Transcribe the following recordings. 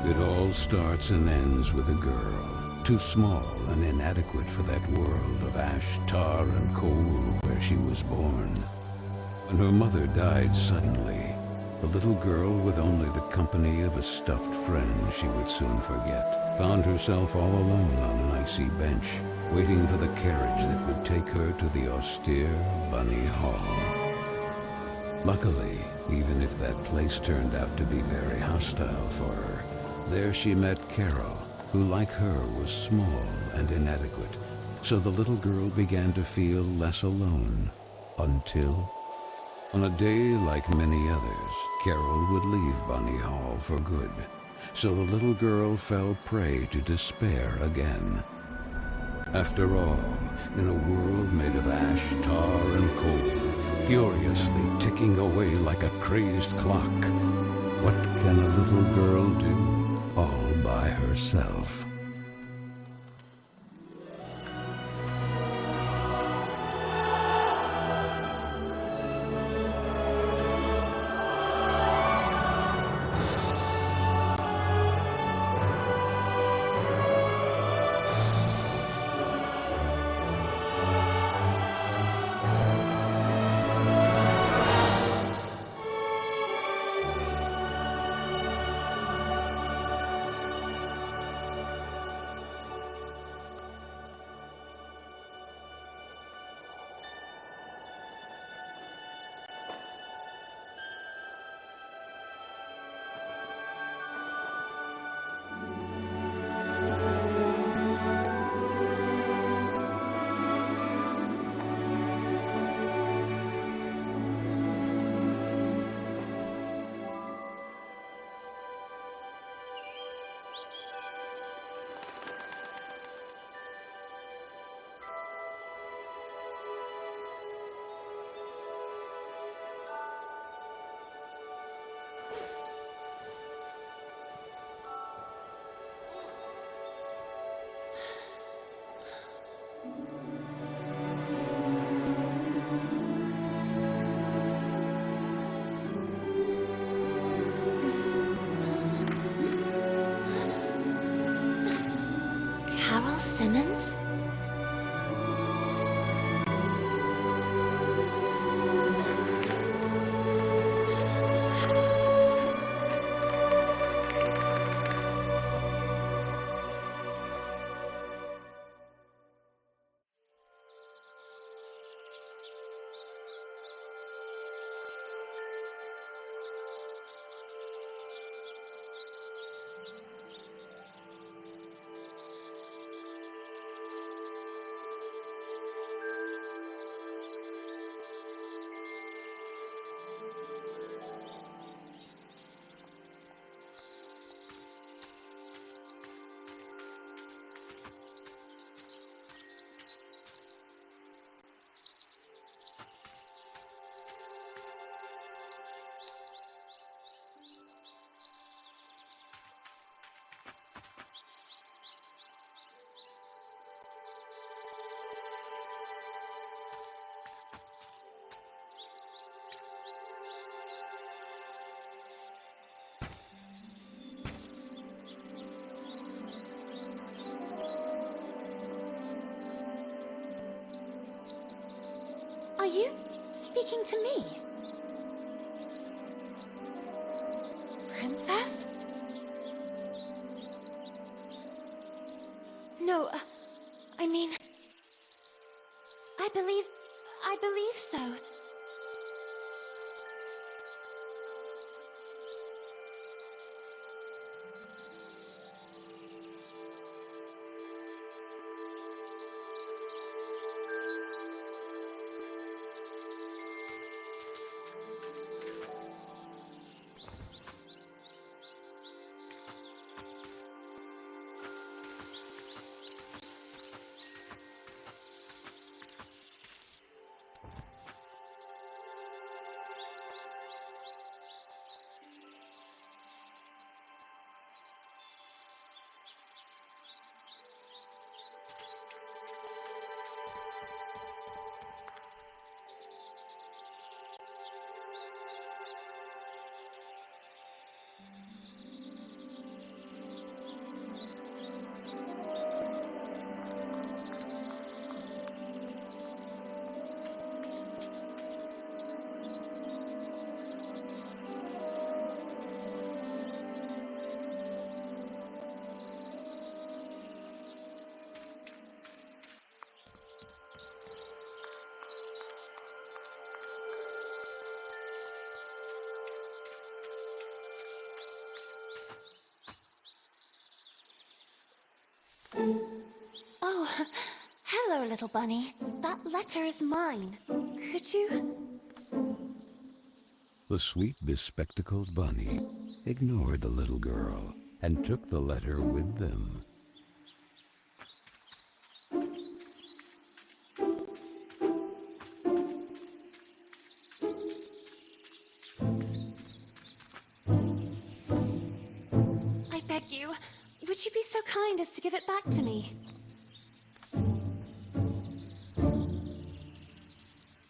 It all starts and ends with a girl, too small and inadequate for that world of ash, tar, and coal where she was born. When her mother died suddenly, the little girl, with only the company of a stuffed friend she would soon forget, found herself all alone on an icy bench, waiting for the carriage that would take her to the austere Bunny Hall. Luckily, even if that place turned out to be very hostile for her, there she met Carole, who like her was small and inadequate, so the little girl began to feel less alone, until, on a day like many others, Carole would leave Bunny Hall for good, so the little girl fell prey to despair again. After all, in a world made of ash, tar, and coal, furiously ticking away like a crazed clock, what can a little girl do all by herself? Carole Simmons? Are you speaking to me? Princess? No, I mean... I believe so. little bunny. That letter is mine. Could you? The sweet, bespectacled bunny ignored the little girl and took the letter with them. I beg you, would you be so kind as to give it back to me?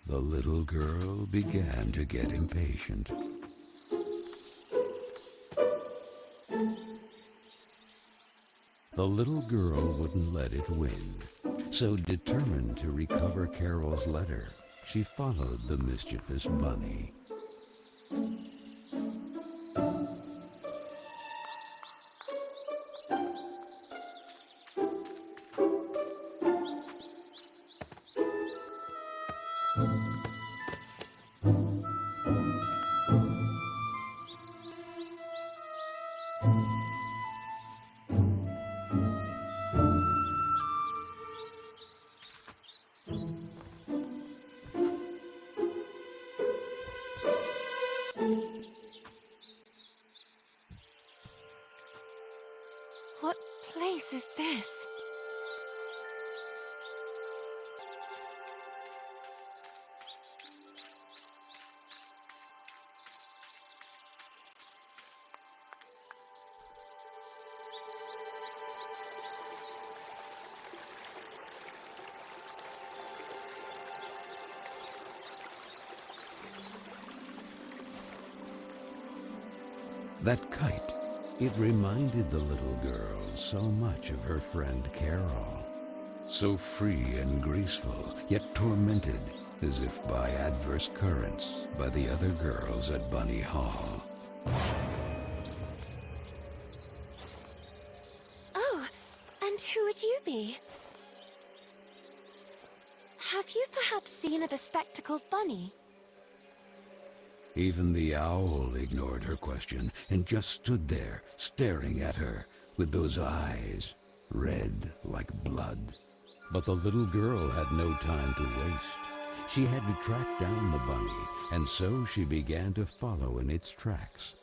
The little girl began to get impatient. The little girl wouldn't let it win, so determined to recover Carol's letter, she followed the mischievous bunny. What place is this? That kite, it reminded the little girl so much of her friend Carole. So free and graceful, yet tormented, as if by adverse currents, by the other girls at Bunny Hall. Oh, and who would you be? Have you perhaps seen a bespectacled bunny? Even the owl ignored her question and just stood there, staring at her, with those eyes, red like blood. But the little girl had no time to waste. She had to track down the bunny, and so she began to follow in its tracks.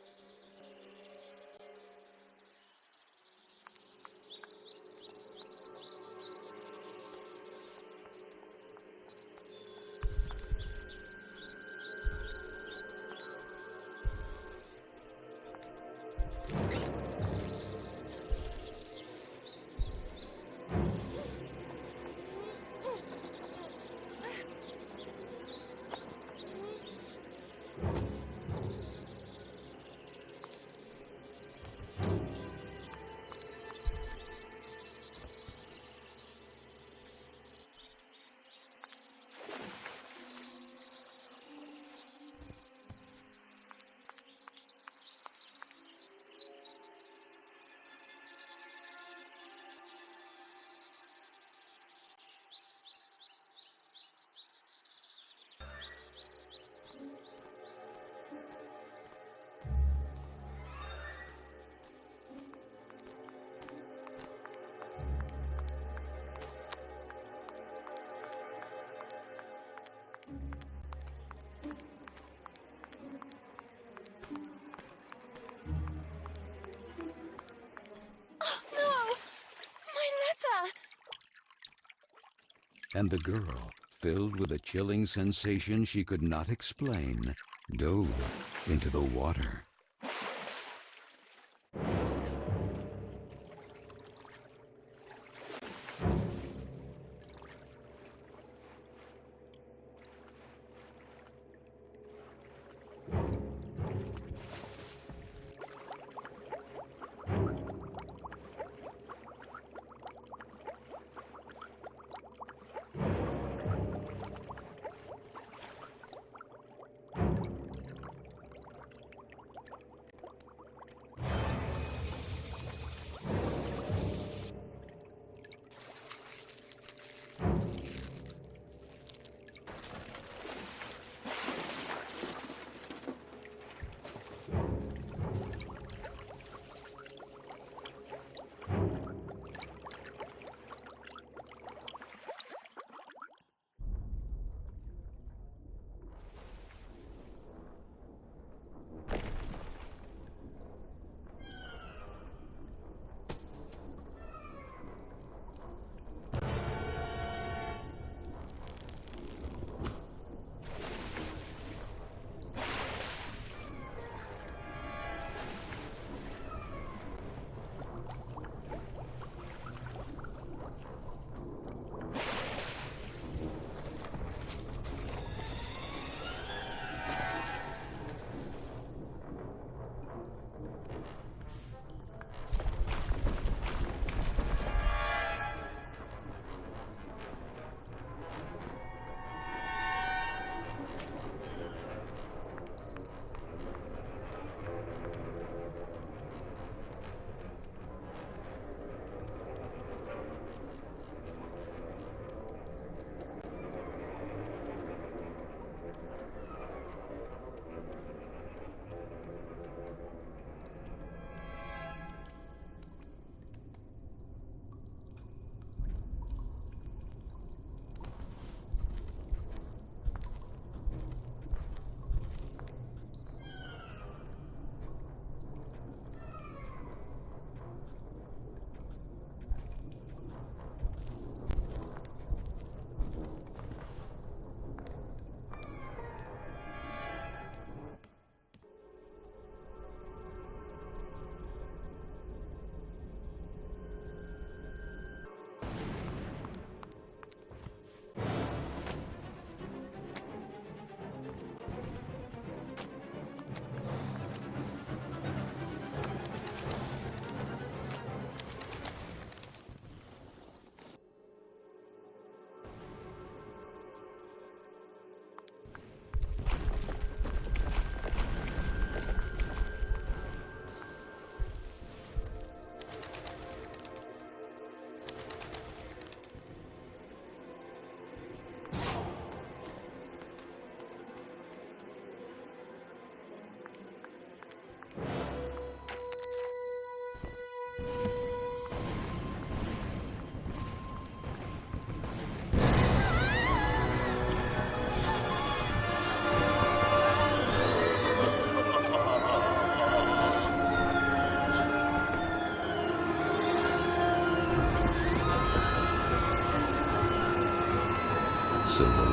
And the girl, filled with a chilling sensation she could not explain, dove into the water.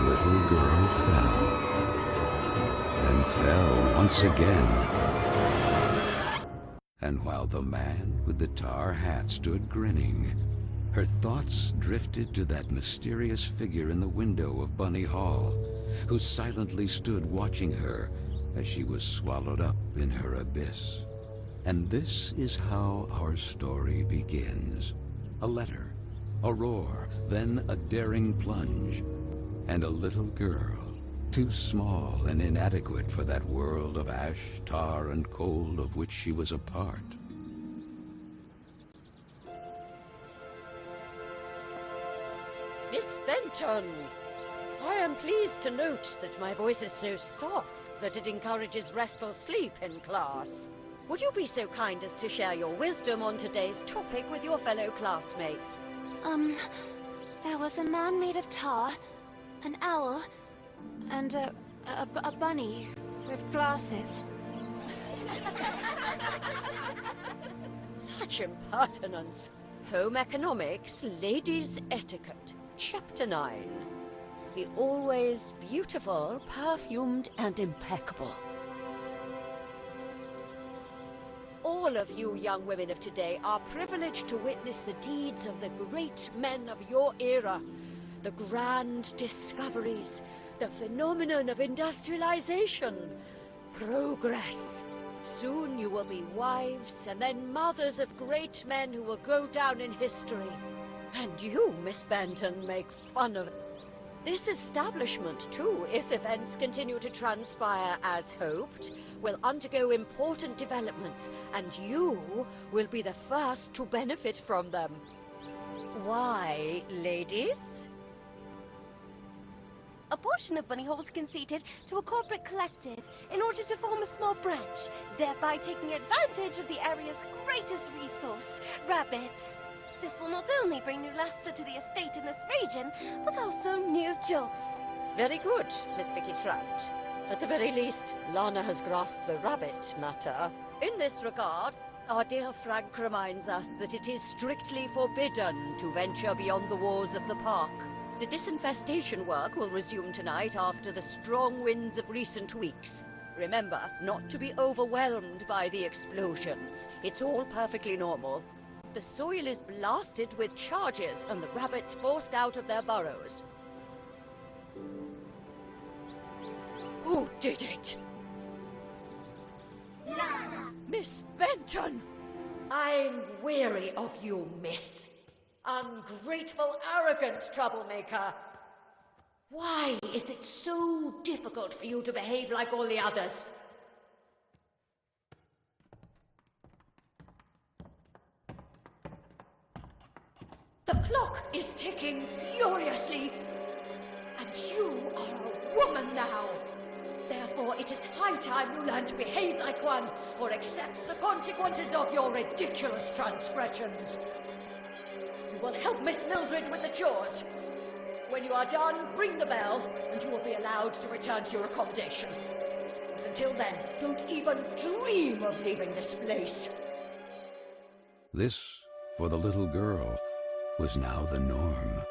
little girl fell, and fell once again. And while the man with the tar hat stood grinning, her thoughts drifted to that mysterious figure in the window of Bunny Hall, who silently stood watching her as she was swallowed up in her abyss. And this is how our story begins. A letter, a roar, then a daring plunge, and a little girl, too small and inadequate for that world of ash, tar, and coal of which she was a part. Miss Benton, I am pleased to note that my voice is so soft that it encourages restful sleep in class. Would you be so kind as to share your wisdom on today's topic with your fellow classmates? There was a man made of tar, an owl, and a bunny with glasses. Such impertinence. Home economics, ladies' etiquette. Chapter 9. Be always beautiful, perfumed, and impeccable. All of you young women of today are privileged to witness the deeds of the great men of your era. The grand discoveries, the phenomenon of industrialization, progress. Soon you will be wives and then mothers of great men who will go down in history. And you, Miss Benton, make fun of it. This establishment, too, if events continue to transpire as hoped, will undergo important developments, and you will be the first to benefit from them. Why, ladies? A portion of Bunny Hall was conceded to a corporate collective in order to form a small branch, thereby taking advantage of the area's greatest resource, rabbits. This will not only bring new luster to the estate in this region, but also new jobs. Very good, Miss Vicky Trout. At the very least, Lana has grasped the rabbit matter. In this regard, our dear Frank reminds us that it is strictly forbidden to venture beyond the walls of the park. The disinfestation work will resume tonight after the strong winds of recent weeks. Remember, not to be overwhelmed by the explosions. It's all perfectly normal. The soil is blasted with charges and the rabbits forced out of their burrows. Who did it? Lana! Miss Benton! I'm weary of you, miss. Ungrateful, arrogant troublemaker. Why is it so difficult for you to behave like all the others? The clock is ticking furiously, and you are a woman now. Therefore, it is high time you learn to behave like one, or accept the consequences of your ridiculous transgressions. You will help Miss Mildred with the chores. When you are done, ring the bell, and you will be allowed to return to your accommodation. But until then, don't even dream of leaving this place. This, for the little girl, was now the norm,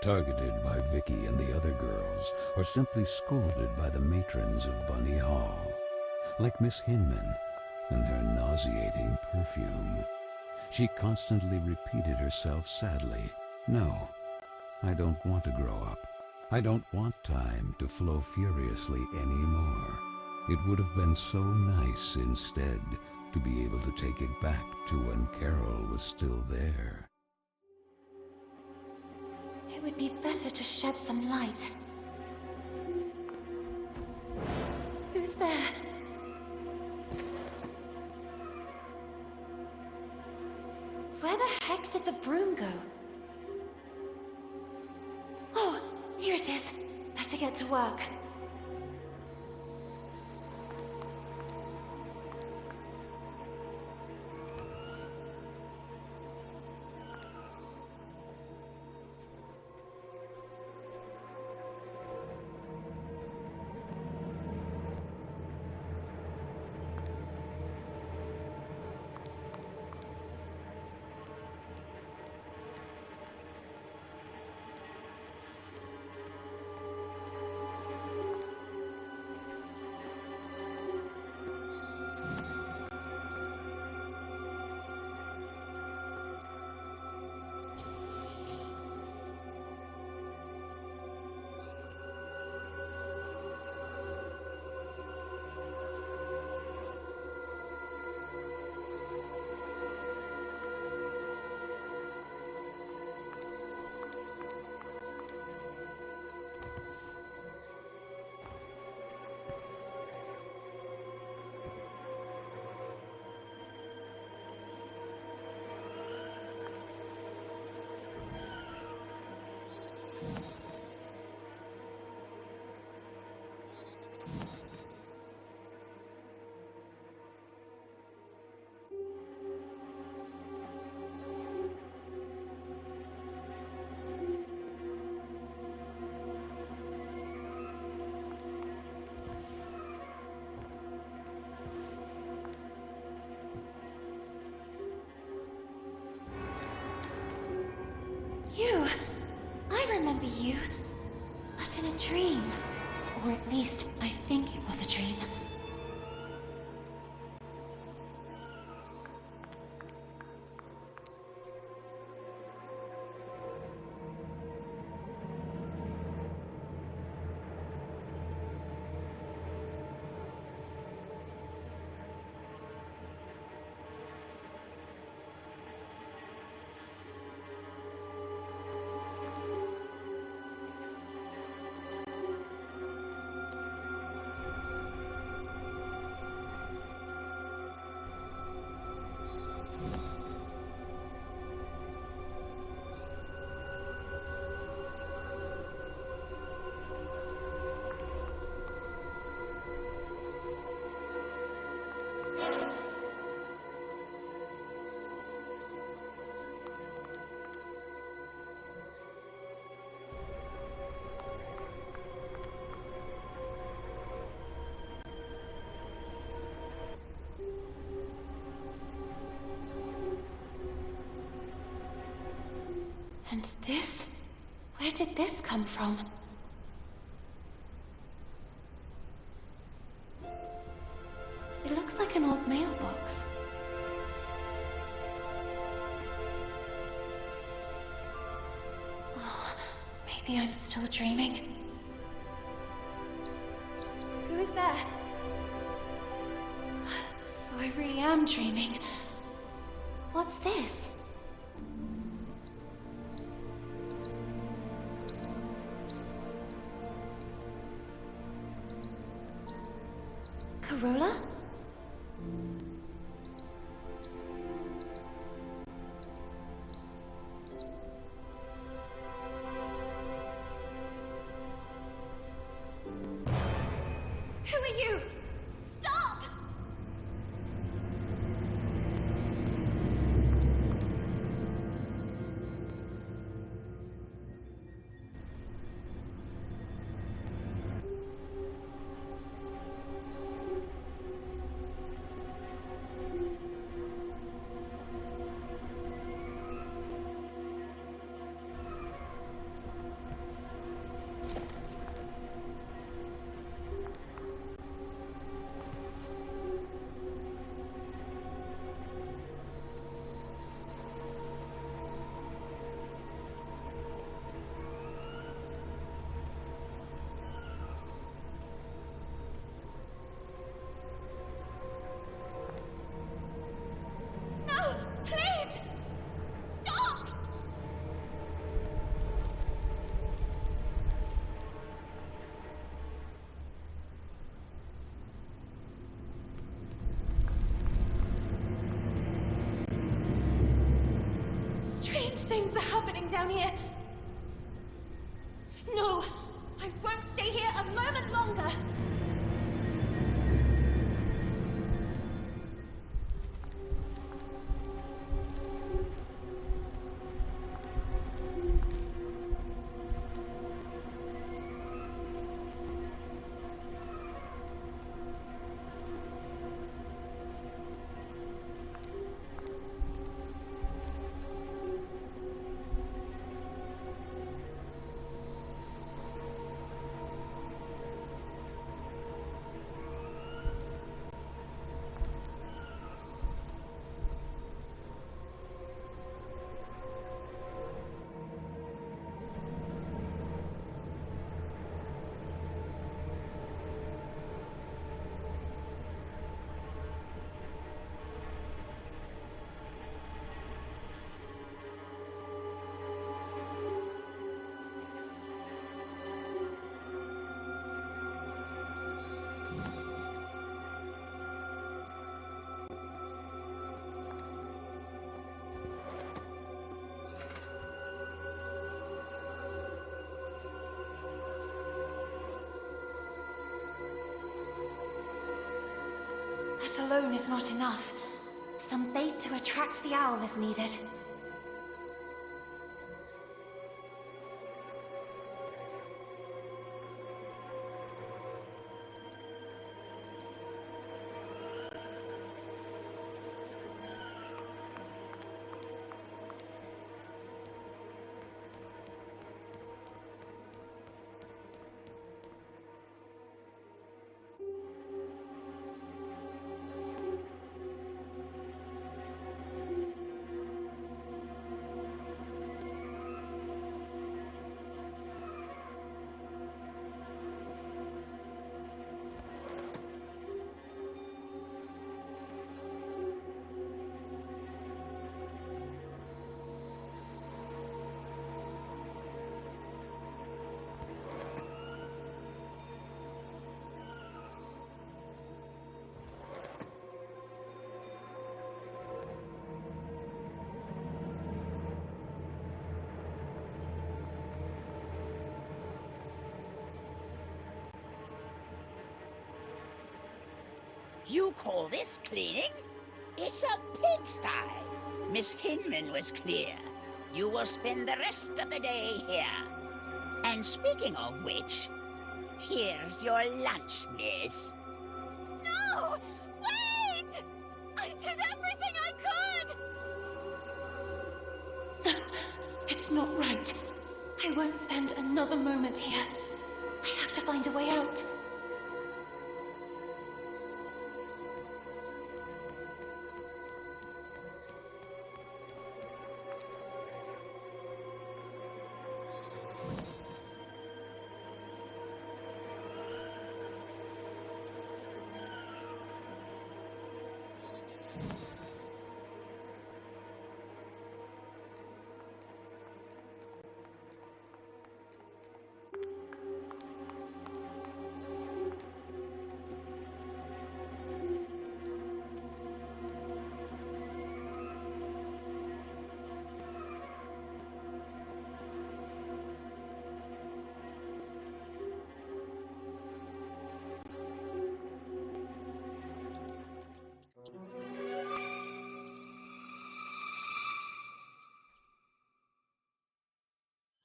targeted by Vicky and the other girls, or simply scolded by the matrons of Bunny Hall, like Miss Hinman and her nauseating perfume. She constantly repeated herself sadly, "No, I don't want to grow up. I don't want time to flow furiously anymore. It would have been so nice instead to be able to take it back to when Carole was still there." It would be better to shed some light. Who's there? Where the heck did the broom go? Oh, here it is. Better get to work. remember you, but in a dream. Or at least, I think it was a dream. And this? Where did this come from? It looks like an old mailbox. Oh, maybe I'm still dreaming. Who is there? So I really am dreaming. What's this? Carola? Who are you? Stop! Things are happening down here. No, I won't stay here a moment longer. That alone is not enough. Some bait to attract the owl is needed. You call this cleaning? It's a pigsty. Miss Hinman was clear. You will spend the rest of the day here. And speaking of which, here's your lunch, miss. No! Wait! I did everything I could! It's not right. I won't spend another moment here. I have to find a way out.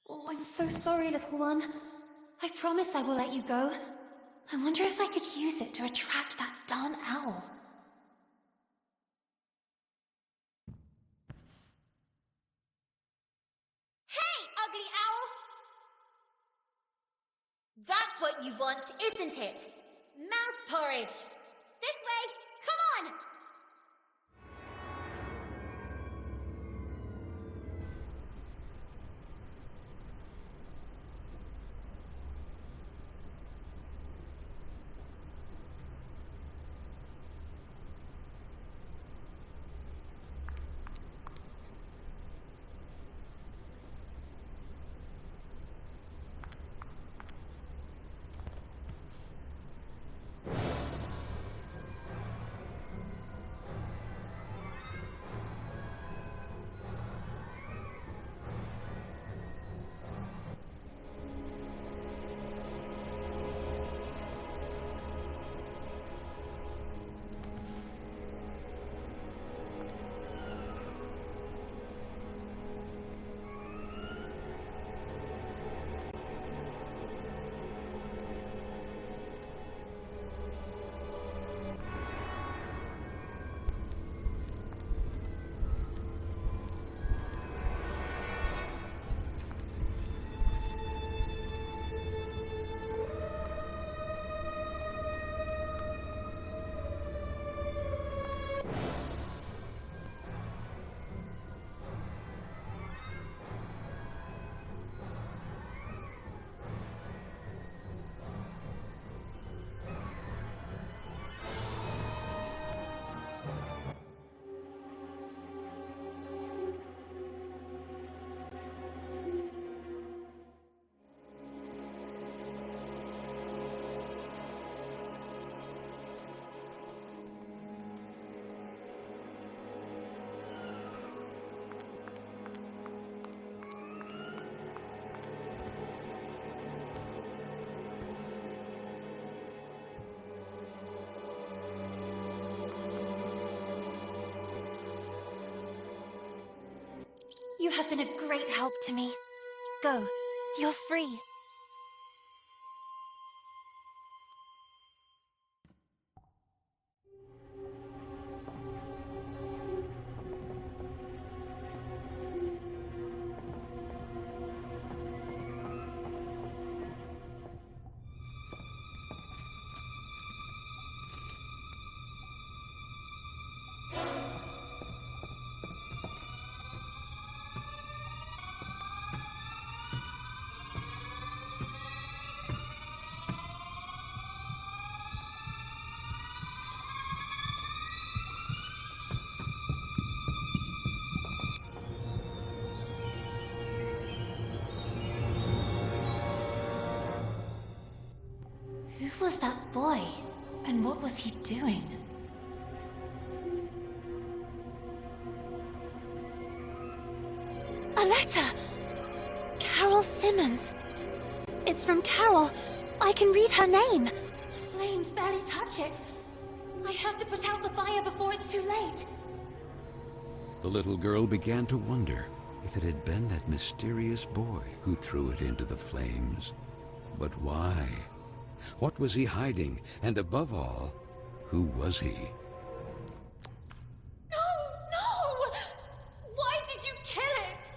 Oh, I'm so sorry, little one. I promise I will let you go. I wonder if I could use it to attract that darn owl. Hey, ugly owl! That's what you want, isn't it? Mouse porridge! This way! Come on! You have been a great help to me. Go. You're free. Who was that boy? And what was he doing? A letter! Carole Simmons. It's from Carole. I can read her name. The flames barely touch it. I have to put out the fire before it's too late. The little girl began to wonder if it had been that mysterious boy who threw it into the flames. But why? What was he hiding? And above all, who was he? No! No! Why did you kill it?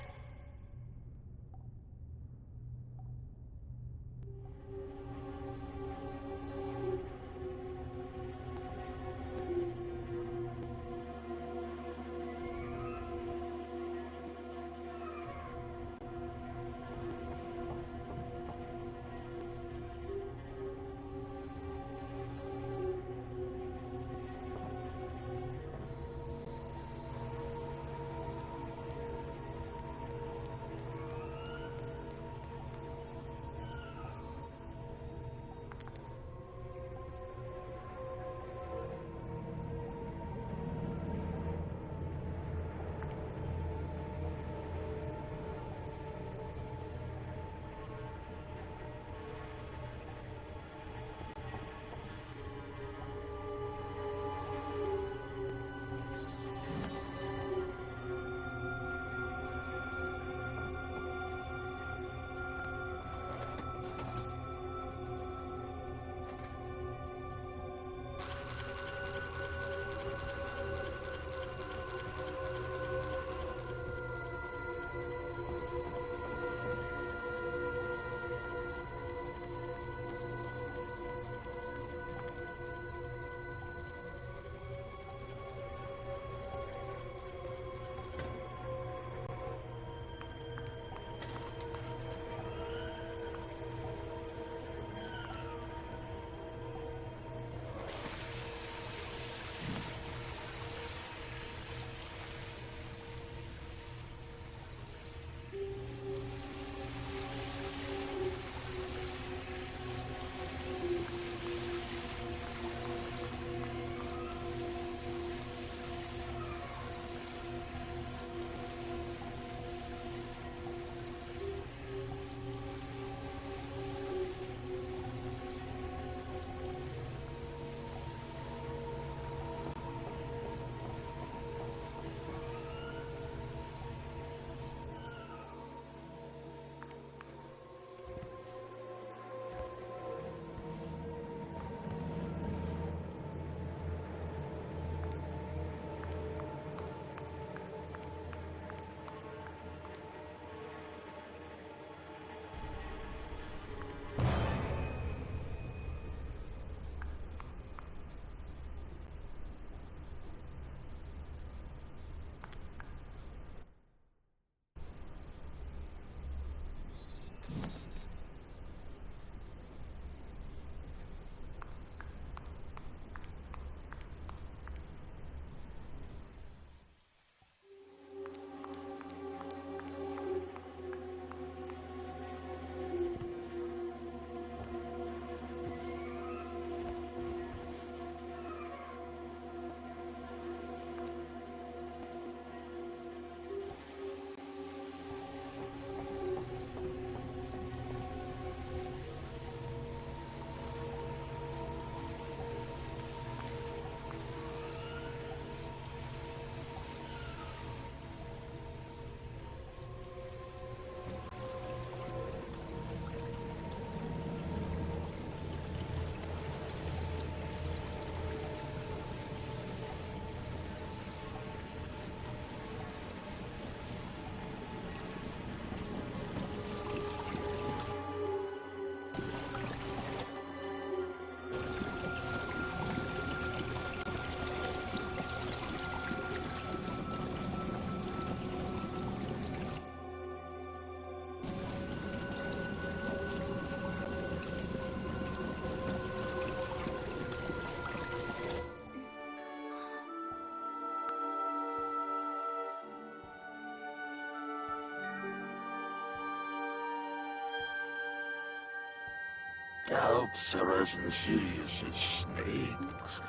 Doubts are as insidious as snakes,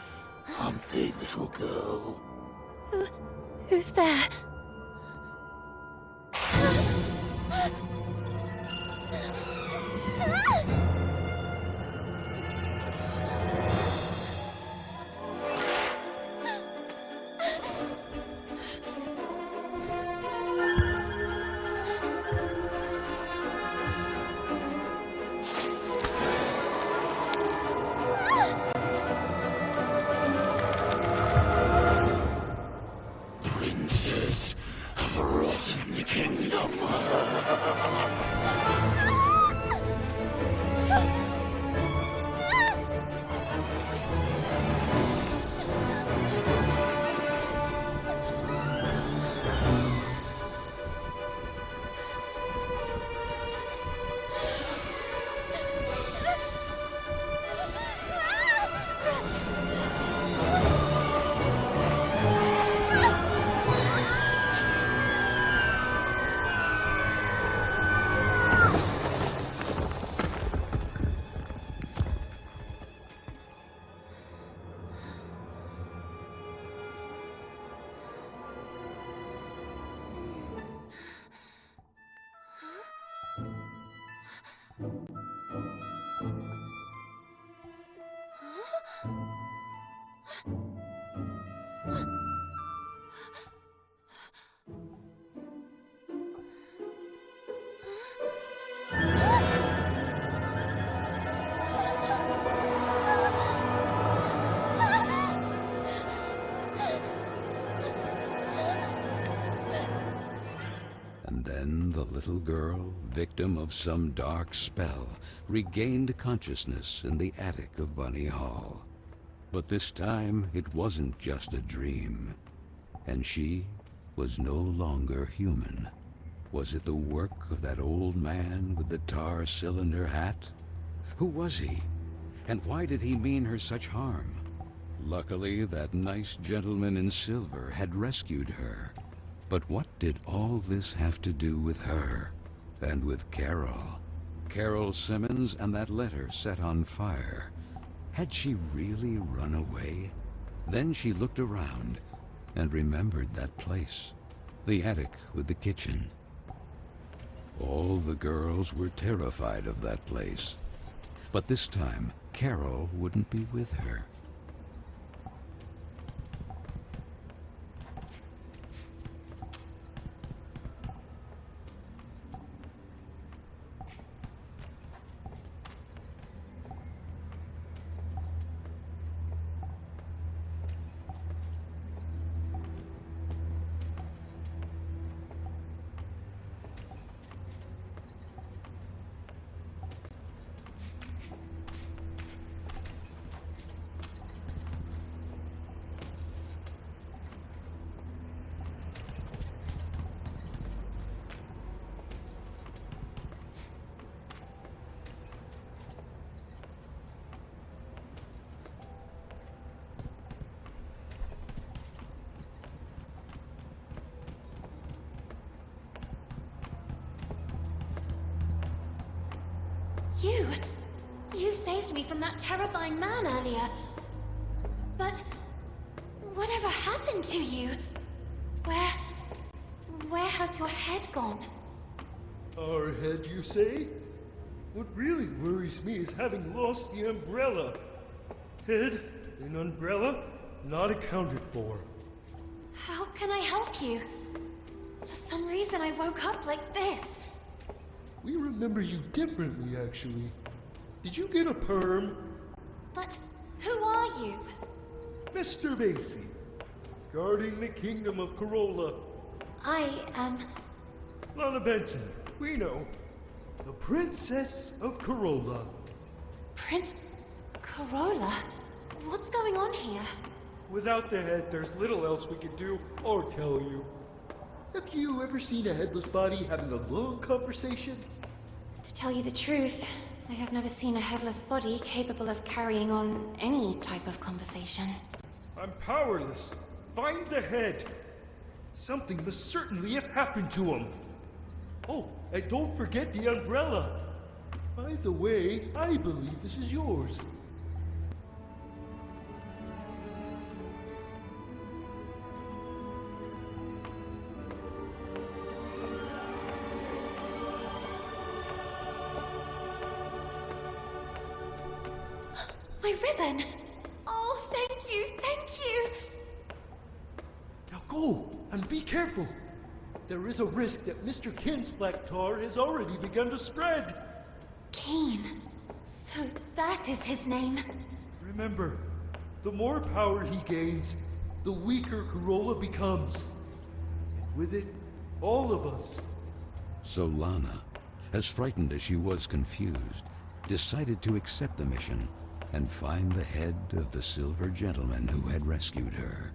aren't they, little girl? Who's there? And then the little girl, victim of some dark spell, regained consciousness in the attic of Bunny Hall. But this time, it wasn't just a dream. And she was no longer human. Was it the work of that old man with the tar cylinder hat? Who was he? And why did he mean her such harm? Luckily, that nice gentleman in silver had rescued her. But what did all this have to do with her? And with Carole? Carole Simmons and that letter set on fire. Had she really run away? Then she looked around and remembered that place. The attic with the kitchen. All the girls were terrified of that place. But this time, Carole wouldn't be with her. You saved me from that terrifying man earlier. But whatever happened to you? Where has your head gone? Our head, you say? What really worries me is having lost the umbrella. Head and umbrella not accounted for. How can I help you? For some reason I woke up like this. We remember you differently, actually. Did you get a perm? But who are you? Mr. Macy, guarding the kingdom of Carole. I am... Lana Benton, we know. The Princess of Carole. Prince Carole? What's going on here? Without the head, there's little else we can do or tell you. Have you ever seen a headless body having a long conversation? To tell you the truth, I have never seen a headless body capable of carrying on any type of conversation. I'm powerless. Find the head. Something must certainly have happened to him. Oh, and don't forget the umbrella. By the way, I believe this is yours. My ribbon! Oh, thank you, thank you! Now go, and be careful. There is a risk that Mr. Kin's black tar has already begun to spread. Keen. So that is his name. Remember, the more power he gains, the weaker Carole becomes. And with it, all of us. So Lana, as frightened as she was confused, decided to accept the mission and find the head of the silver gentleman who had rescued her.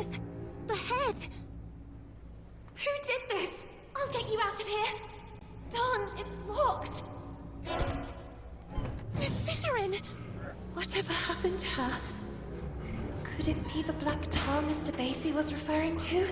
this? The head! Who did this? I'll get you out of here! Darn, it's locked! Miss Fisherin! Whatever happened to her? Could it be the black tar Mr. Basie was referring to?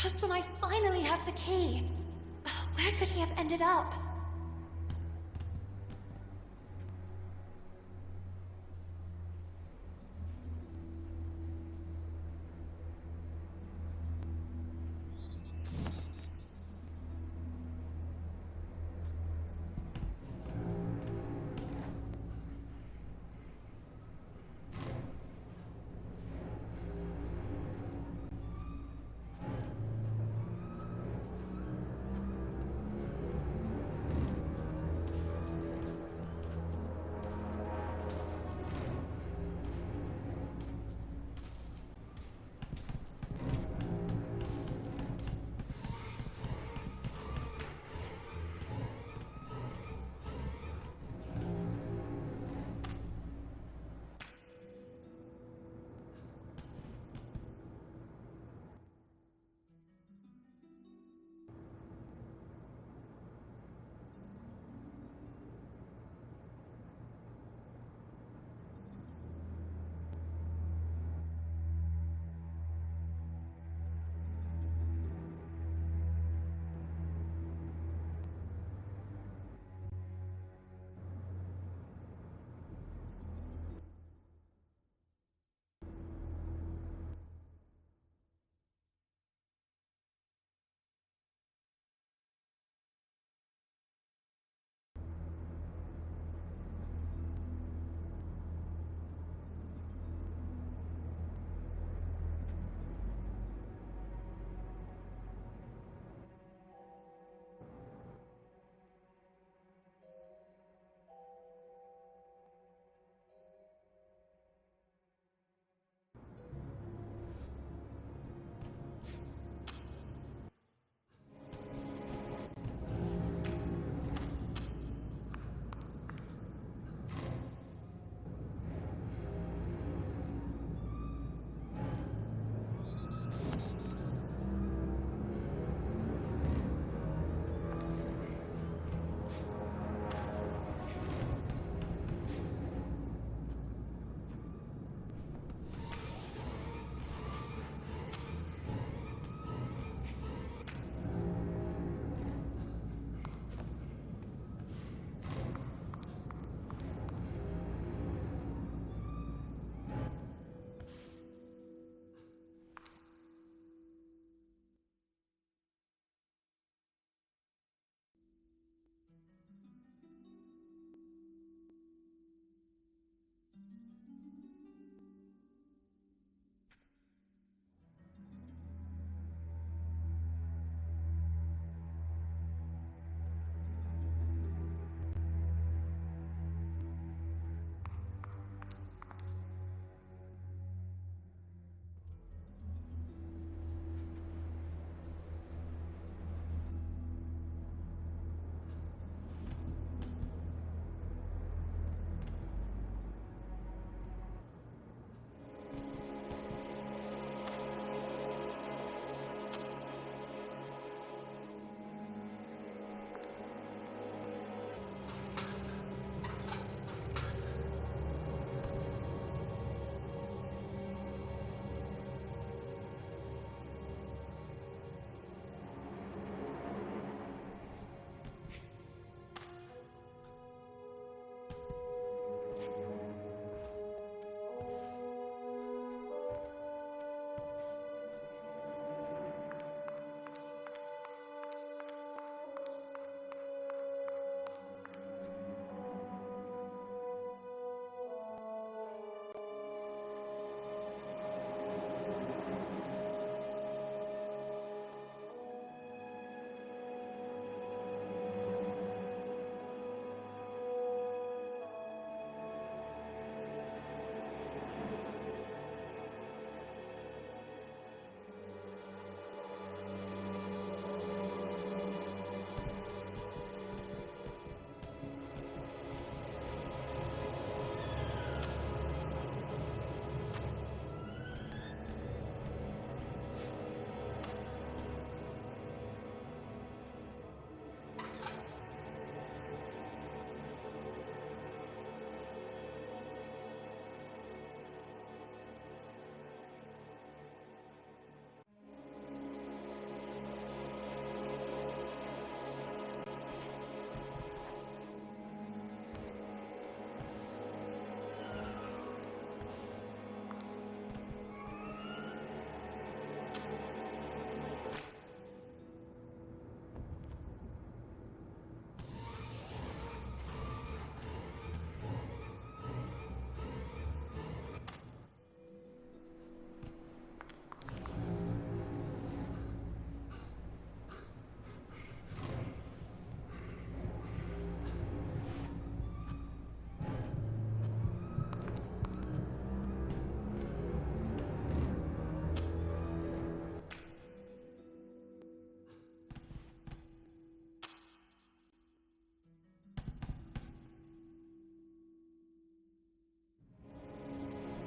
Just when I finally have the key. Where could he have ended up?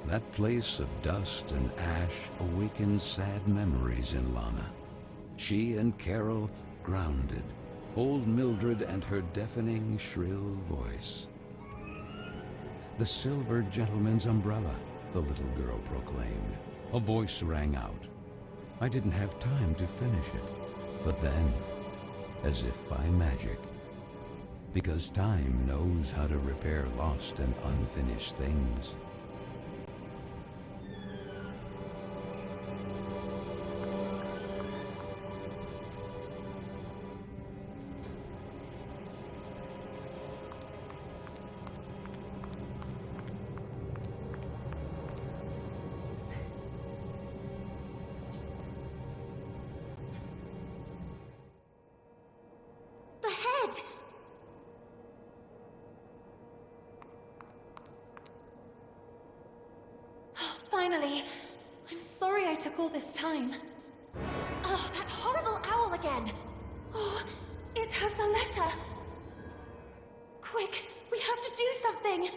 That place of dust and ash awakened sad memories in Lana. She and Carole grounded, old Mildred and her deafening, shrill voice. "The silver gentleman's umbrella," the little girl proclaimed. A voice rang out. I didn't have time to finish it, but then, as if by magic, because time knows how to repair lost and unfinished things. The head! Oh, finally! I'm sorry I took all this time. Oh, that horrible owl again! Oh, it has the letter! Quick, we have to do something!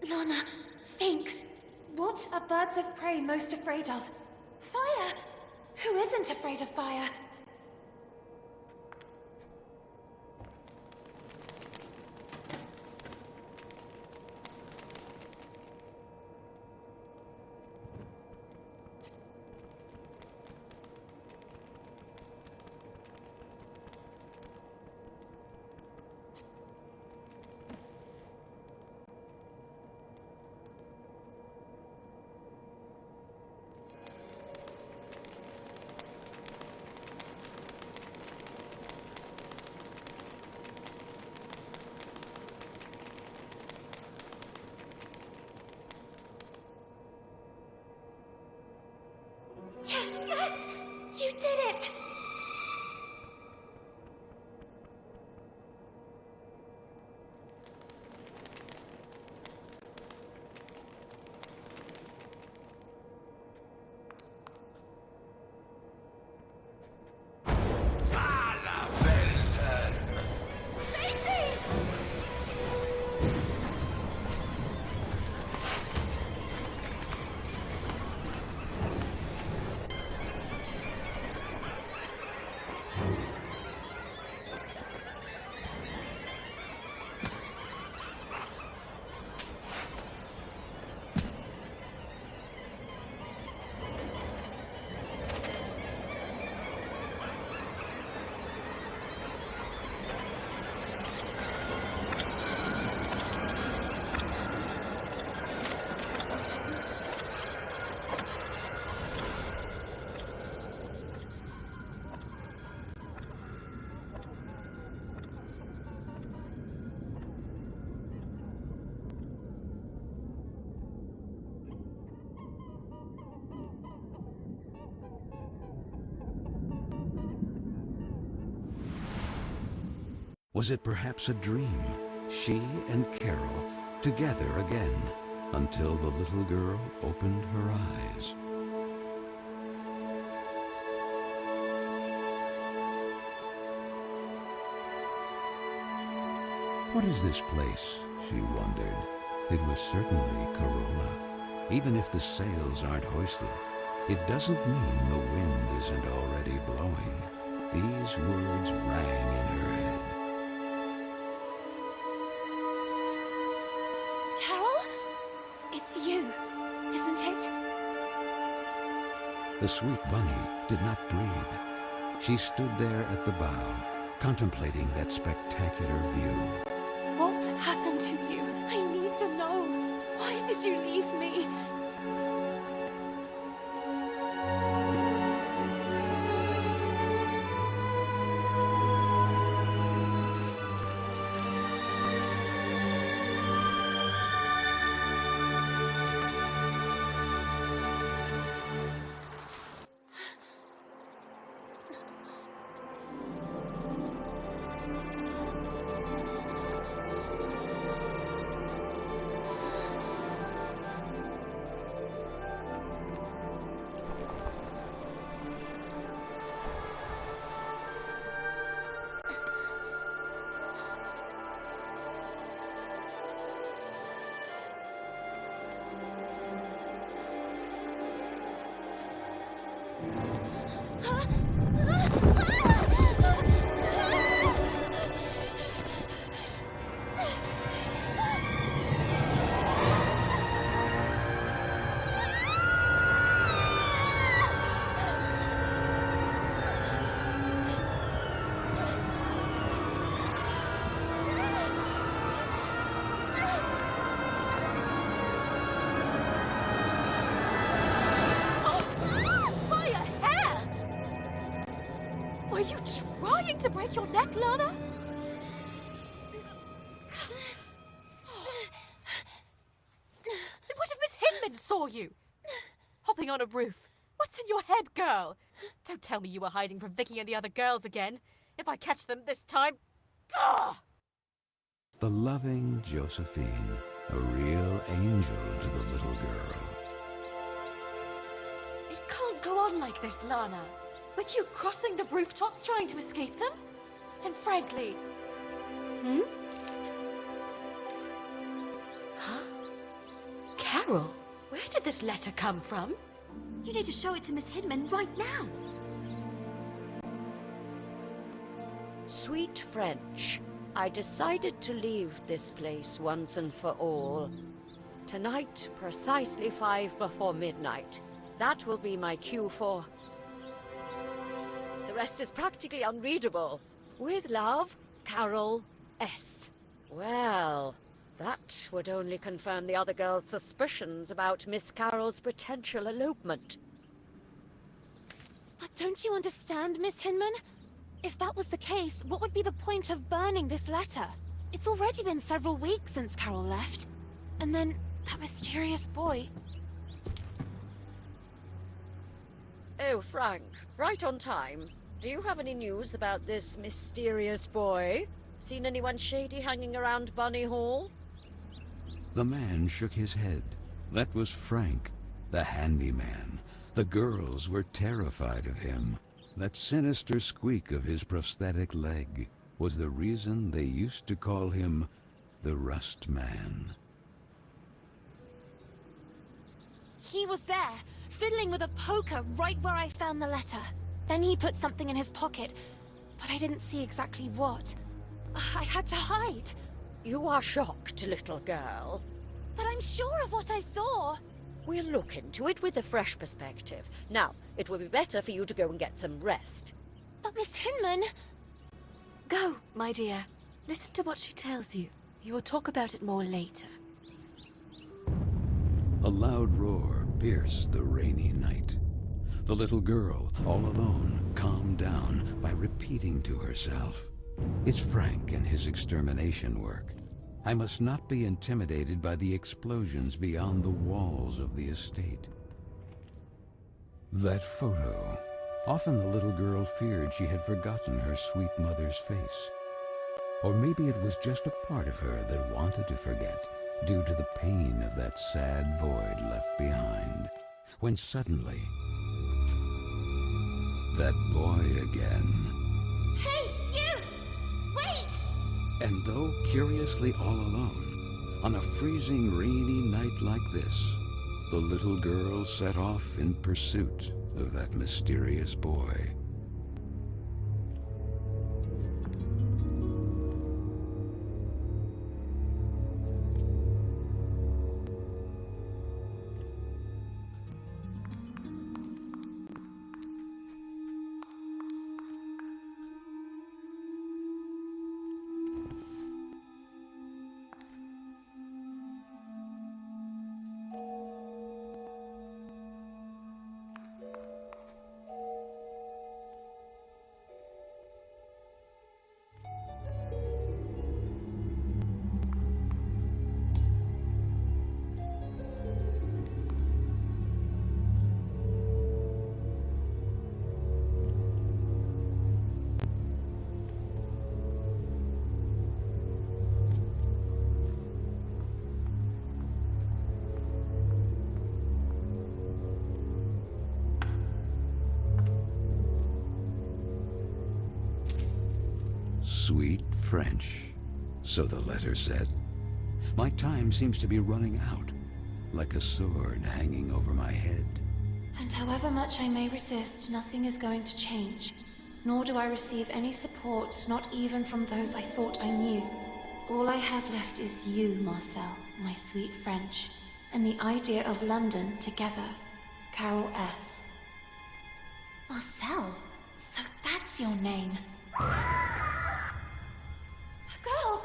Lana, think. What are birds of prey most afraid of? Fire! Who isn't afraid of fire? Was it perhaps a dream? She and Carole together again, until the little girl opened her eyes. What is this place? She wondered. It was certainly Carola. Even if the sails aren't hoisted, it doesn't mean the wind isn't already blowing. These words rang in her head. Carole? It's you, isn't it? The sweet bunny did not breathe. She stood there at the bow, contemplating that spectacular view. What happened to you? I need to know. Why did you leave me? Are you trying to break your neck, Lana? And what if Miss Hinman saw you? Hopping on a roof. What's in your head, girl? Don't tell me you were hiding from Vicky and the other girls again. If I catch them this time... Gah! The loving Josephine, a real angel to the little girl. It can't go on like this, Lana. With you crossing the rooftops trying to escape them? And frankly... Huh? Carole, where did this letter come from? You need to show it to Miss Hinman right now. Sweet French, I decided to leave this place once and for all. Tonight, precisely 5 before midnight. That will be my cue for... The rest is practically unreadable. With love, Carole S. Well, that would only confirm the other girls' suspicions about Miss Carole's potential elopement. But don't you understand, Miss Hinman? If that was the case, what would be the point of burning this letter? It's already been several weeks since Carole left. And then, that mysterious boy... Oh, Frank, right on time. Do you have any news about this mysterious boy? Seen anyone shady hanging around Bunny Hall? The man shook his head. That was Frank, the handyman. The girls were terrified of him. That sinister squeak of his prosthetic leg was the reason they used to call him the Rust Man. He was there, fiddling with a poker right where I found the letter. Then he put something in his pocket, but I didn't see exactly what. I had to hide. You are shocked, little girl. But I'm sure of what I saw. We'll look into it with a fresh perspective. Now, it will be better for you to go and get some rest. But Miss Hinman... Go, my dear. Listen to what she tells you. You will talk about it more later. A loud roar pierced the rainy night. The little girl, all alone, calmed down by repeating to herself, "It's Frank and his extermination work. I must not be intimidated by the explosions beyond the walls of the estate." That photo. Often the little girl feared she had forgotten her sweet mother's face. Or maybe it was just a part of her that wanted to forget, due to the pain of that sad void left behind, when suddenly, that boy again. Hey, you! Wait! And though curiously all alone, on a freezing rainy night like this, the little girl set off in pursuit of that mysterious boy. Sweet French, so the letter said. My time seems to be running out, like a sword hanging over my head. And however much I may resist, nothing is going to change. Nor do I receive any support, not even from those I thought I knew. All I have left is you, Marcel, my sweet French, and the idea of London together. Carole S. Marcel? So that's your name. Girls!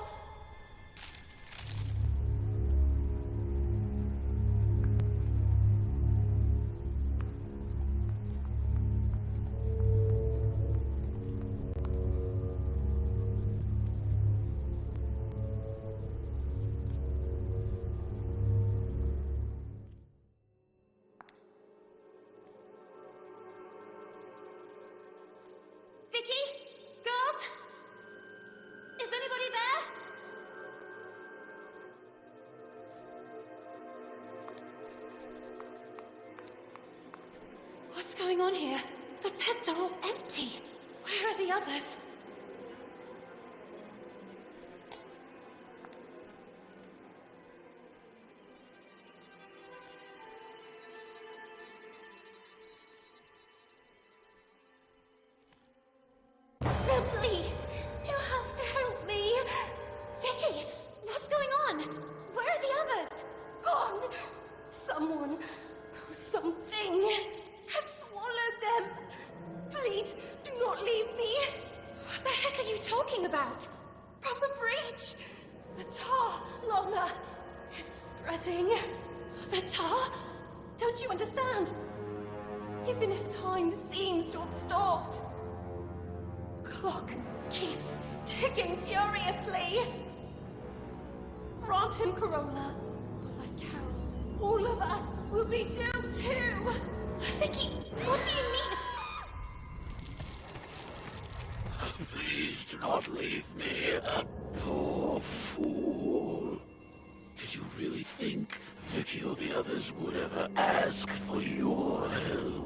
Vicky? Girls? Is anybody there? What's going on here? The beds are all empty. Where are the others? No, please! You have to help me! Vicky! What's going on? Where are the others? Gone! Someone, something, has swallowed them! Please, do not leave me! What the heck are you talking about? From the bridge! The tar, Lorna! It's spreading. The tar? Don't you understand? Even if time seems to have stopped, the clock keeps ticking furiously. Grant him Carola. Like Carole, all of us will be doomed too. Vicky, what do you mean? Please do not leave me. Poor fool. Did you really think Vicky or the others would ever ask for your help?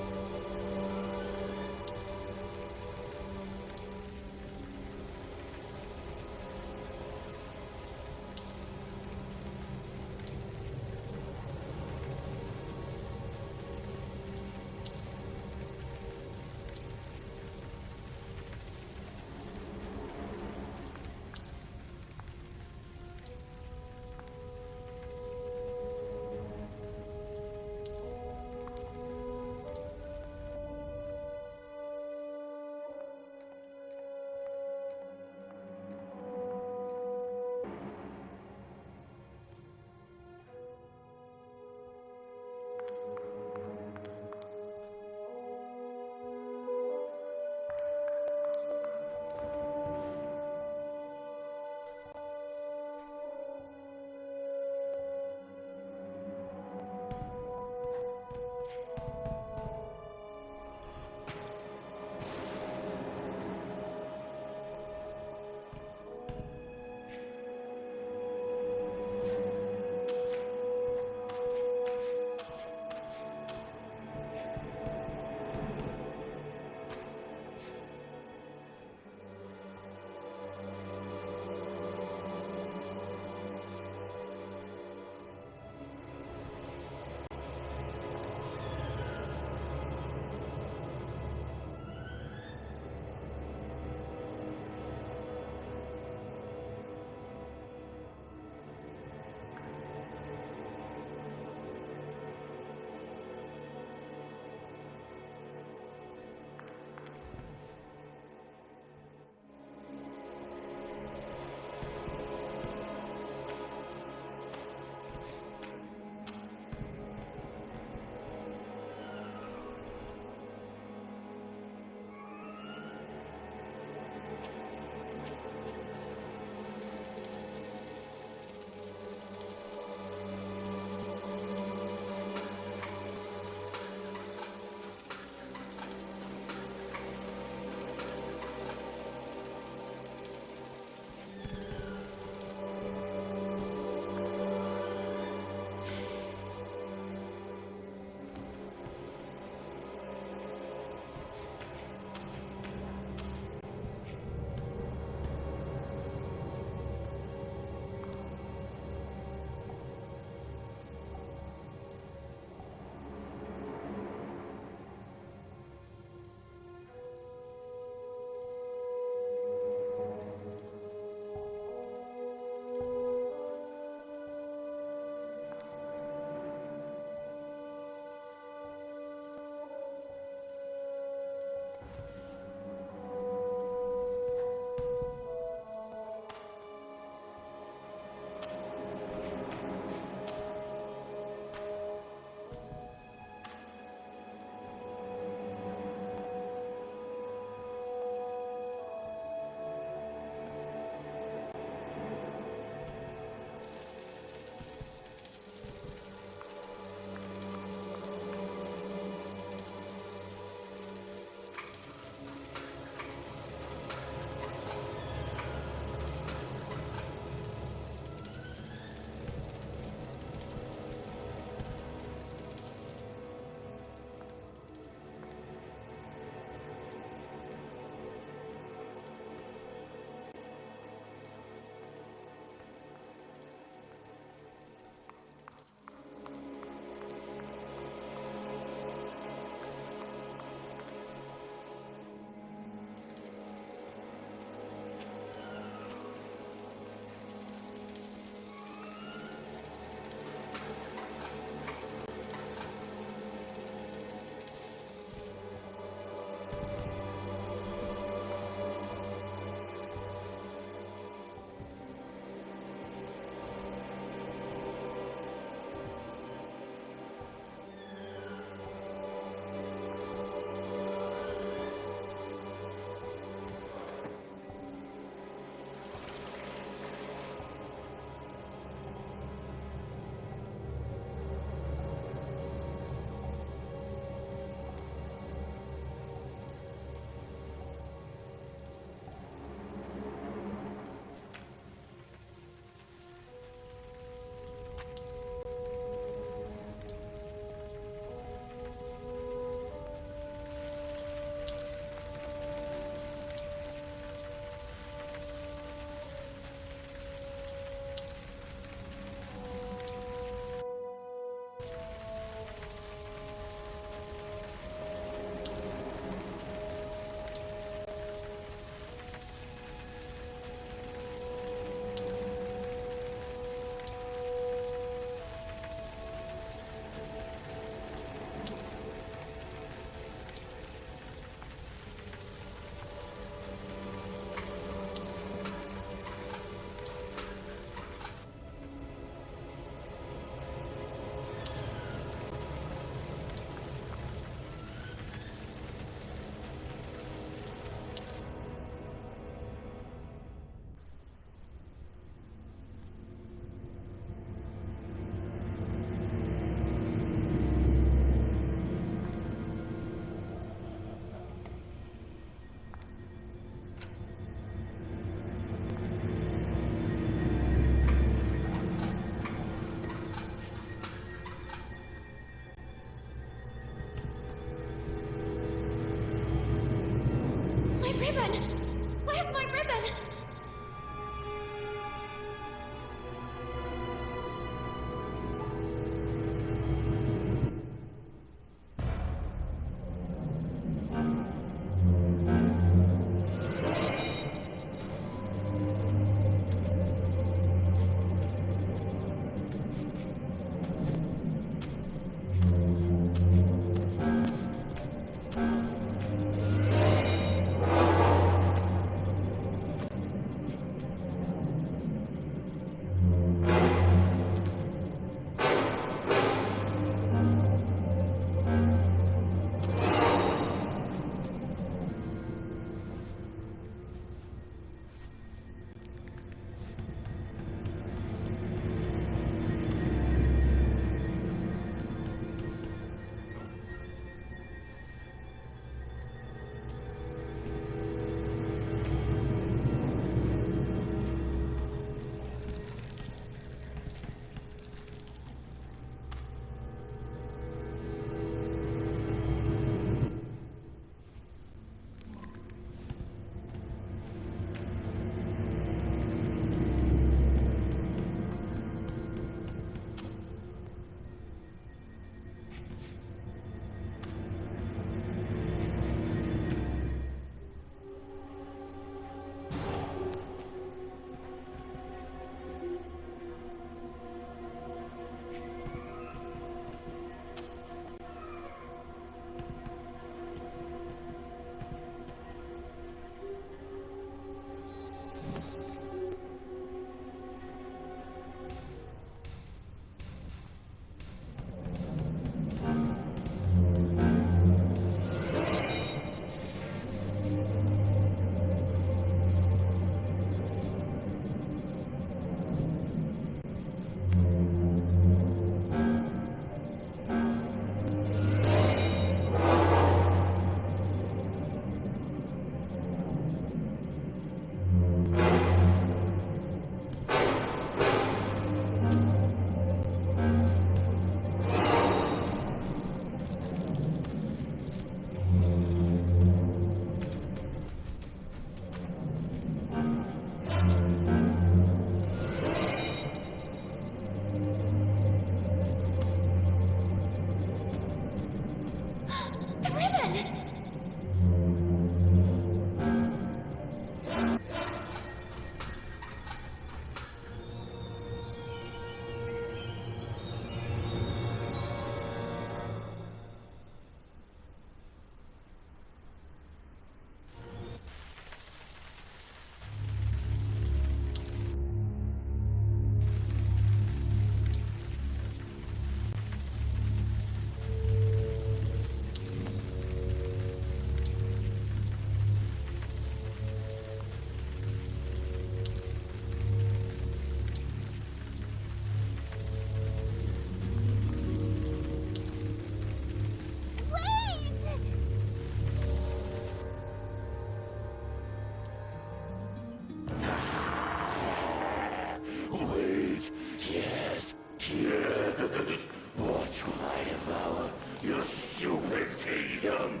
kill him.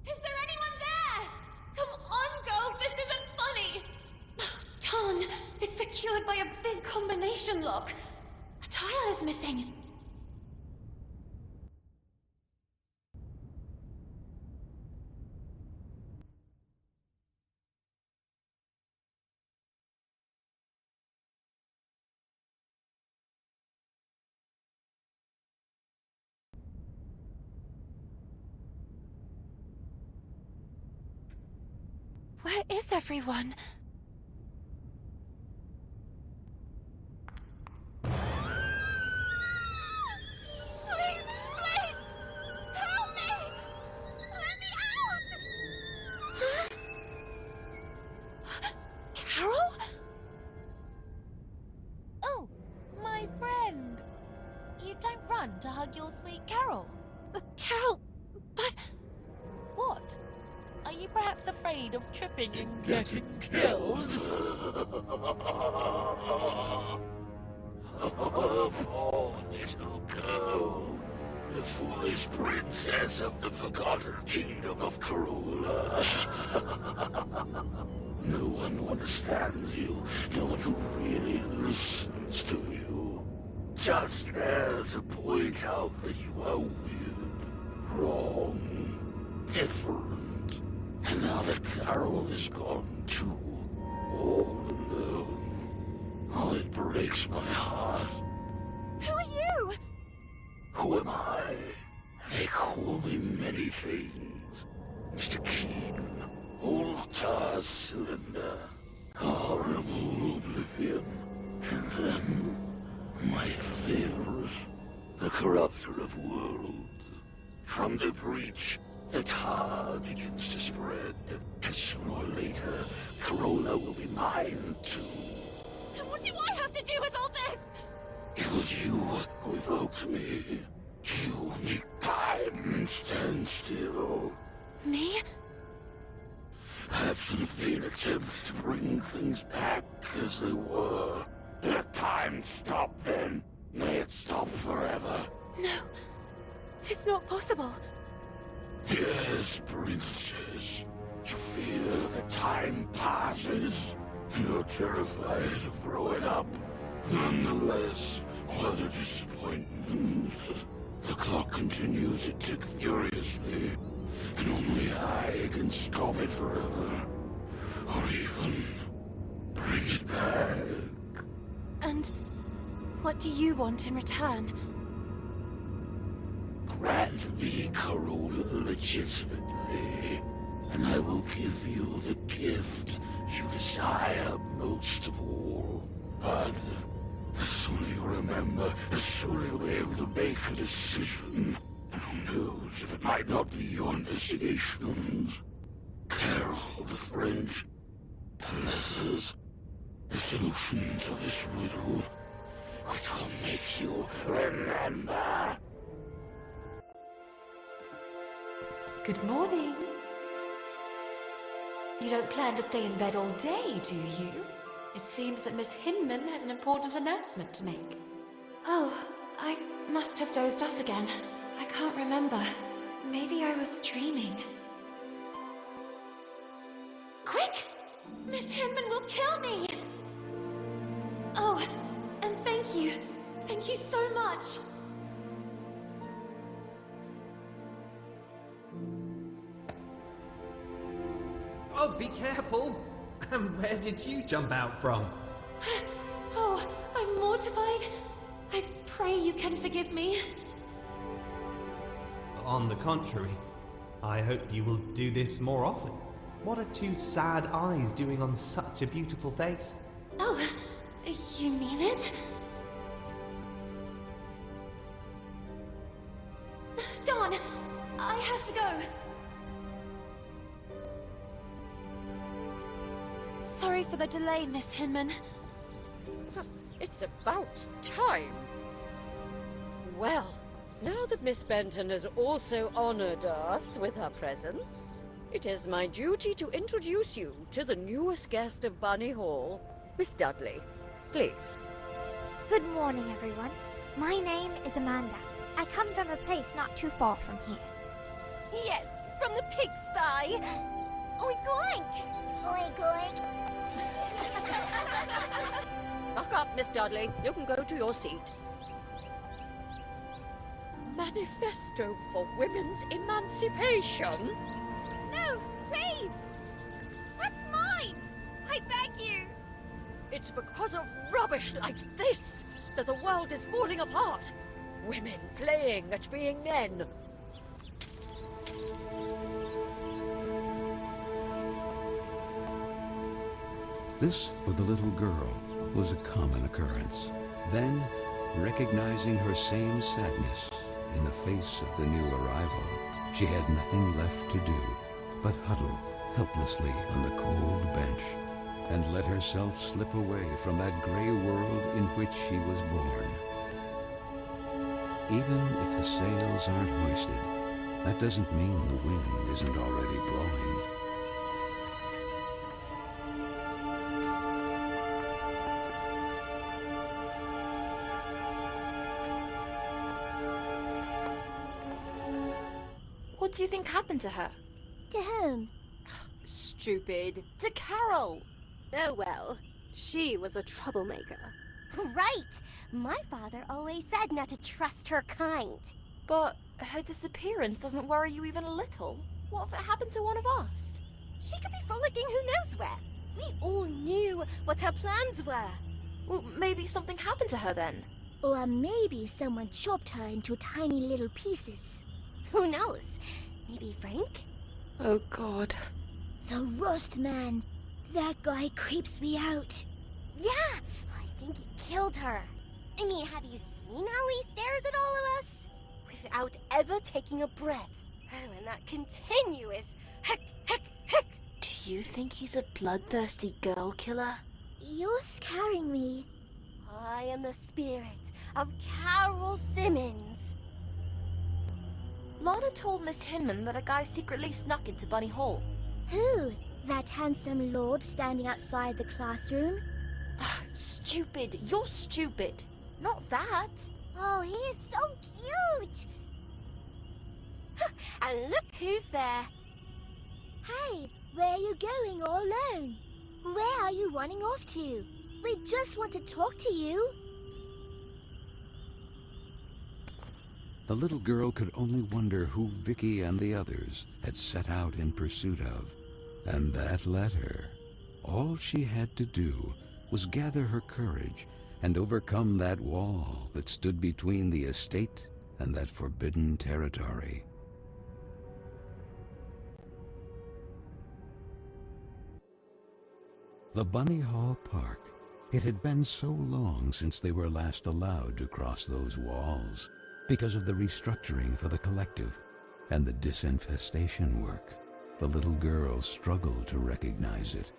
Is there anyone there? Come on, girls, this isn't funny! Darn! It's secured by a big combination lock. A tile is missing. Where is everyone? Please, please! Help me! Let me out! Carole? Oh, my friend. You don't run to hug your sweet Carole. Carole, but... What? Are you perhaps afraid of tripping and getting killed? Oh, poor little girl. The foolish princess of the forgotten kingdom of Carole. No one who understands you. No one who really listens to you. Just there to point out that you are weird, wrong, different. And now that Carole is gone too, all alone. Oh, it breaks my heart. Who are you? Who am I? They call me many things. Mr. Keen, Altar Cylinder, Horrible Oblivion, and then my favorite, the Corrupter of Worlds. From the breach, the tar begins to spread, and sooner or later, Carole will be mine too. And what do I have to do with all this? It was you who evoked me. You make time stand still. Me? Perhaps in a vain attempt to bring things back as they were. Let time stop then. May it stop forever. No. It's not possible. Yes, princess. You fear that time passes. You're terrified of growing up. Nonetheless, what a disappointment. The clock continues to tick furiously, and only I can stop it forever. Or even bring it back. And what do you want in return? Grant me Carole legitimately, and I will give you the gift you desire most of all. But the sooner you remember, the sooner you'll be able to make a decision. And who knows if it might not be your investigations. Carole, the French, the letters, the solution to this riddle, which will make you remember. Good morning. You don't plan to stay in bed all day, do you? It seems that Miss Hinman has an important announcement to make. Oh, I must have dozed off again. I can't remember. Maybe I was dreaming. Quick! Miss Hinman will kill me! Oh, and thank you. Thank you so much. Oh, be careful! And where did you jump out from? Oh, I'm mortified. I pray you can forgive me. On the contrary, I hope you will do this more often. What are two sad eyes doing on such a beautiful face? Oh, you mean it? Dawn, I have to go. Sorry for the delay, Miss Hinman. It's about time. Well, now that Miss Benton has also honored us with her presence, it is my duty to introduce you to the newest guest of Bunny Hall, Miss Dudley. Please. Good morning, everyone. My name is Amanda. I come from a place not too far from here. Yes, from the pigsty. Oink oink! Oink oink! Buck up, Miss Dudley. You can go to your seat. Manifesto for women's emancipation? No, please! That's mine! I beg you! It's because of rubbish like this that the world is falling apart. Women playing at being men. This, for the little girl, was a common occurrence. Then, recognizing her same sadness in the face of the new arrival, she had nothing left to do but huddle helplessly on the cold bench and let herself slip away from that gray world in which she was born. Even if the sails aren't hoisted, that doesn't mean the wind isn't already blowing. What do you think happened to her? To whom? Stupid. To Carole. Oh well, she was a troublemaker. Right! My father always said not to trust her kind. But her disappearance doesn't worry you even a little. What if it happened to one of us? She could be frolicking who knows where. We all knew what her plans were. Well, maybe something happened to her then. Or maybe someone chopped her into tiny little pieces. Who knows? Maybe Frank? Oh, God. The Rust Man. That guy creeps me out. Yeah, I think he killed her. I mean, have you seen how he stares at all of us? Without ever taking a breath. Oh, and that continuous heck, heck, heck. Do you think he's a bloodthirsty girl killer? You're scaring me. I am the spirit of Carole Simmons. Lana told Miss Hinman that a guy secretly snuck into Bunny Hall. Who? That handsome lord standing outside the classroom? Stupid. You're stupid. Not that. Oh, he is so cute! And look who's there. Hey, where are you going all alone? Where are you running off to? We just want to talk to you. The little girl could only wonder who Vicky and the others had set out in pursuit of. And that letter. All she had to do was gather her courage and overcome that wall that stood between the estate and that forbidden territory. The Bunny Hall Park. It had been so long since they were last allowed to cross those walls because of the restructuring for the collective and the disinfestation work. The little girl struggled to recognize it.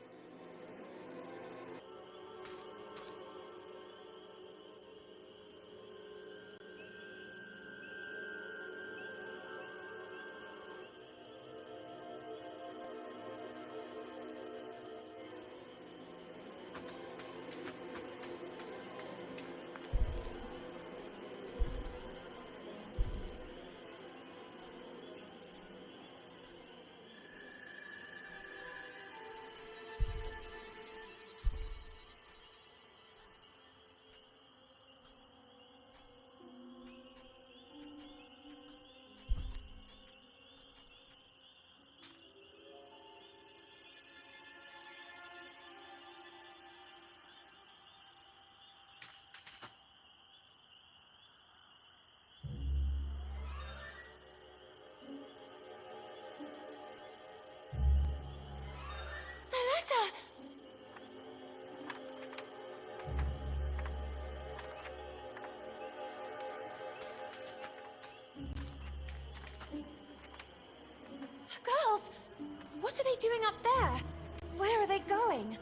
What are they doing up there? Where are they going?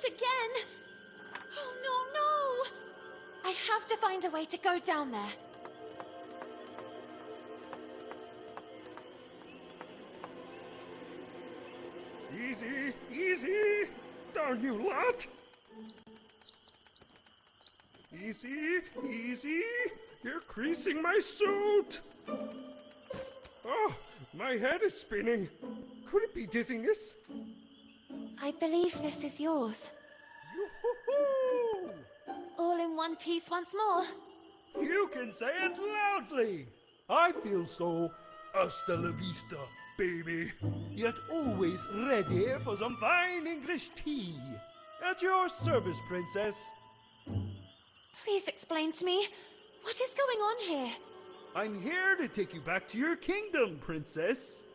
Again! Oh, no! I have to find a way to go down there. Easy, easy! Darn you lot! Easy, easy! You're creasing my suit! Oh, my head is spinning. Could it be dizziness? I believe this is yours. Yoo-hoo-hoo! All in one piece once more. You can say it loudly! I feel so hasta la vista, baby. Yet always ready for some fine English tea. At your service, princess. Please explain to me, what is going on here? I'm here to take you back to your kingdom, princess.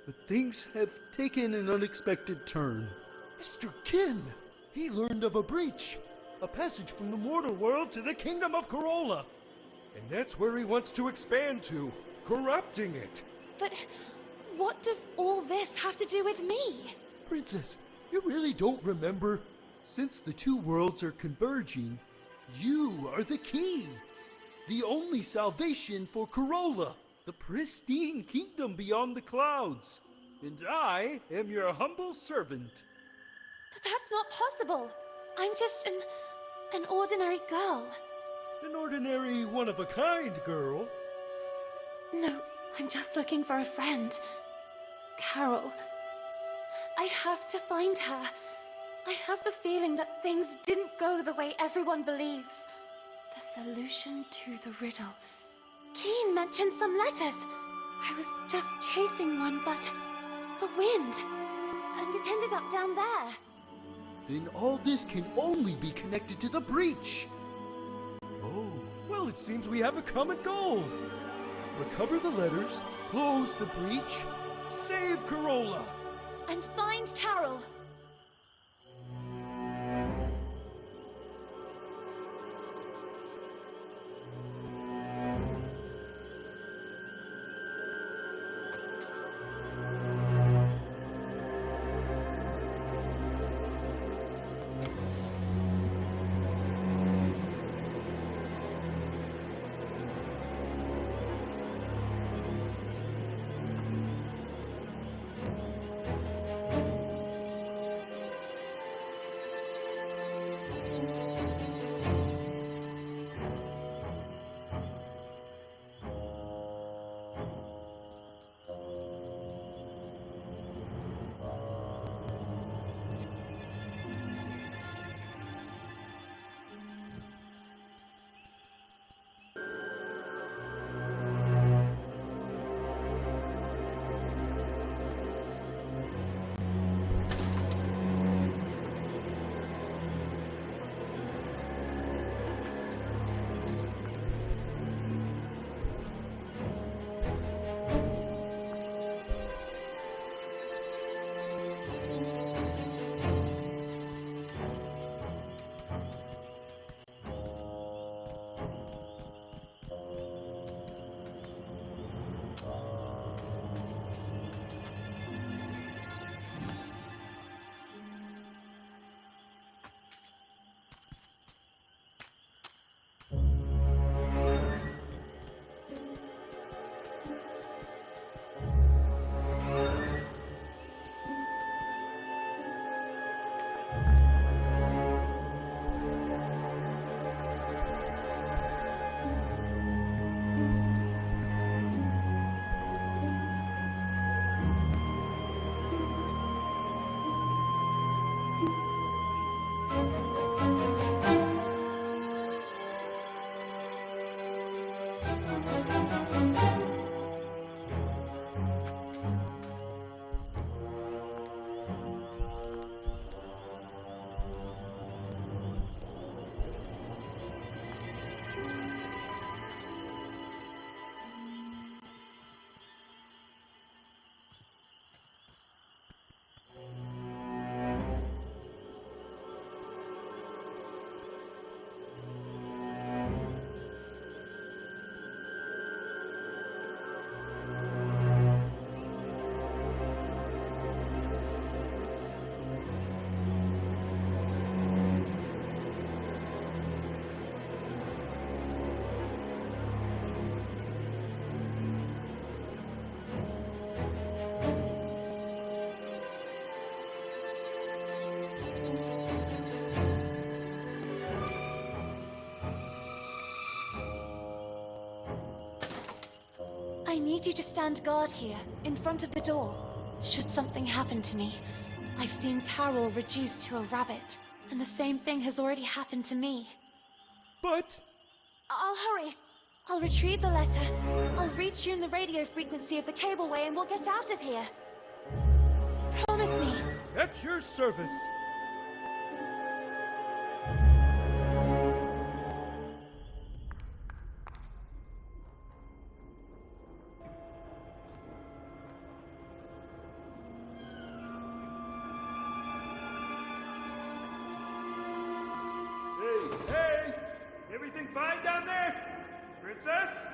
But things have taken an unexpected turn. Mr. Kin, he learned of a breach. A passage from the mortal world to the kingdom of Carole. And that's where he wants to expand to, corrupting it. But what does all this have to do with me? Princess, you really don't remember? Since the two worlds are converging, you are the key. The only salvation for Carole, the pristine kingdom beyond the clouds. And I am your humble servant. But that's not possible. I'm just an ordinary girl. An ordinary one-of-a-kind girl. No, I'm just looking for a friend. Carole. I have to find her. I have the feeling that things didn't go the way everyone believes. The solution to the riddle. Keen mentioned some letters. I was just chasing one, but the wind. And it ended up down there. Then all this can only be connected to the breach. Oh, well, it seems we have a common goal. Recover the letters, close the breach, save Carole. And find Carole. I need you to stand guard here, in front of the door. Should something happen to me, I've seen Carole reduced to a rabbit, and the same thing has already happened to me. But... I'll hurry. I'll retrieve the letter. I'll retune the radio frequency of the cableway and we'll get out of here. Promise me. At your service. Hey! Everything fine down there? Princess?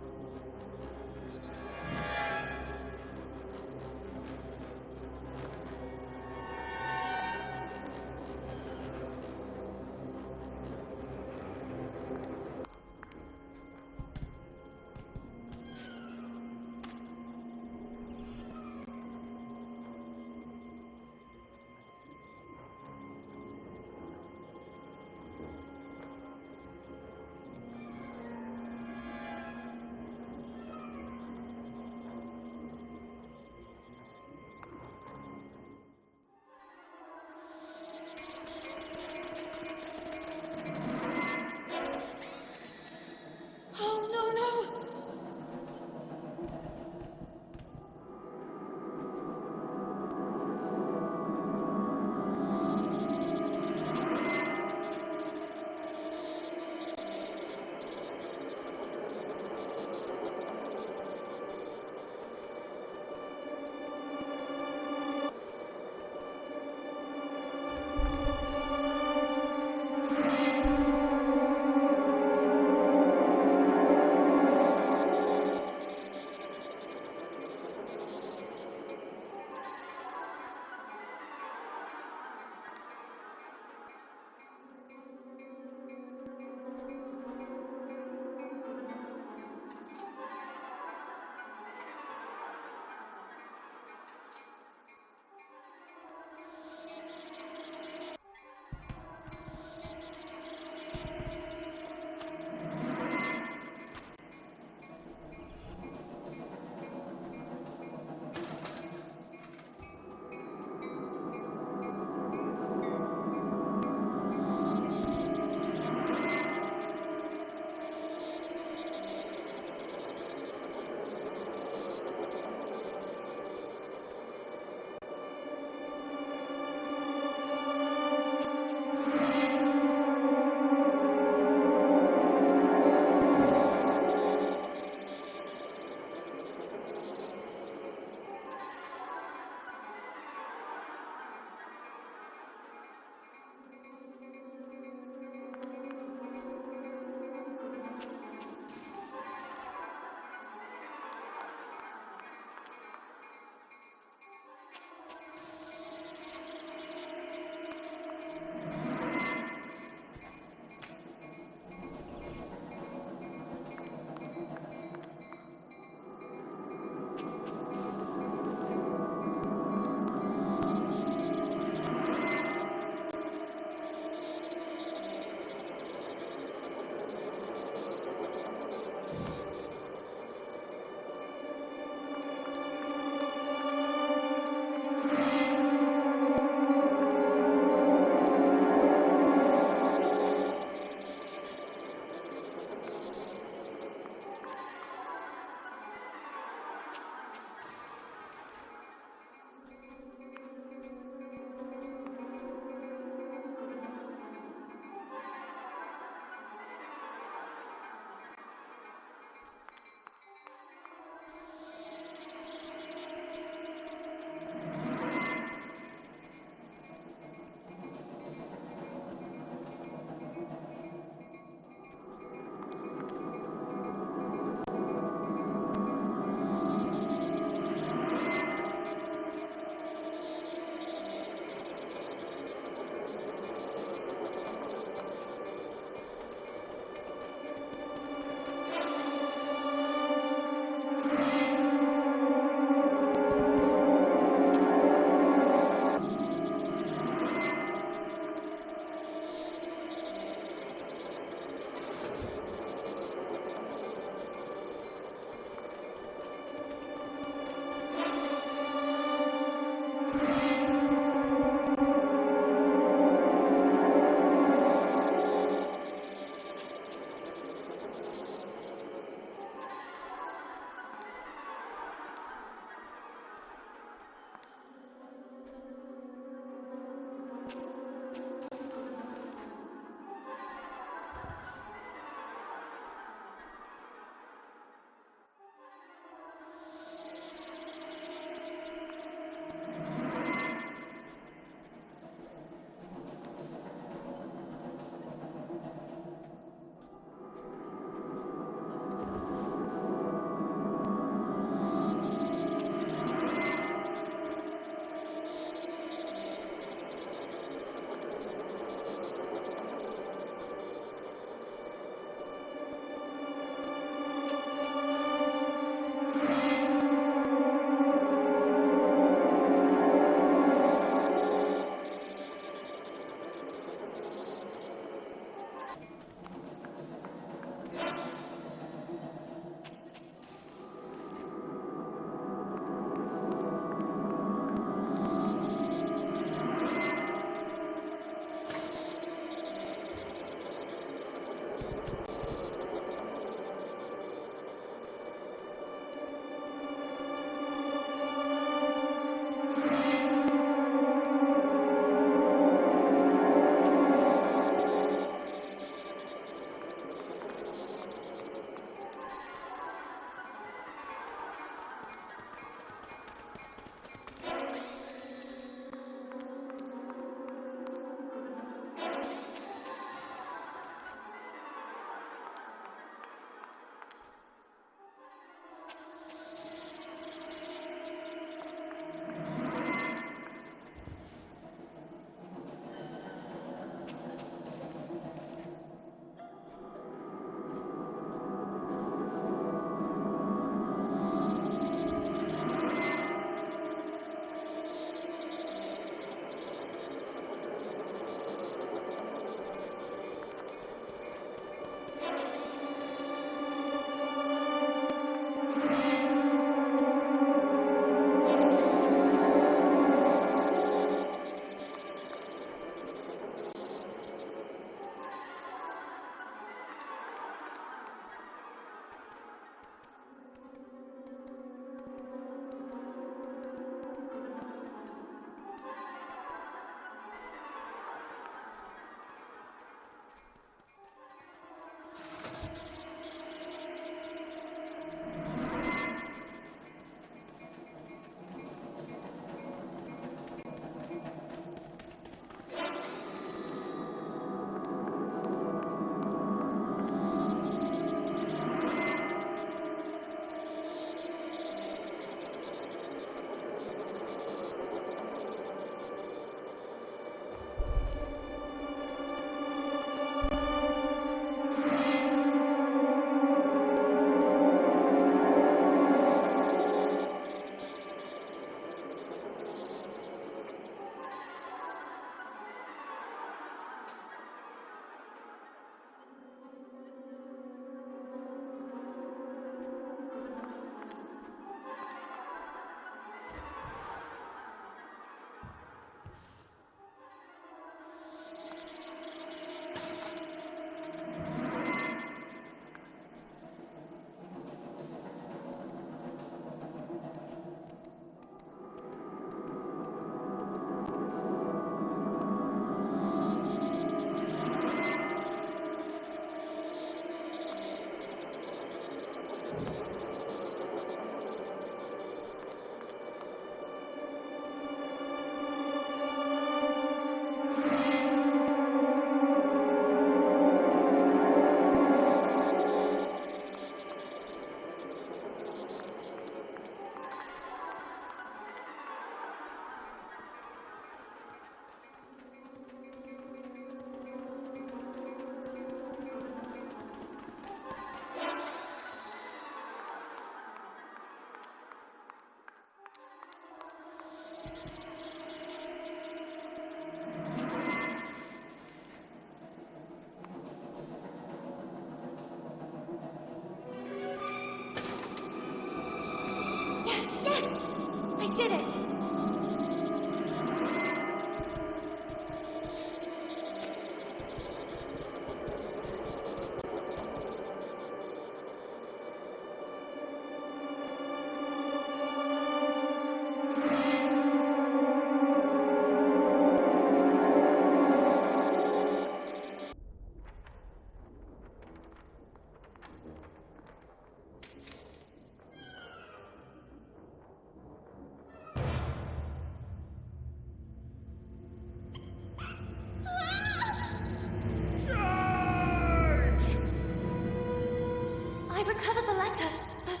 matter, but...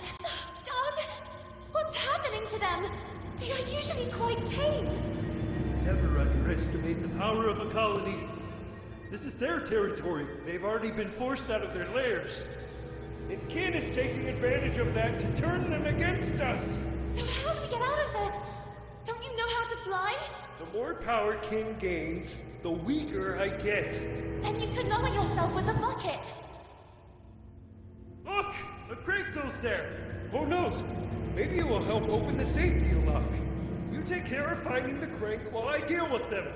Don! What's happening to them? They are usually quite tame. Never underestimate the power of a colony. This is their territory. They've already been forced out of their lairs. And Kin is taking advantage of that to turn them against us. So how do we get out of this? Don't you know how to fly? The more power Kin gains, the weaker I get. Then you could lower yourself with the bucket. Look! A crate goes there! Who knows? Maybe it will help open the safety lock. You take care of finding the crank while I deal with them.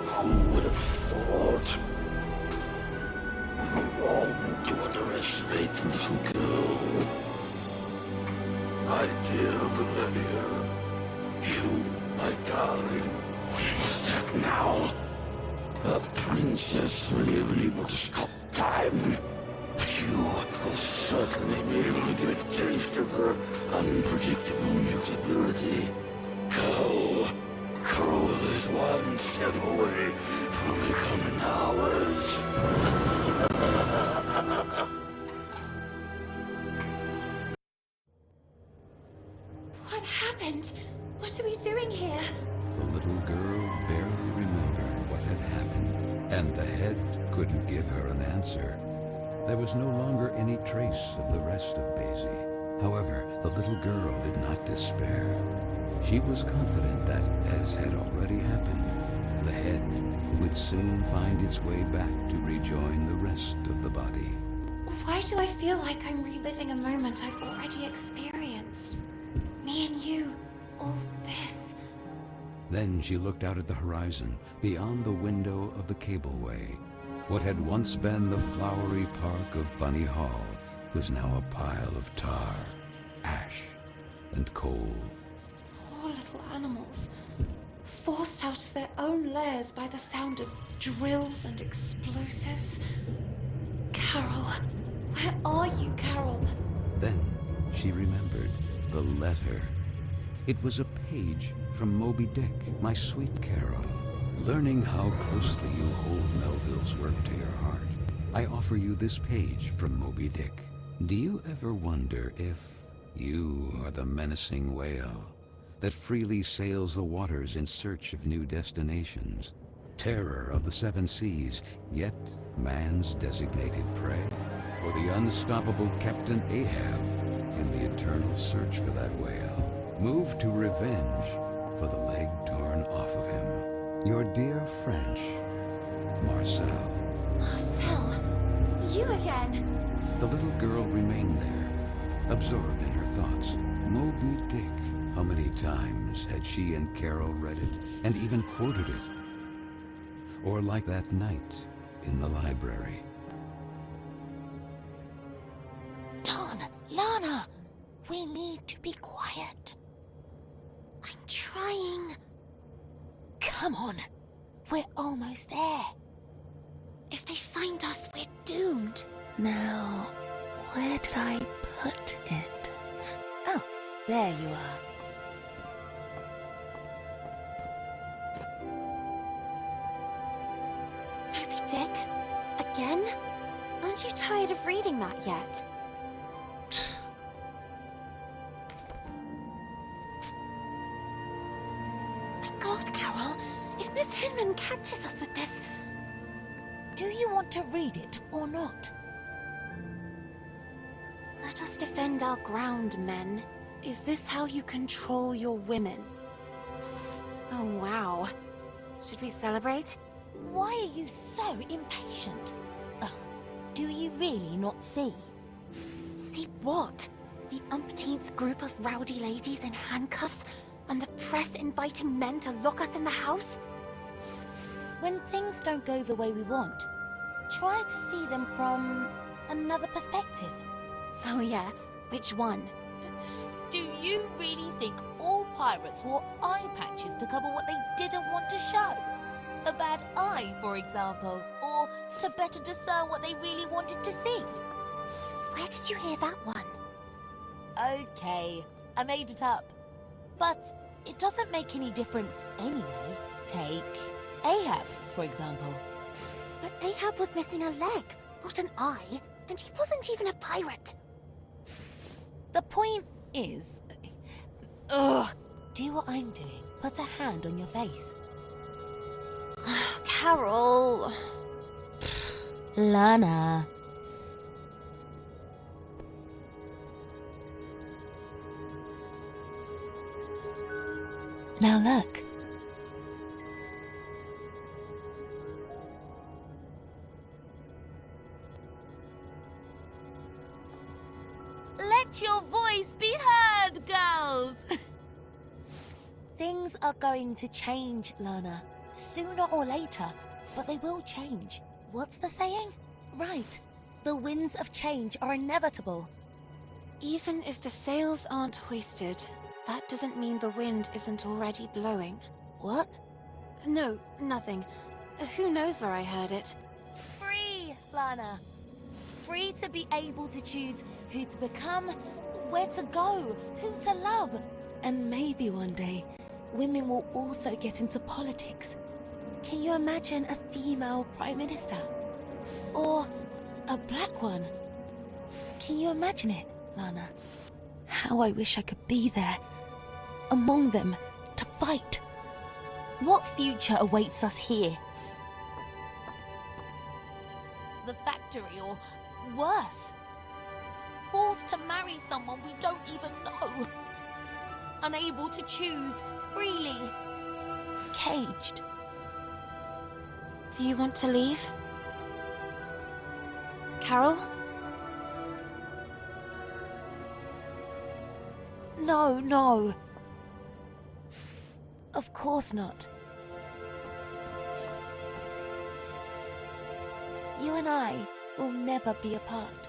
Who would have thought? We were wrong to underestimate the little girl. My dear Valeria, you, my darling, we must act now. The princess will be able to stop time. But you will certainly be able to get a taste of her unpredictable mutability. Carole is one step away from becoming ours. What happened? What are we doing here? The little girl barely remembered what had happened, and the head couldn't give her an answer. There was no longer any trace of the rest of Bye. However, the little girl did not despair. She was confident that, as had already happened, the head would soon find its way back to rejoin the rest of the body. Why do I feel like I'm reliving a moment I've already experienced? Me and you, all this. Then she looked out at the horizon, beyond the window of the cableway. What had once been the flowery park of Bunny Hall was now a pile of tar, ash, and coal. Poor little animals, forced out of their own lairs by the sound of drills and explosives. Carole, where are you, Carole? Then she remembered the letter. It was a page from Moby Dick, my sweet Carole. Learning how closely you hold Melville's work to your heart, I offer you this page from Moby Dick. Do you ever wonder if you are the menacing whale that freely sails the waters in search of new destinations? Terror of the seven seas, yet man's designated prey? Or the unstoppable Captain Ahab in the eternal search for that whale, moved to revenge for the leg torn off of him? Your dear French, Marcel. Marcel, you again. The little girl remained there, absorbed in her thoughts. Moby Dick. How many times had she and Carole read it, and even quoted it? Or like that night in the library. Don, Lana, we need to be quiet. I'm trying. Come on, we're almost there. If they find us, we're doomed. Now, where did I put it? Oh, there you are. Moby Dick? Again? Aren't you tired of reading that yet? My God, Carole, if Miss Hinman catches us with this... Do you want to read it or not? Let us defend our ground, men. Is this how you control your women? Oh, wow. Should we celebrate? Why are you so impatient? Oh, do you really not see? See what? The umpteenth group of rowdy ladies in handcuffs, and the press inviting men to lock us in the house? When things don't go the way we want, try to see them from another perspective. Oh yeah? Which one? Do you really think all pirates wore eye patches to cover what they didn't want to show? A bad eye, for example, or to better discern what they really wanted to see? Where did you hear that one? Okay, I made it up. But it doesn't make any difference anyway. Take Ahab, for example. But Ahab was missing a leg, not an eye, and he wasn't even a pirate. The point is... Ugh! Do what I'm doing. Put a hand on your face. Carole... Lana. Now look. Let your voice be heard, girls! Things are going to change, Lana. Sooner or later, but they will change. What's the saying? Right. The winds of change are inevitable. Even if the sails aren't hoisted, that doesn't mean the wind isn't already blowing. What? No, nothing. Who knows where I heard it? Free, Lana. Free to be able to choose who to become, where to go, who to love. And maybe one day, women will also get into politics. Can you imagine a female prime minister? Or a black one? Can you imagine it, Lana? How I wish I could be there, among them, to fight. What future awaits us here? The factory, or worse. Forced to marry someone we don't even know. Unable to choose freely. Caged. Do you want to leave? Carole? No, no. Of course not. You and I will never be apart.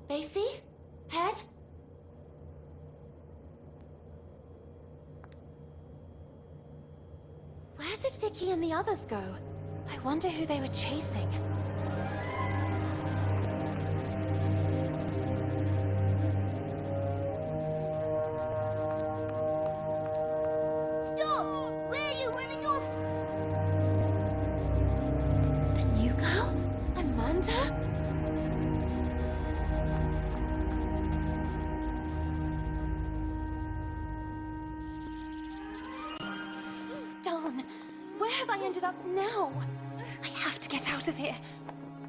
Basie? Pet? Where did Vicky and the others go? I wonder who they were chasing. Stop! Where are you running off? A new girl? Amanda? Darn! Where have I ended up now? I have to get out of here.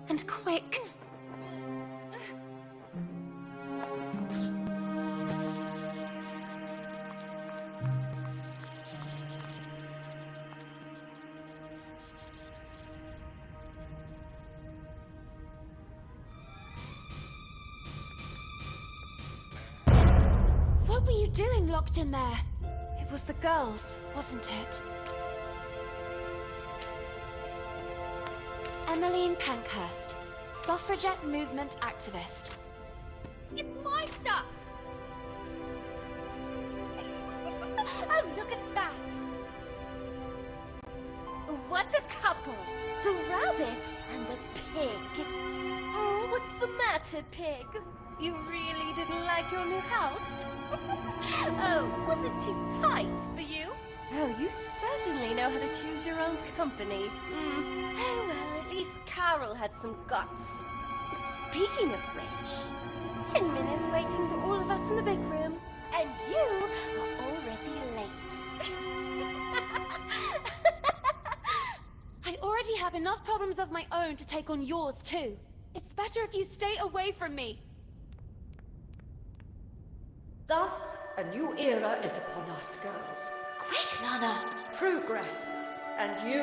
And quick. What were you doing locked in there? It was the girls, wasn't it? Emmeline Pankhurst, suffragette movement activist. It's my stuff! Oh, look at that! What a couple! The rabbit and the pig. Oh, what's the matter, pig? You really didn't like your new house? Oh, was it too tight for you? Oh, you certainly know how to choose your own company. Oh, well, at least Carole had some guts. Speaking of which, Hinman is waiting for all of us in the big room, and you are already late. I already have enough problems of my own to take on yours, too. It's better if you stay away from me. Thus, a new era is upon us, girls. Quick, Lana. Progress. And you,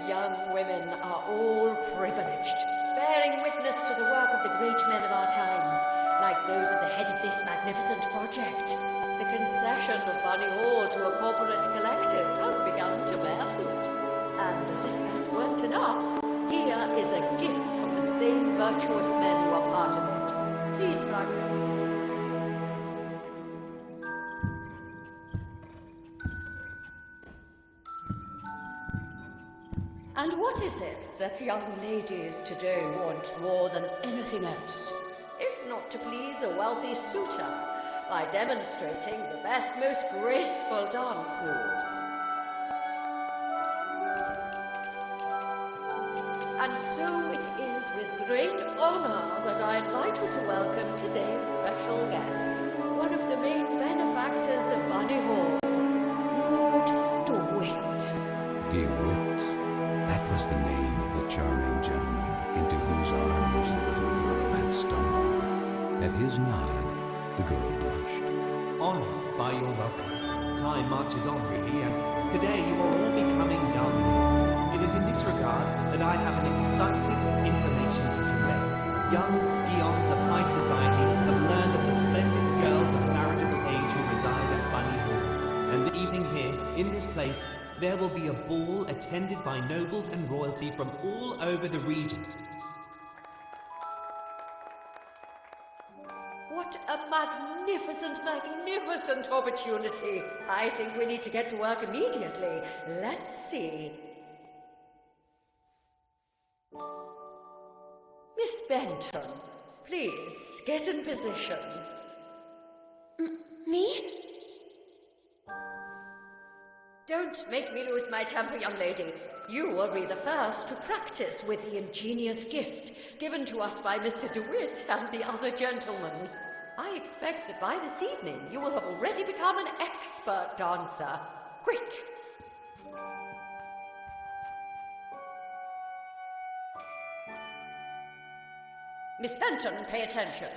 young women, are all privileged, bearing witness to the work of the great men of our times, like those at the head of this magnificent project. The concession of Bunny Hall to a corporate collective has begun to bear fruit. And as if that weren't enough, here is a gift from the same virtuous men who are part of it. Please, Frank. And what is it that young ladies today want more than anything else? If not to please a wealthy suitor by demonstrating the best, most graceful dance moves. And so it is with great honor that I invite you to welcome today's special guest, one of the main benefactors of Bunny Hall, Lord DeWitt. DeWitt. That was the name of the charming gentleman into whose arms the little girl had stumbled. At his nod, the girl blushed. Honored by your welcome. Time marches on, really, and today you are all becoming young. It is in this regard that I have an exciting information to convey. Young scions of high society have learned of the splendid girls of marriageable age who reside at Bunny Hall. And the evening here, in this place, there will be a ball attended by nobles and royalty from all over the region. What a magnificent opportunity. I think we need to get to work immediately. Let's see. Miss Benton, please get in position. Me? Don't make me lose my temper, young lady. You will be the first to practice with the ingenious gift given to us by Mr. DeWitt and the other gentlemen. I expect that by this evening you will have already become an expert dancer. Quick! Miss Benton, pay attention.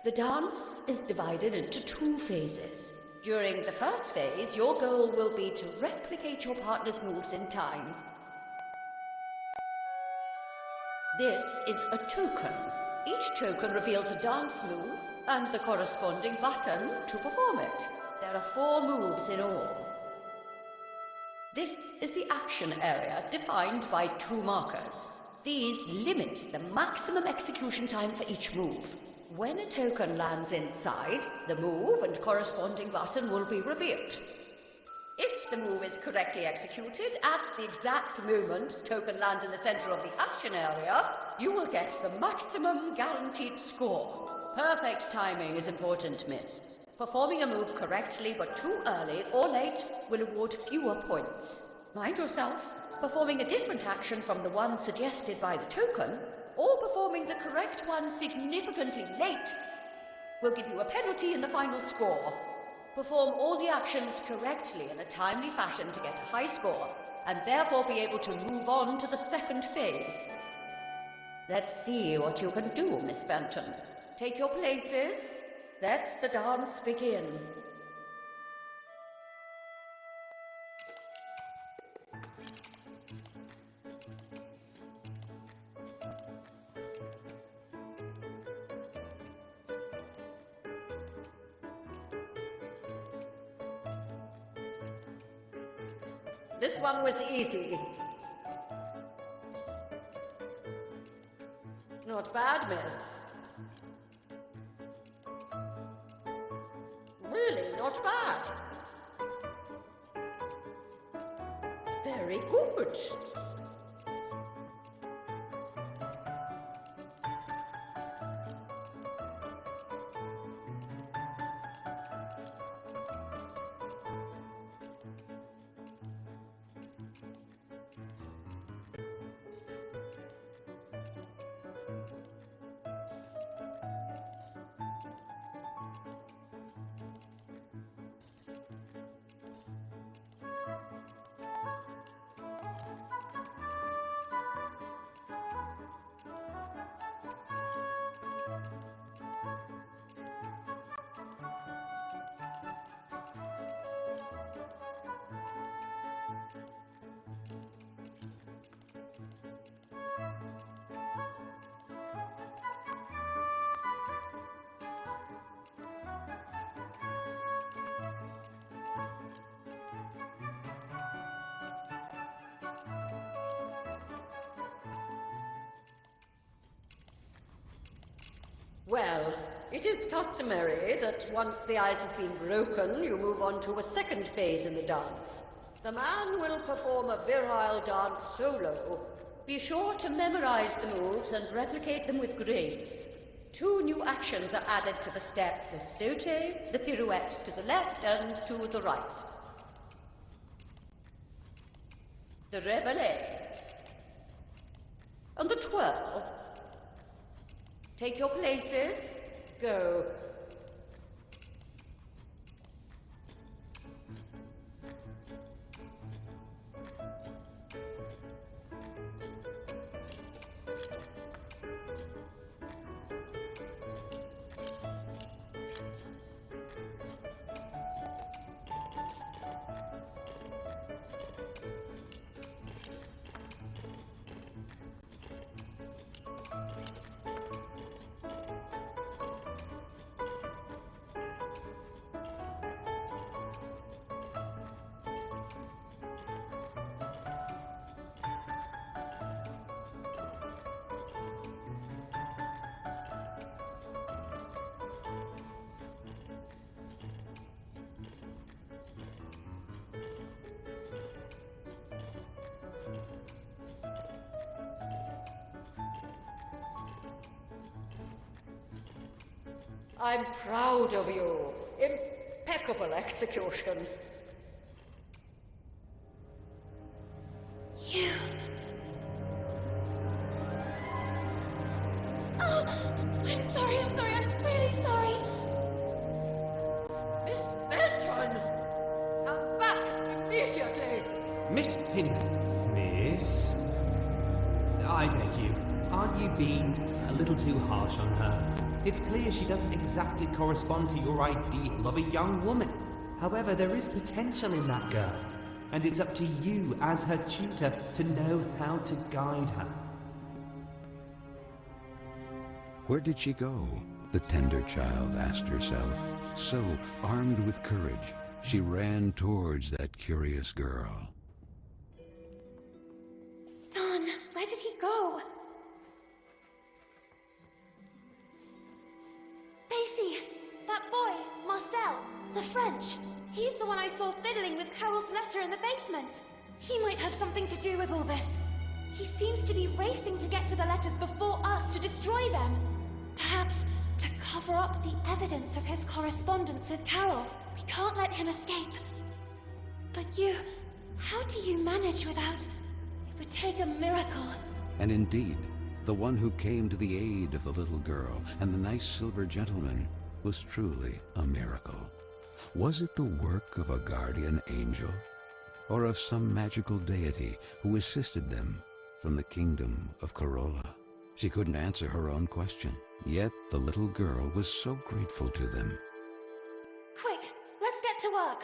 The dance is divided into 2 phases. During the first phase, your goal will be to replicate your partner's moves in time. This is a token. Each token reveals a dance move and the corresponding button to perform it. There are 4 moves in all. This is the action area defined by 2 markers. These limit the maximum execution time for each move. When a token lands inside, the move and corresponding button will be revealed. If the move is correctly executed at the exact moment token lands in the center of the action area, you will get the maximum guaranteed score. Perfect timing is important, miss. Performing a move correctly but too early or late will award fewer points. Mind yourself, performing a different action from the one suggested by the token, or performing the correct one significantly late, will give you a penalty in the final score. Perform all the actions correctly in a timely fashion to get a high score, and therefore be able to move on to the second phase. Let's see what you can do, Miss Benton. Take your places. Let the dance begin. This one was easy. Not bad, miss. Really, not bad. Very good. Well, it is customary that once the ice has been broken, you move on to a second phase in the dance. The man will perform a virile dance solo. Be sure to memorize the moves and replicate them with grace. 2 new actions are added to the step: the saute, the pirouette to the left and to the right. The reveille. And the twirl. Take your places. Go. I'm proud of you. Impeccable execution. You... Oh, I'm sorry, I'm really sorry. Miss Benton! Come back immediately! Miss Hinman. Miss? I beg you, aren't you being a little too harsh on her? It's clear she doesn't exactly correspond to your ideal of a young woman. However, there is potential in that girl, and it's up to you as her tutor to know how to guide her. Where did she go? The tender child asked herself. So, armed with courage, she ran towards that curious girl. Don, where did he go? Basie! That boy, Marcel, the French. He's the one I saw fiddling with Carole's letter in the basement. He might have something to do with all this. He seems to be racing to get to the letters before us to destroy them. Perhaps to cover up the evidence of his correspondence with Carole. We can't let him escape. But you, how do you manage without... It would take a miracle. And indeed, the one who came to the aid of the little girl and the nice silver gentleman was truly a miracle. Was it the work of a guardian angel, or of some magical deity who assisted them from the kingdom of Carola? She couldn't answer her own question, yet the little girl was so grateful to them. Quick, let's get to work.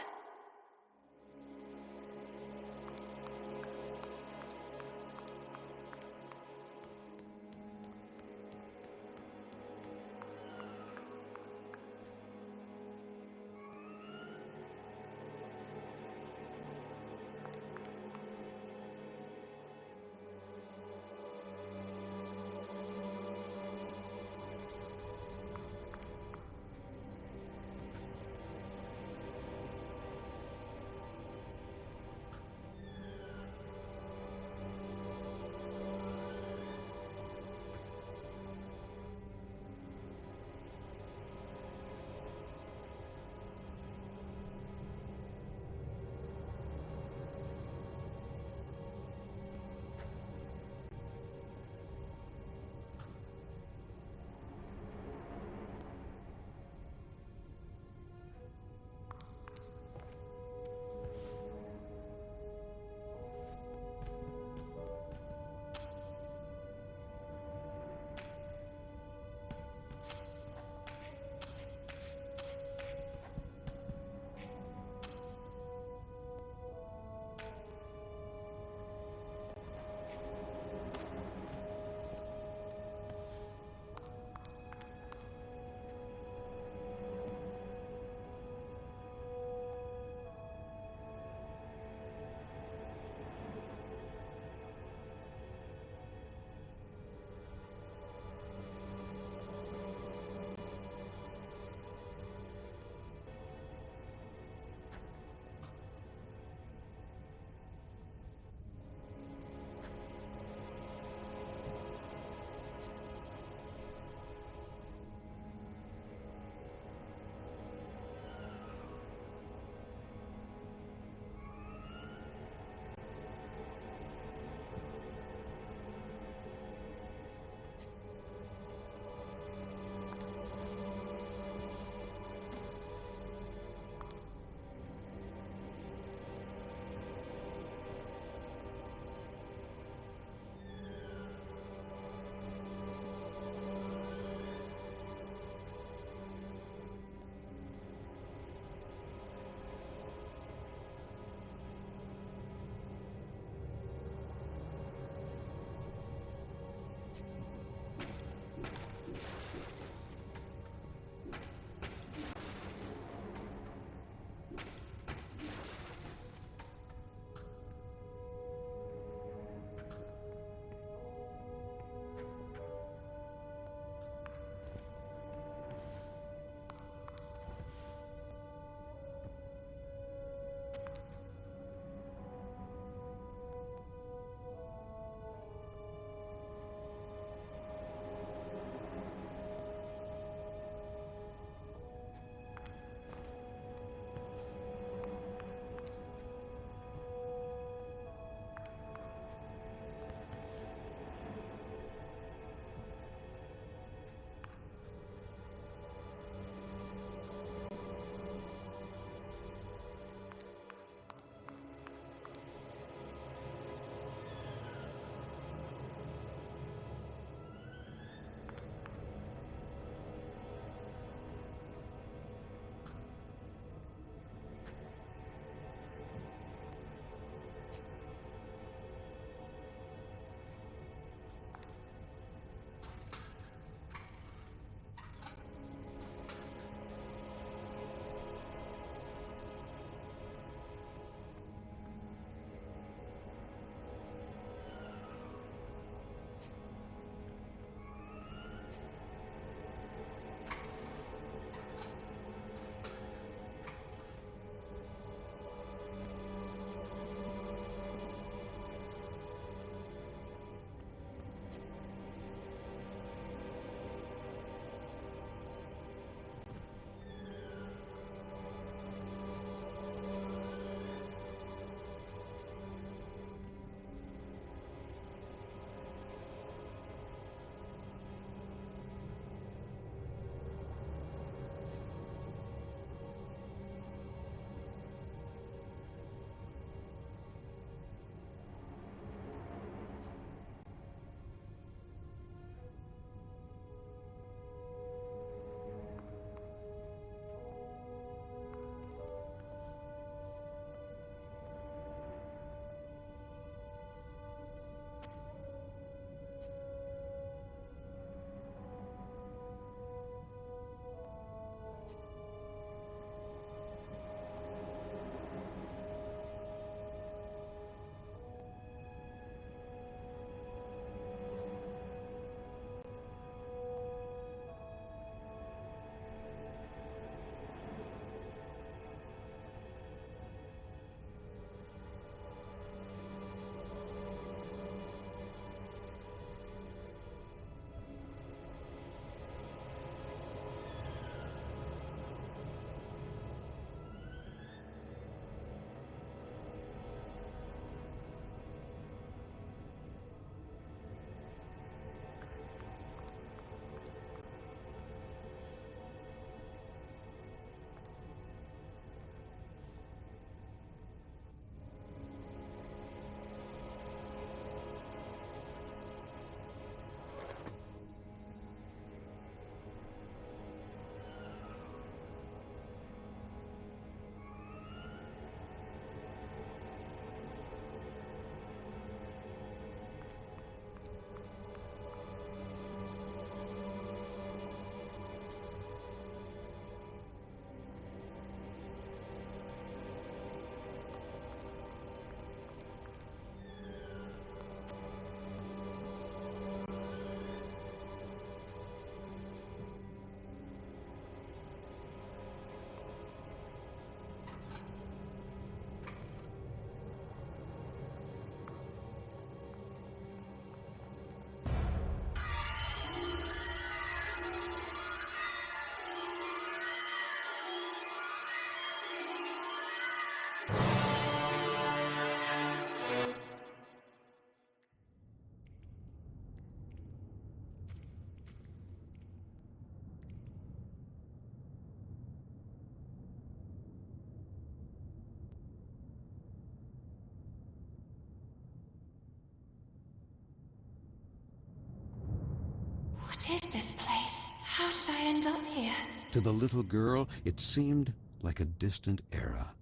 What is this place? How did I end up here? To the little girl, it seemed like a distant era,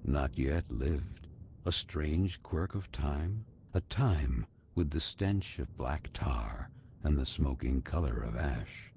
not yet lived. A strange quirk of time, a time with the stench of black tar and the smoking color of ash.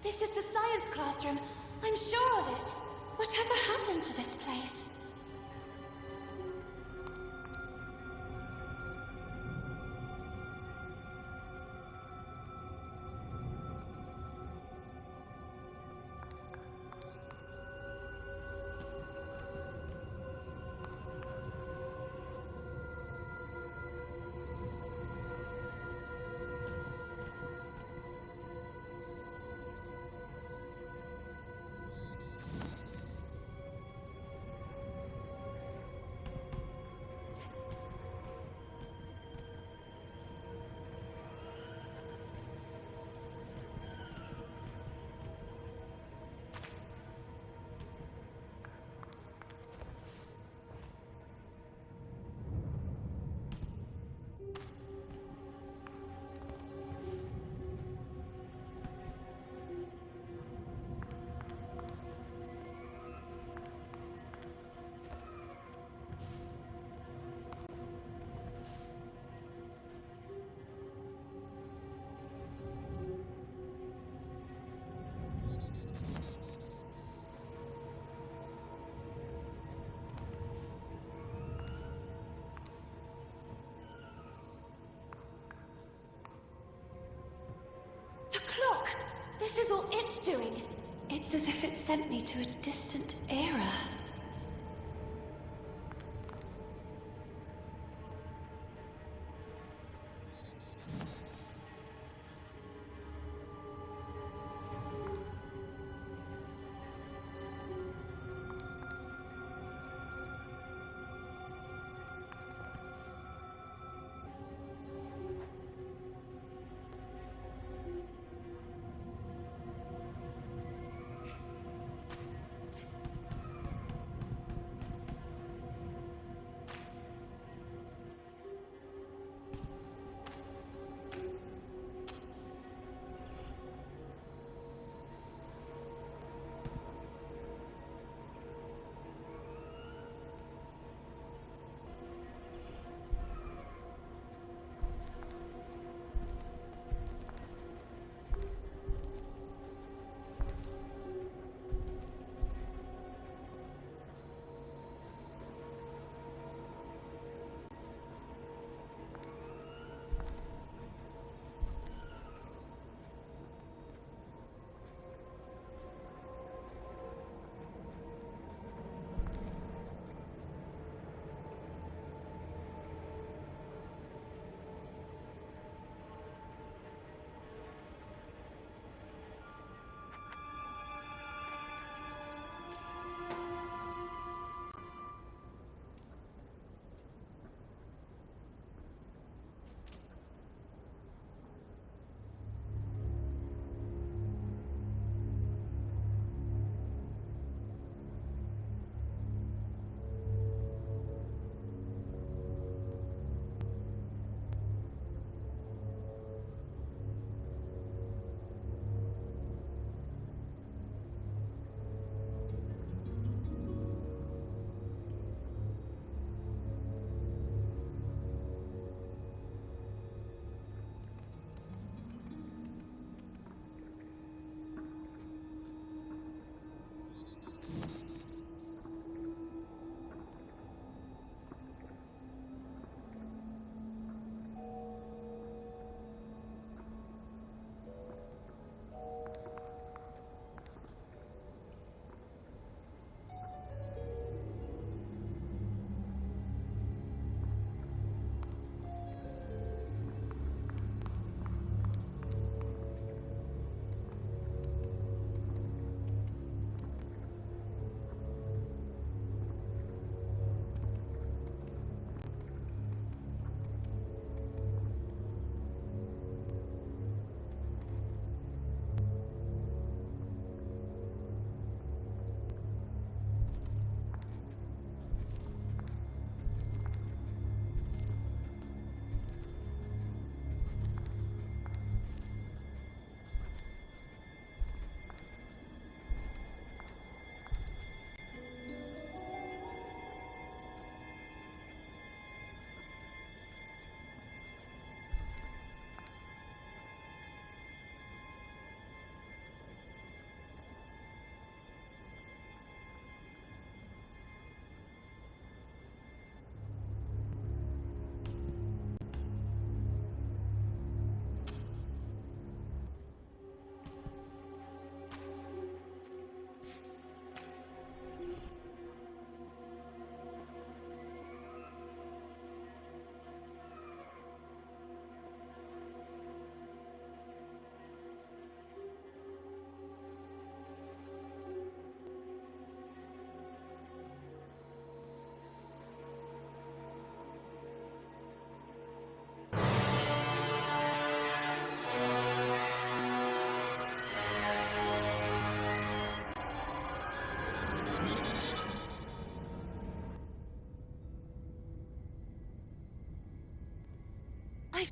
This is the science classroom. I'm sure of it. Whatever happened to this place? The clock! This is all it's doing. It's as if it sent me to a distant era.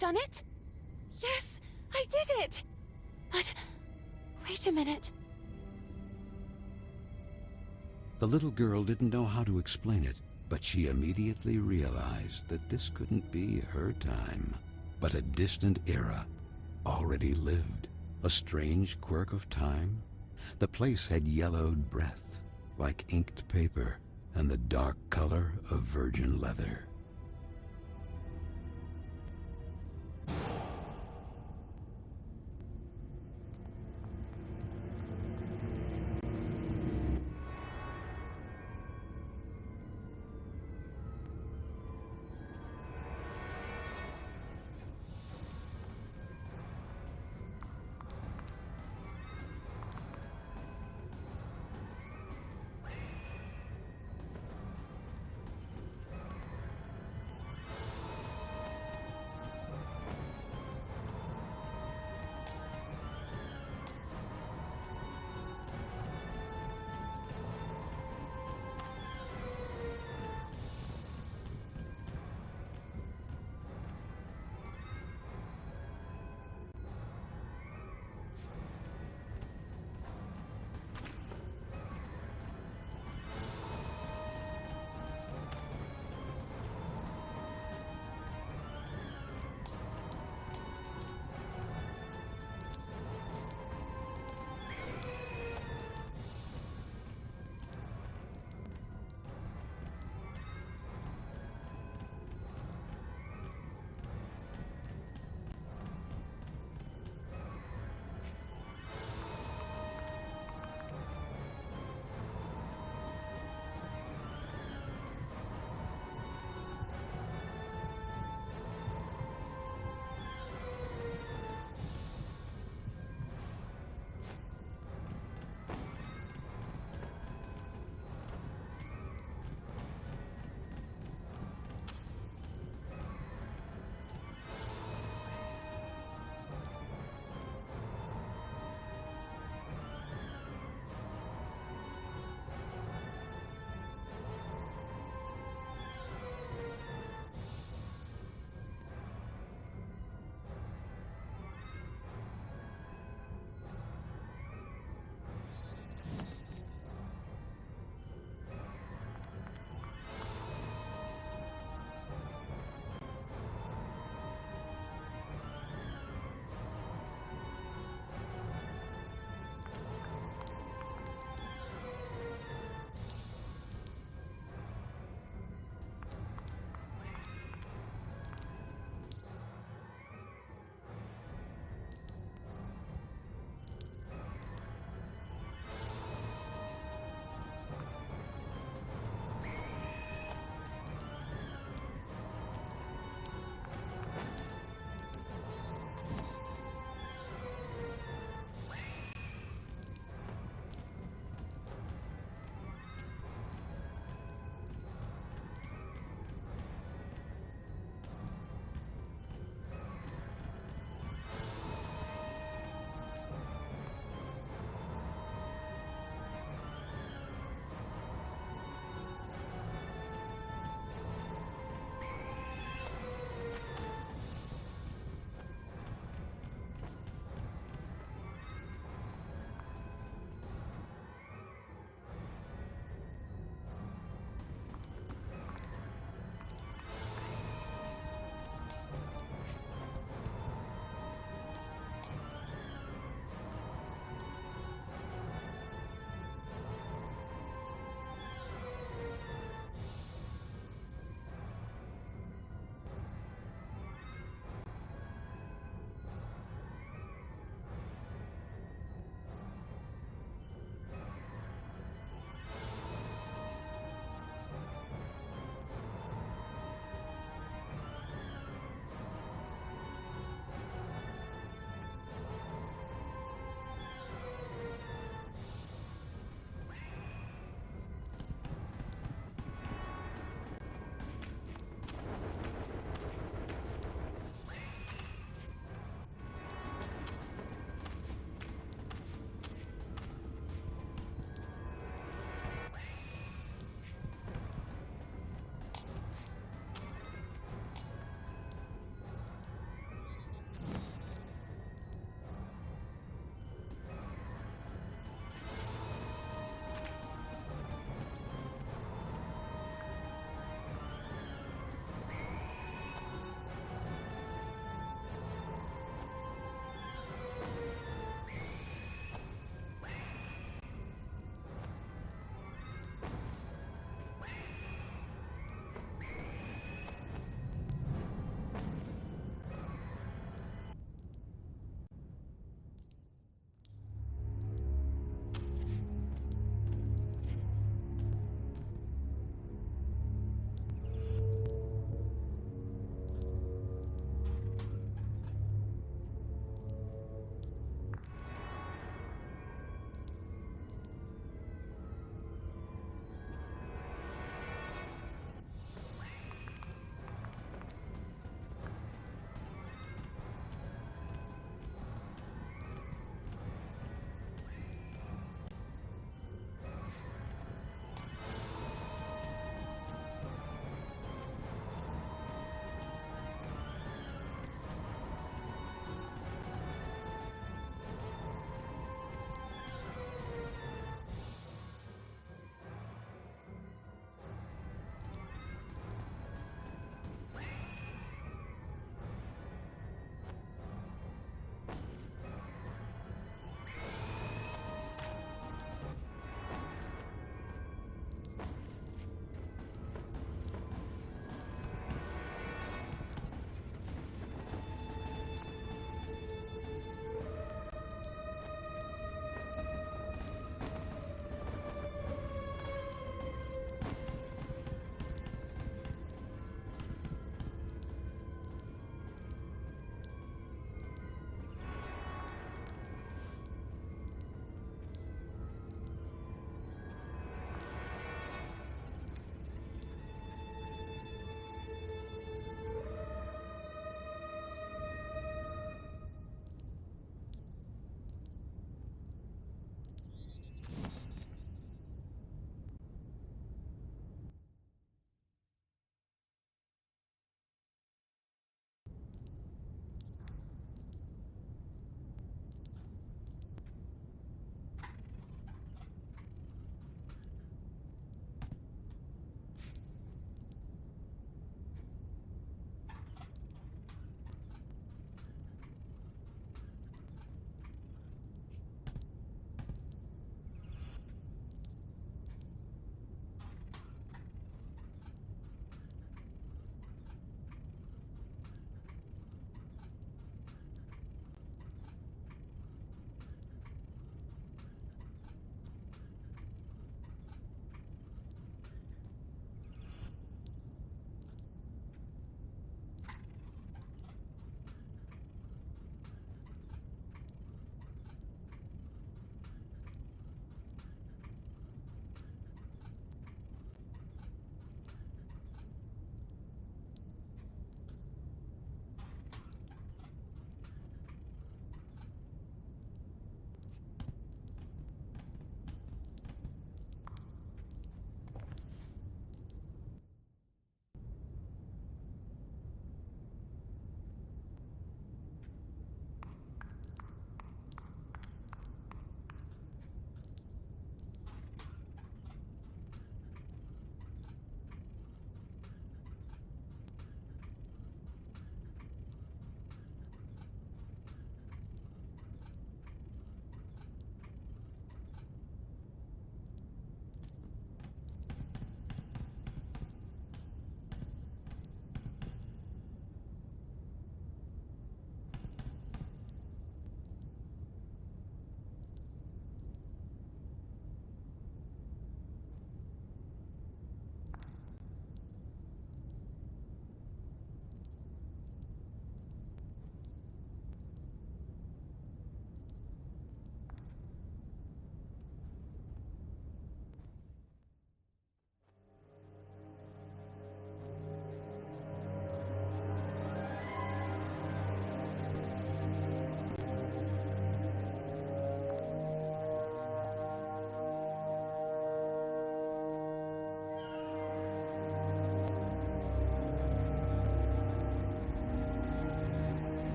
done it? Yes, I did it! But... wait a minute. The little girl didn't know how to explain it, but she immediately realized that this couldn't be her time, but a distant era already lived. A strange quirk of time. The place had yellowed breath, like inked paper, and the dark color of virgin leather.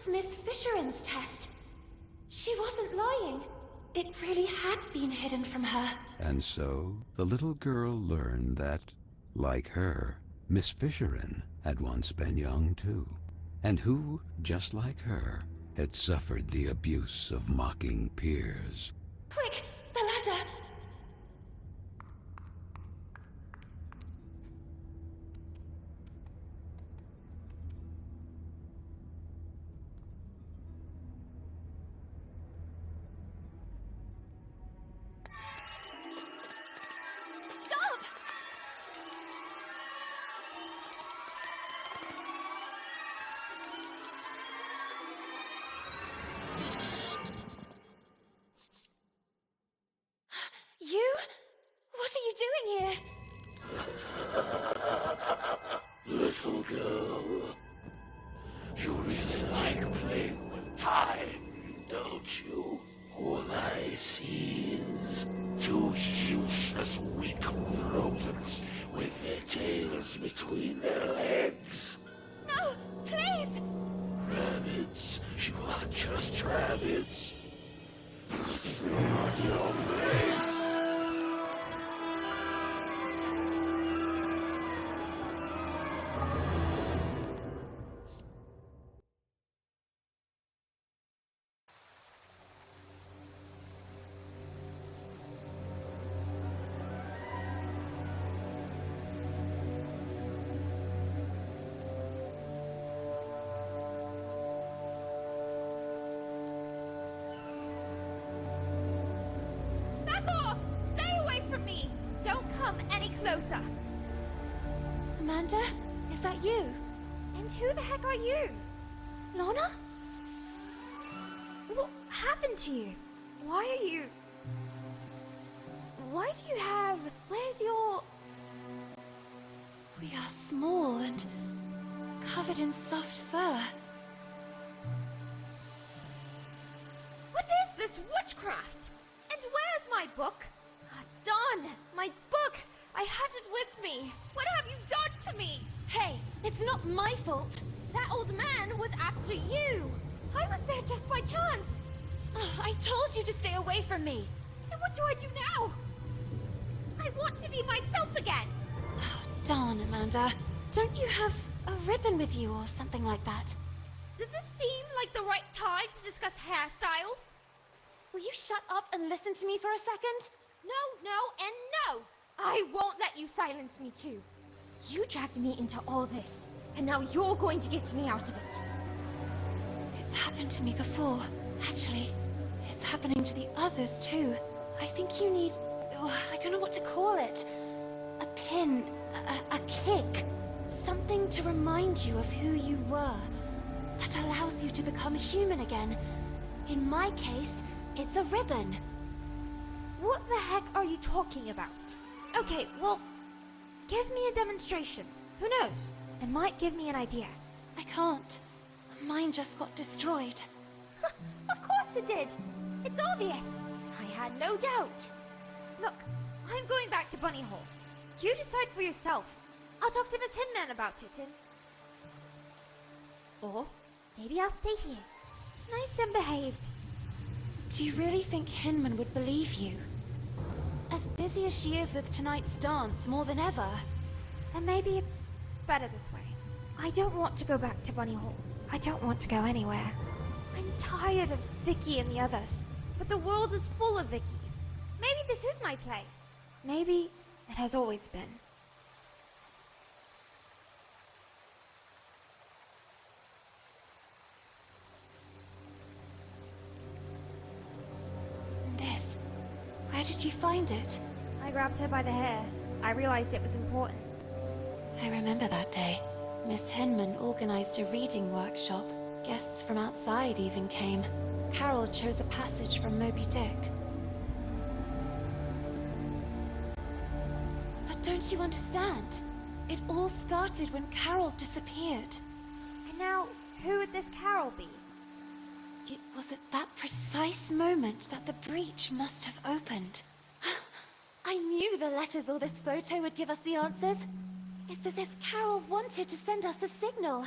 was Miss Fisheran's test. She wasn't lying. It really had been hidden from her. And so the little girl learned that, like her, Miss Fisherin had once been young too, and who, just like her, had suffered the abuse of mocking peers. Quick, the ladder! Stop! You? What are you doing here? Little girl, you really like playing with time, don't you? All I see is two useless, weak rodents with their tails between their legs. No, please! Rabbits, you are just rabbits. This is not your place. Back off! Stay away from me! Don't come any closer! Amanda? Is that you? And who the heck are you? Lorna? What happened to you? Why are you... Why do you have... Where's your... We are small and covered in soft fur. What is this witchcraft? And where's my book? Ah, darn! My book! I had it with me! What have you done to me? Hey, it's not my fault. That old man was after you! I was there just by chance! I told you to stay away from me. And what do I do now? I want to be myself again! Darn, Amanda. Don't you have a ribbon with you or something like that? Does this seem like the right time to discuss hairstyles? Will you shut up and listen to me for a second? No, no, and no! I won't let you silence me too. You dragged me into all this, and now you're going to get me out of it. It's happened to me before. Actually, it's happening to the others too. I think you need... I don't know what to call it. A pin, a kick. Something to remind you of who you were. That allows you to become human again. In my case, it's a ribbon. What the heck are you talking about? Okay, well, give me a demonstration. Who knows? It might give me an idea. I can't. Mine just got destroyed. Of course it did. It's obvious. I had no doubt. Look, I'm going back to Bunny Hole. You decide for yourself. I'll talk to Miss Hinman about it and... Or maybe I'll stay here. Nice and behaved. Do you really think Hinman would believe you? As busy as she is with tonight's dance more than ever. Then maybe it's better this way. I don't want to go back to Bunny Hole. I don't want to go anywhere. I'm tired of Vicky and the others. But the world is full of Vickies. Maybe this is my place. Maybe it has always been. This. Where did you find it? I grabbed her by the hair. I realized it was important. I remember that day. Miss Hinman organized a reading workshop. Guests from outside even came. Carole chose a passage from Moby Dick. But don't you understand? It all started when Carole disappeared. And now, who would this Carole be? It was at that precise moment that the breach must have opened. I knew the letters or this photo would give us the answers. It's as if Carole wanted to send us a signal.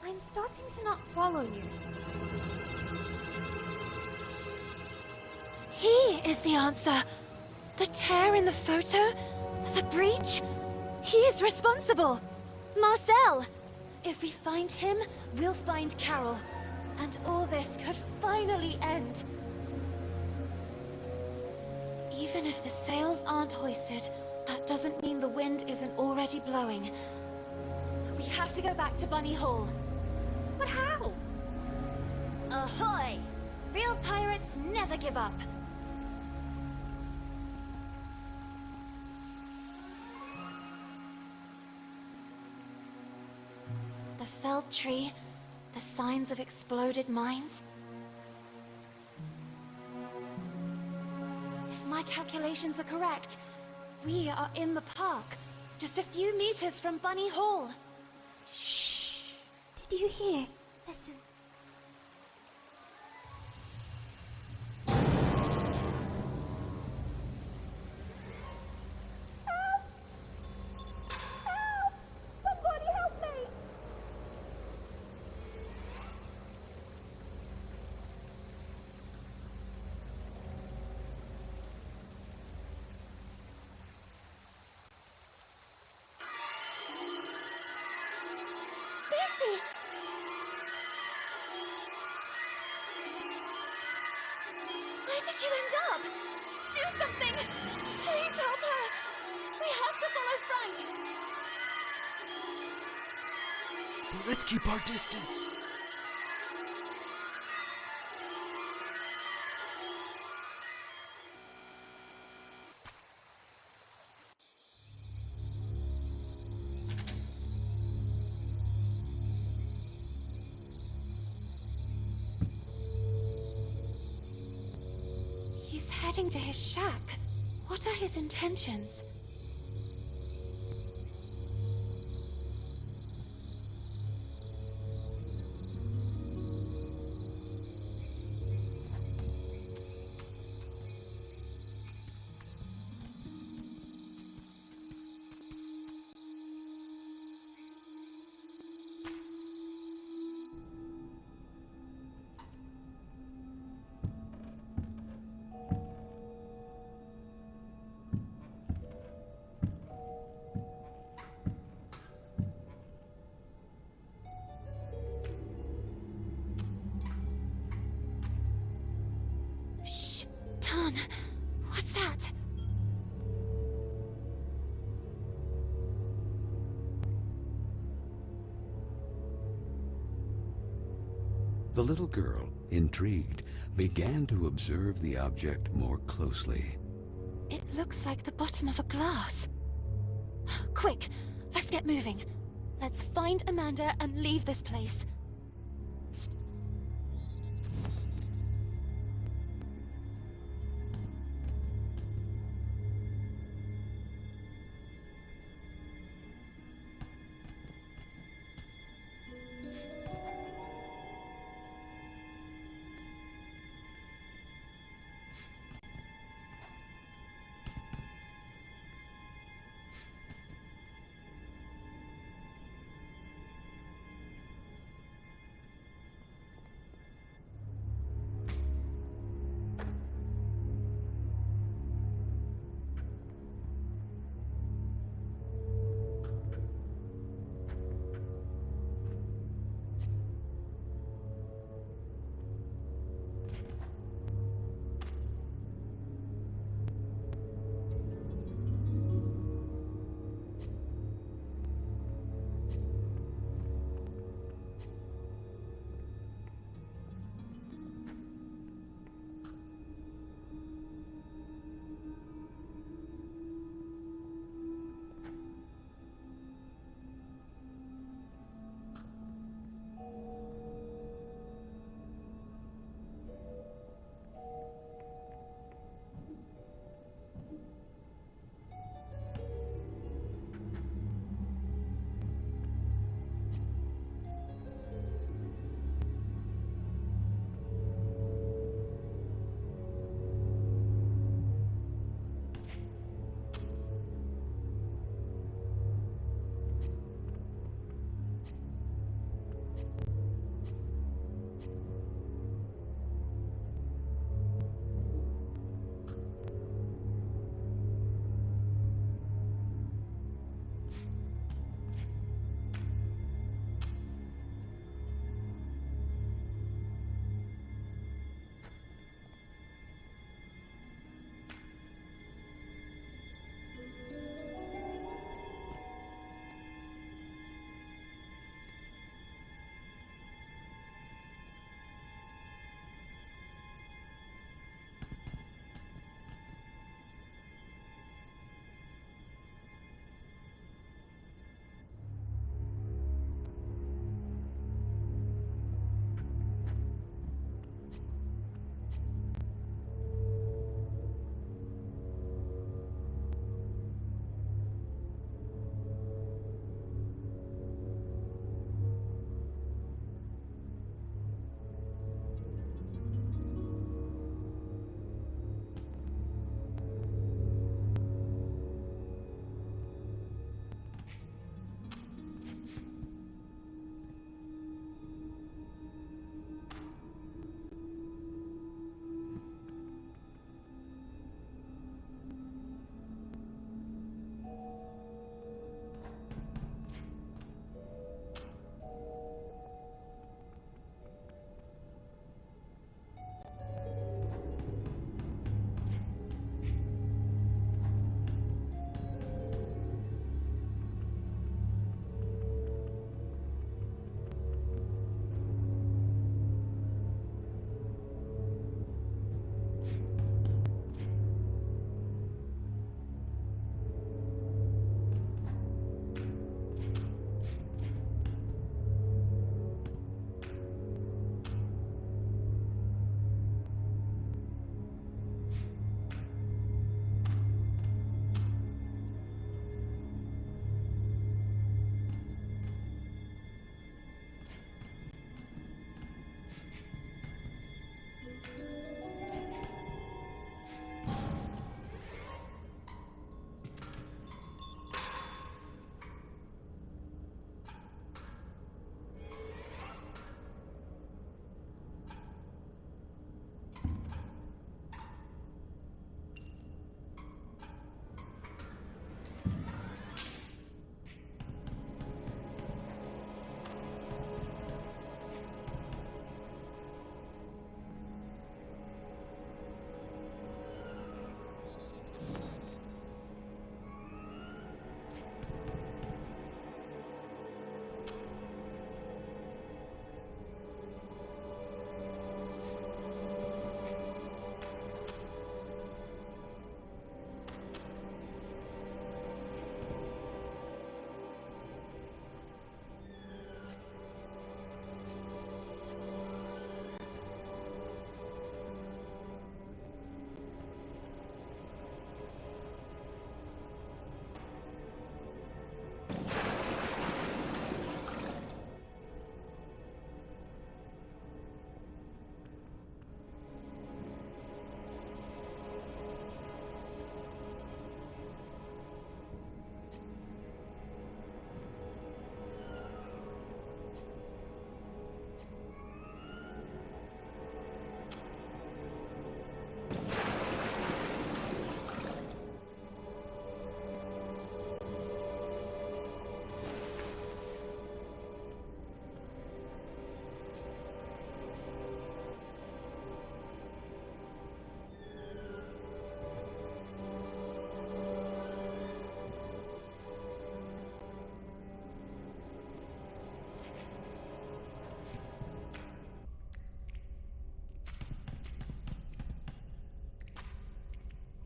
I'm starting to not follow you. He is the answer. The tear in the photo? The breach? He is responsible. Marcel! If we find him, we'll find Carole. And all this could finally end. Even if the sails aren't hoisted, that doesn't mean the wind isn't already blowing. We have to go back to Bunny Hall. But how? Ahoy! Real pirates never give up. The felled tree, the signs of exploded mines. If my calculations are correct, we are in the park, just a few meters from Bunny Hall. Shh. Did you hear? Listen. Where did you end up? Do something! Please help her! We have to follow Frank! Let's keep our distance. He's heading to his shack. What are his intentions? What's that? The little girl, intrigued, began to observe the object more closely. It looks like the bottom of a glass. Quick, let's get moving. Let's find Amanda and leave this place.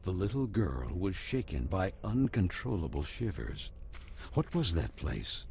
The little girl was shaken by uncontrollable shivers. What was that place?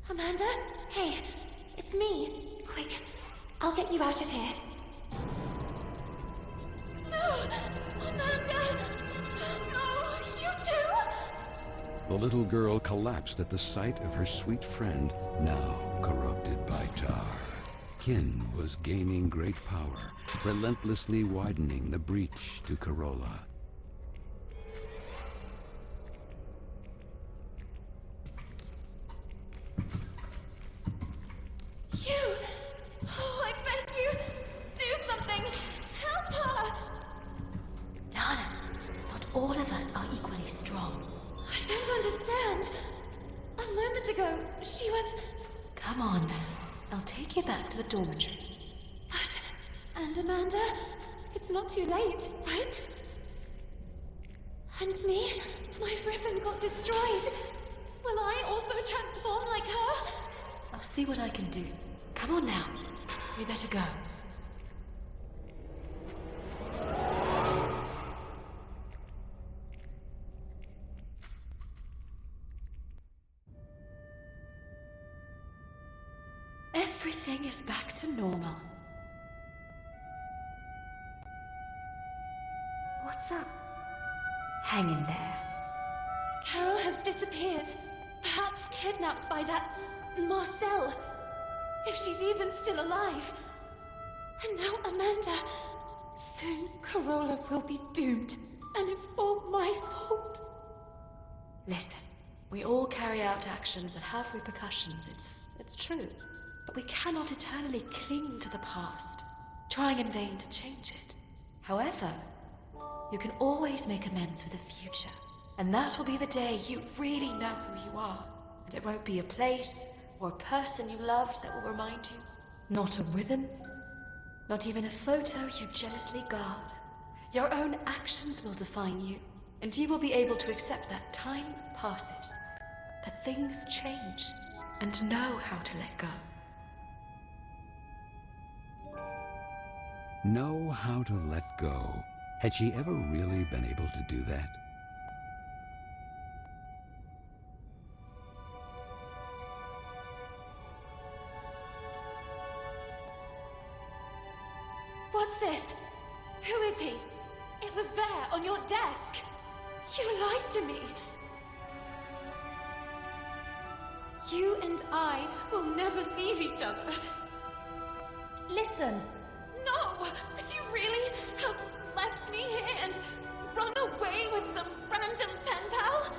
Amanda? Hey, it's me. Quick, I'll get you out of here. No! Amanda! No, you too! The little girl collapsed at the sight of her sweet friend, now corrupted by tar. Kin was gaining great power, relentlessly widening the breach to Carola. All of us are equally strong. I don't understand. A moment ago, she was... Come on. I'll take you back to the dormitory. But... And Amanda? It's not too late, right? And me? My ribbon got destroyed. Will I also transform like her? I'll see what I can do. Come on now. We better go. Everything is back to normal. What's up? Hang in there. Carole has disappeared. Perhaps kidnapped by that Marcel. If she's even still alive. And now Amanda. Soon Carola will be doomed. And it's all my fault. Listen, we all carry out actions that have repercussions. It's true. But we cannot eternally cling to the past, trying in vain to change it. However, you can always make amends for the future. And that will be the day you really know who you are. And it won't be a place, or a person you loved that will remind you. Not a ribbon, not even a photo you jealously guard. Your own actions will define you, and you will be able to accept that time passes, that things change, and know how to let go. Know how to let go. Had she ever really been able to do that? What's this? Who is he? It was there, on your desk. You lied to me. You and I will never leave each other. Listen, No! Would you really have left me here and run away with some random pen pal?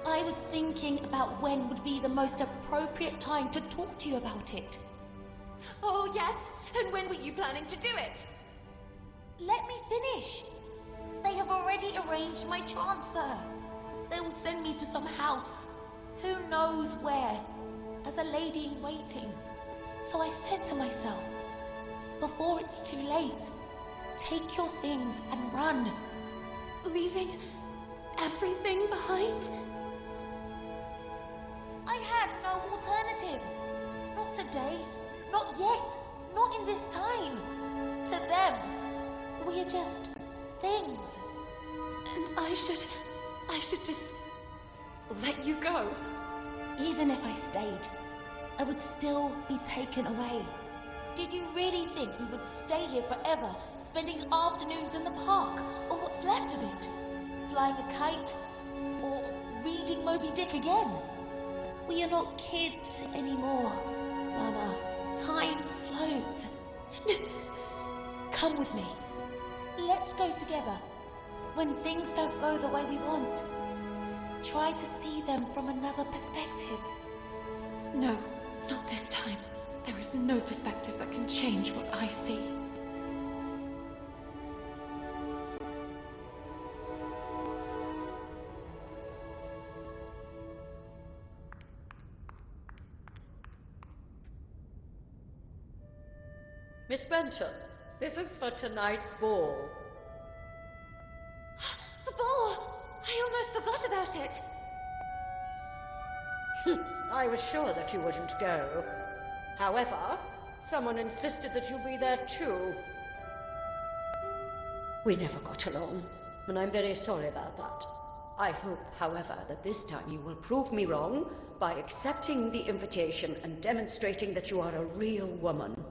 I was thinking about when would be the most appropriate time to talk to you about it. Oh, yes? And when were you planning to do it? Let me finish. They have already arranged my transfer. They will send me to some house, who knows where, as a lady in waiting. So I said to myself, before it's too late, take your things and run. Leaving everything behind? I had no alternative. Not today, not yet, not in this time. To them, we are just things. And I should just let you go. Even if I stayed, I would still be taken away. Did you really think we would stay here forever, spending afternoons in the park, or what's left of it? Flying a kite, or reading Moby Dick again? We are not kids anymore, Mama. Time flows. Come with me. Let's go together. When things don't go the way we want, try to see them from another perspective. No, not this time. There is no perspective that can change what I see. Miss Benton, this is for tonight's ball. The ball! I almost forgot about it! I was sure that you wouldn't go. However, someone insisted that you be there too. We never got along, and I'm very sorry about that. I hope, however, that this time you will prove me wrong by accepting the invitation and demonstrating that you are a real woman.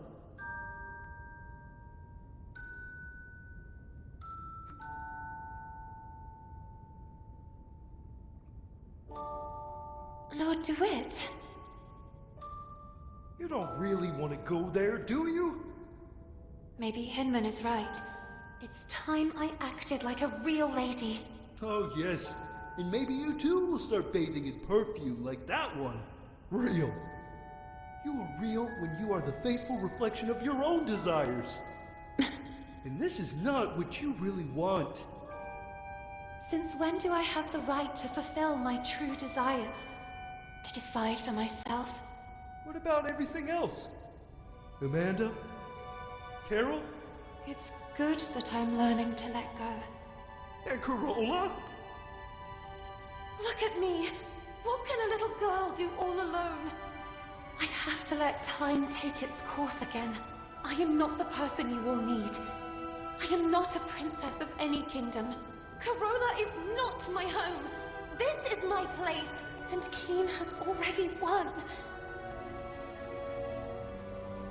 Lord DeWitt. You don't really want to go there, do you? Maybe Hinman is right. It's time I acted like a real lady. Oh, yes. And maybe you too will start bathing in perfume like that one. Real. You are real when you are the faithful reflection of your own desires. And this is not what you really want. Since when do I have the right to fulfill my true desires? To decide for myself? What about everything else? Amanda? Carol? It's good that I'm learning to let go. And Carola? Look at me! What can a little girl do all alone? I have to let time take its course again. I am not the person you will need. I am not a princess of any kingdom. Carola is not my home. This is my place, and Keen has already won.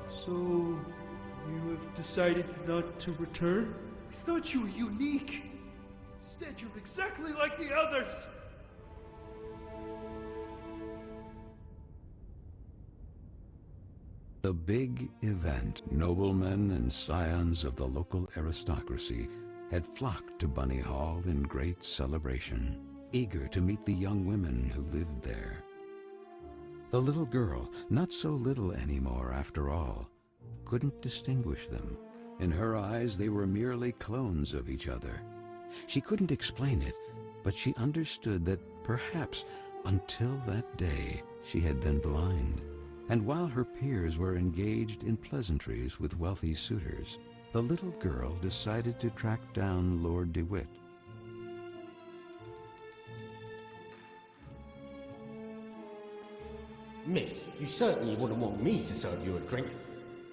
So, you have decided not to return? I thought you were unique. Instead, you're exactly like the others. The big event. Noblemen and scions of the local aristocracy had flocked to Bunny Hall in great celebration, eager to meet the young women who lived there. The little girl, not so little anymore after all, couldn't distinguish them. In her eyes, they were merely clones of each other. She couldn't explain it, but she understood that perhaps until that day she had been blind. And while her peers were engaged in pleasantries with wealthy suitors, the little girl decided to track down Lord DeWitt. Miss, you certainly wouldn't want me to serve you a drink.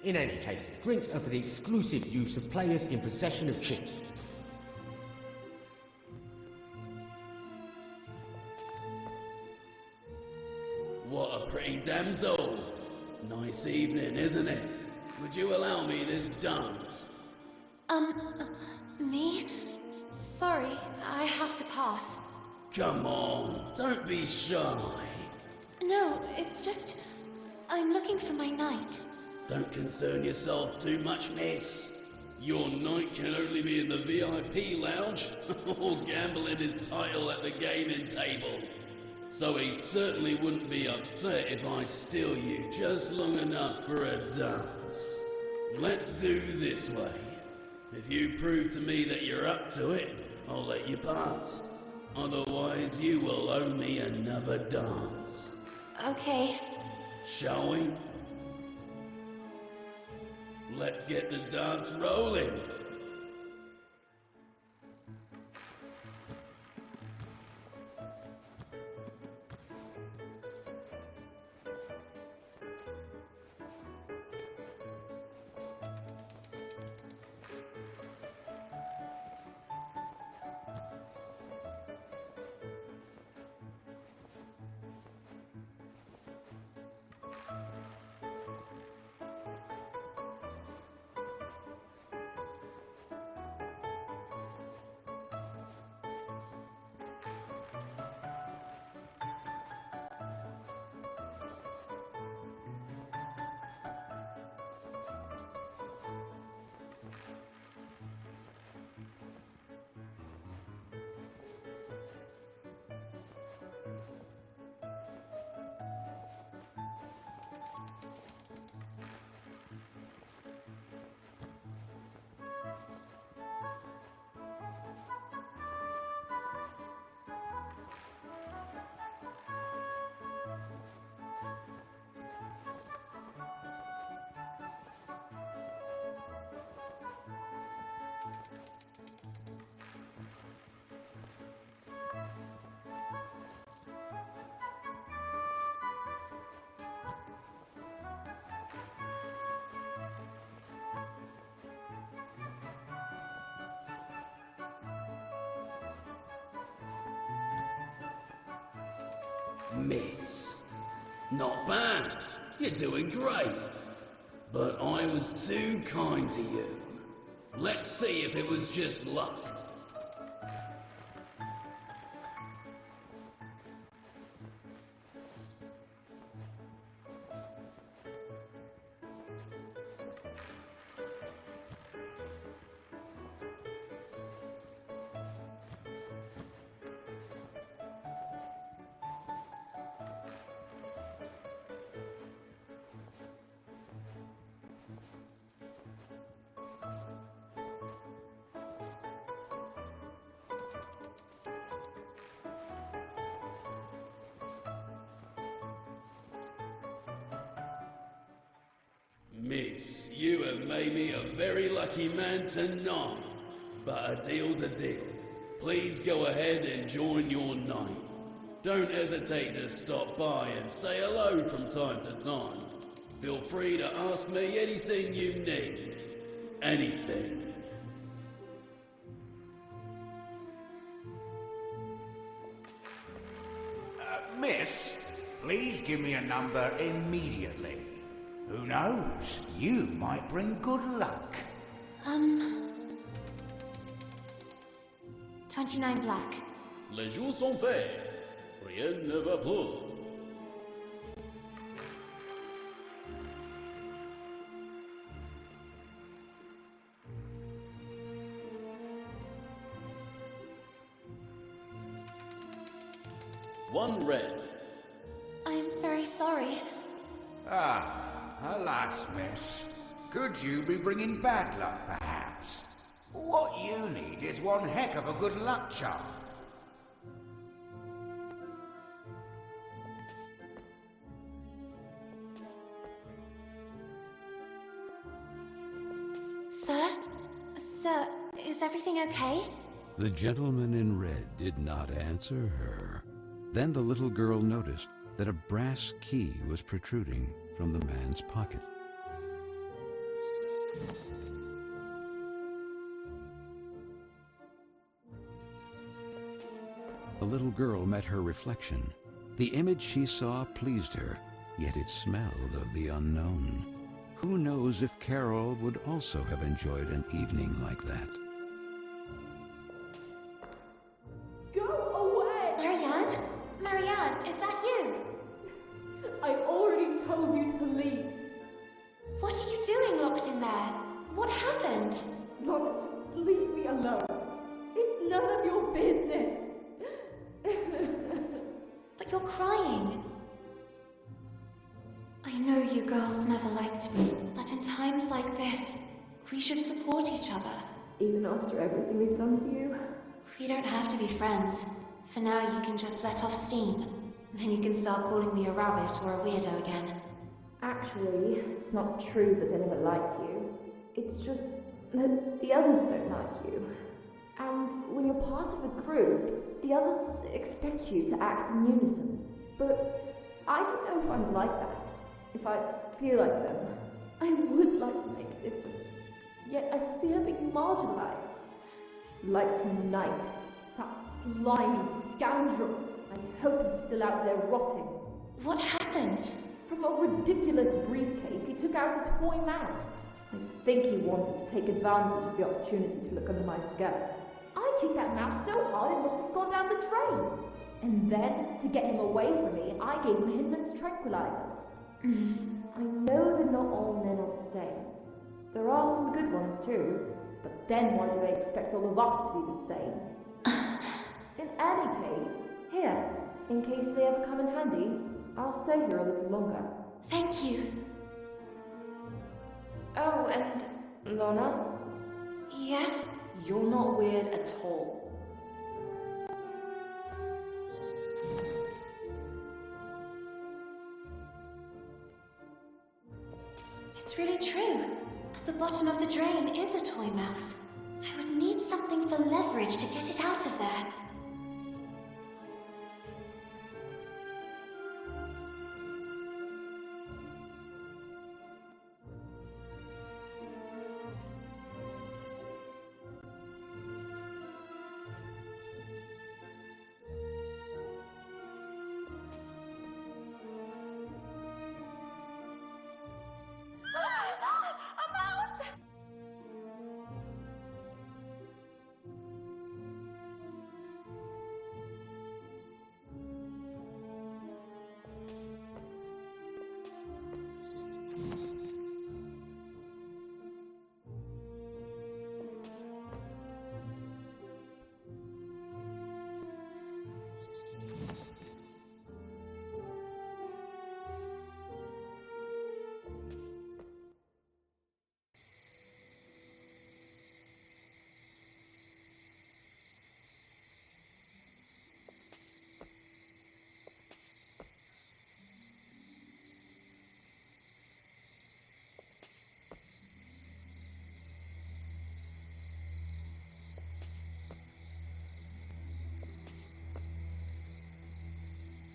In any case, drinks are for the exclusive use of players in possession of chips. What a pretty damsel. Nice evening, isn't it? Would you allow me this dance? Me? Sorry, I have to pass. Come on, don't be shy. No, it's just... I'm looking for my knight. Don't concern yourself too much, miss. Your knight can only be in the VIP lounge or gambling his title at the gaming table. So he certainly wouldn't be upset if I steal you just long enough for a dance. Let's do this way. If you prove to me that you're up to it, I'll let you pass. Otherwise, you will owe me another dance. Okay. Shall we? Let's get the dance rolling. Miss. Not bad. You're doing great. But I was too kind to you. Let's see if it was just luck. Miss, you have made me a very lucky man tonight. But a deal's a deal. Please go ahead and join your night. Don't hesitate to stop by and say hello from time to time. Feel free to ask me anything you need. Anything. Miss, please give me a number immediately. Who knows? You might bring good luck. 29 black. Les jours sont faits. Rien ne va plus. One red. I'm very sorry. Alas, miss. Could you be bringing bad luck, perhaps? What you need is one heck of a good luck charm. Sir, is everything okay? The gentleman in red did not answer her. Then the little girl noticed that a brass key was protruding from the man's pocket. The little girl met her reflection. The image she saw pleased her, yet it smelled of the unknown. Who knows if Carole would also have enjoyed an evening like that? Go away! Marianne? Marianne, is that you? I already told you to leave. What are you doing locked in there? What happened? Lorna, just leave me alone. It's none of your business. But you're crying. I know you girls never liked me, but in times like this, we should support each other. Even after everything we've done to you? We don't have to be friends. For now, you can just let off steam. Then you can start calling me a rabbit or a weirdo again. Actually, it's not true that I never liked you. It's just that the others don't like you. And when you're part of a group, the others expect you to act in unison. But I don't know if I'm like that. If I feel like them, I would like to make a difference. Yet I fear being marginalized. Like tonight, that slimy scoundrel. I hope he's still out there rotting. What happened? From a ridiculous briefcase, he took out a toy mouse. I think he wanted to take advantage of the opportunity to look under my skirt. I kicked that mouse so hard it must have gone down the drain. And then, to get him away from me, I gave him Hinman's tranquilizers. I know that not all men are the same. There are some good ones too, but then why do they expect all of us to be the same? In any case, here, in case they ever come in handy, I'll stay here a little longer. Thank you. Oh, and Lorna? Yes? You're not weird at all. It's really true. At the bottom of the drain is a toy mouse. I would need something for leverage to get it out of there. A mouse!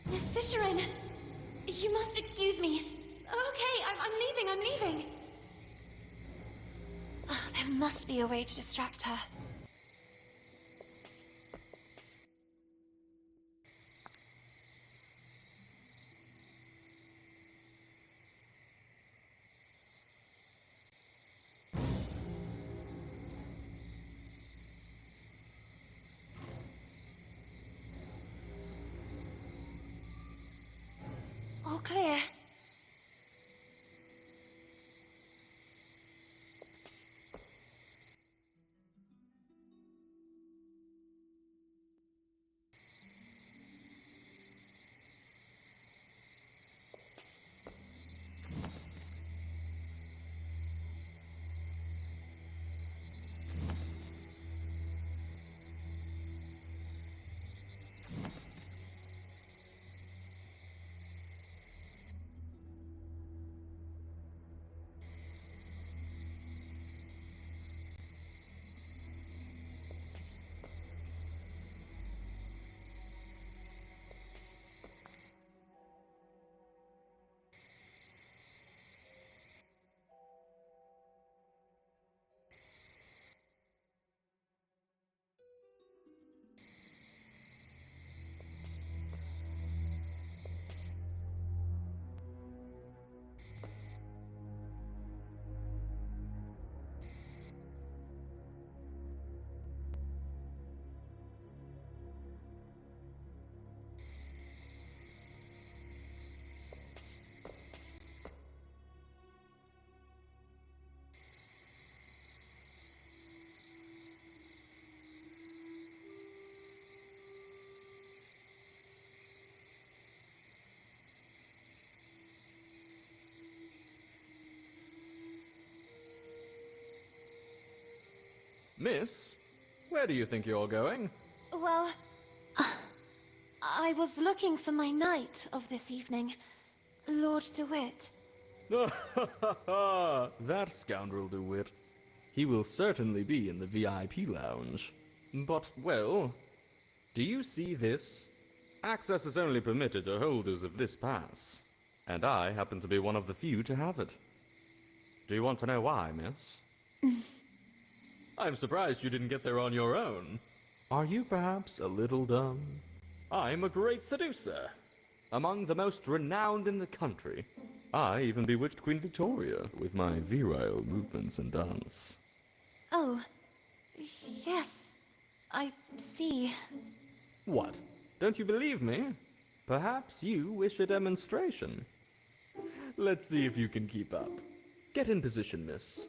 Miss Fisherin! You must excuse me. Okay, I'm leaving. Oh, there must be a way to distract her. All clear. Miss, where do you think you're going? Well, I was looking for my knight of this evening, Lord DeWitt. That scoundrel DeWitt. He will certainly be in the VIP lounge. But, well, do you see this? Access is only permitted to holders of this pass, and I happen to be one of the few to have it. Do you want to know why, miss? I'm surprised you didn't get there on your own. Are you perhaps a little dumb? I'm a great seducer, among the most renowned in the country. I even bewitched Queen Victoria with my virile movements and dance. Oh, yes, I see. What? Don't you believe me? Perhaps you wish a demonstration. Let's see if you can keep up. Get in position, miss.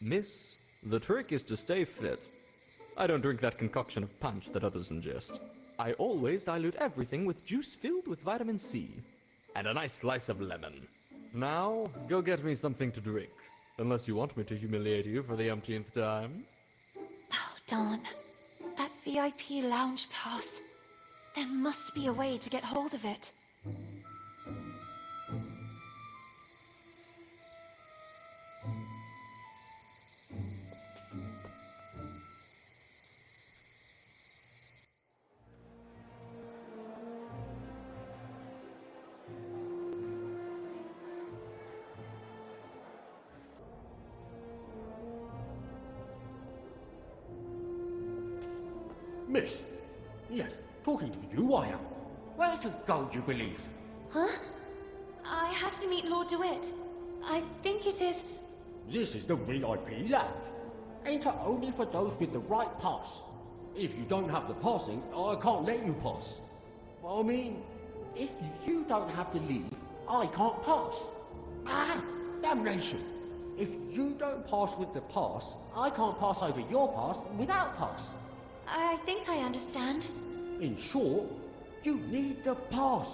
Miss, the trick is to stay fit. I don't drink that concoction of punch that others ingest. I always dilute everything with juice filled with vitamin C. And a nice slice of lemon. Now, go get me something to drink. Unless you want me to humiliate you for the umpteenth time. Oh, darn. That VIP lounge pass. There must be a way to get hold of it. Miss? Yes, talking to you I am. Where to go, you believe? Huh? I have to meet Lord DeWitt. I think it is... This is the VIP lounge. Enter only for those with the right pass. If you don't have the passing, I can't let you pass. I mean, if you don't have to leave, I can't pass. Ah, damnation. If you don't pass with the pass, I can't pass over your pass without pass. I think I understand. In short, you need the pass.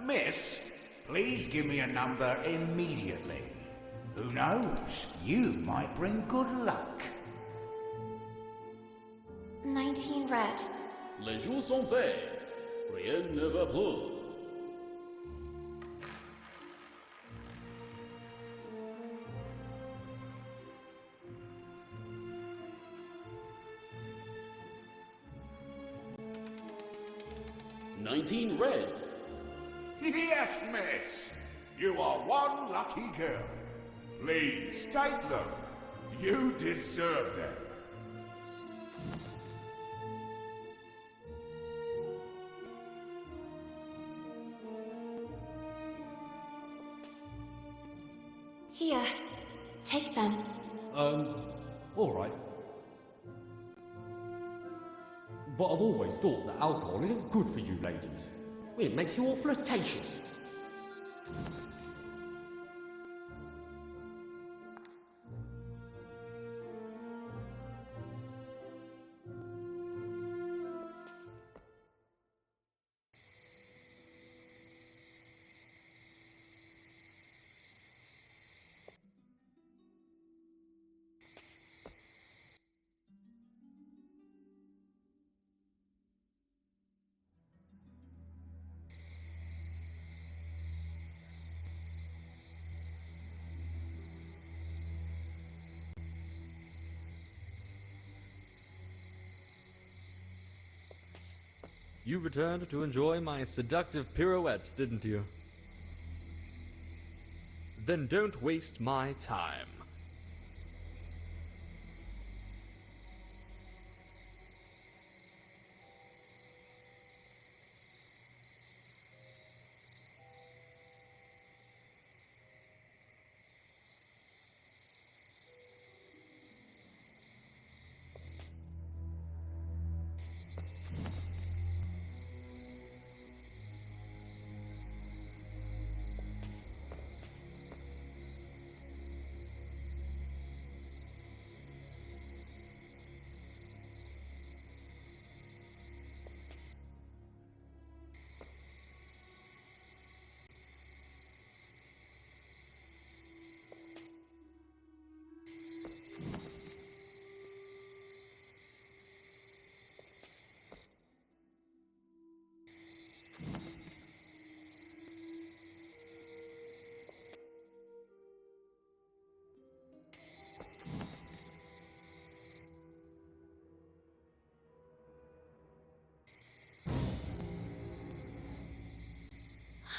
Miss, please give me a number immediately. Who knows? You might bring good luck. 19 red. Les jours sont faits. Rien ne va plus. $19 red. Yes, miss. You are one lucky girl. Please take them. You deserve them. Here, take them. All right. But I've always thought that alcohol isn't good for you ladies. It makes you all flirtatious. You returned to enjoy my seductive pirouettes, didn't you? Then don't waste my time.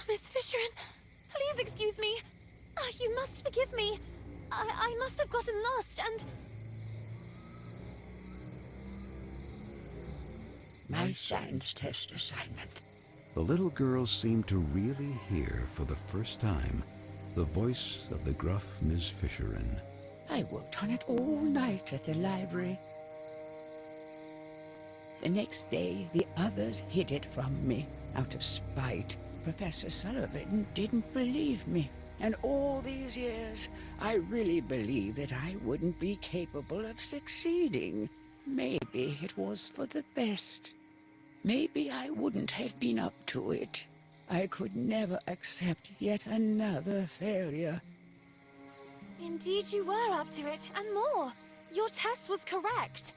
Miss Fisherin, please excuse me. You must forgive me. I must have gotten lost and... My science test assignment. The little girl seemed to really hear for the first time the voice of the gruff Miss Fisherin. I worked on it all night at the library. The next day, the others hid it from me out of spite. Professor Sullivan didn't believe me. And all these years, I really believed that I wouldn't be capable of succeeding. Maybe it was for the best. Maybe I wouldn't have been up to it. I could never accept yet another failure. Indeed you were up to it, and more. Your test was correct.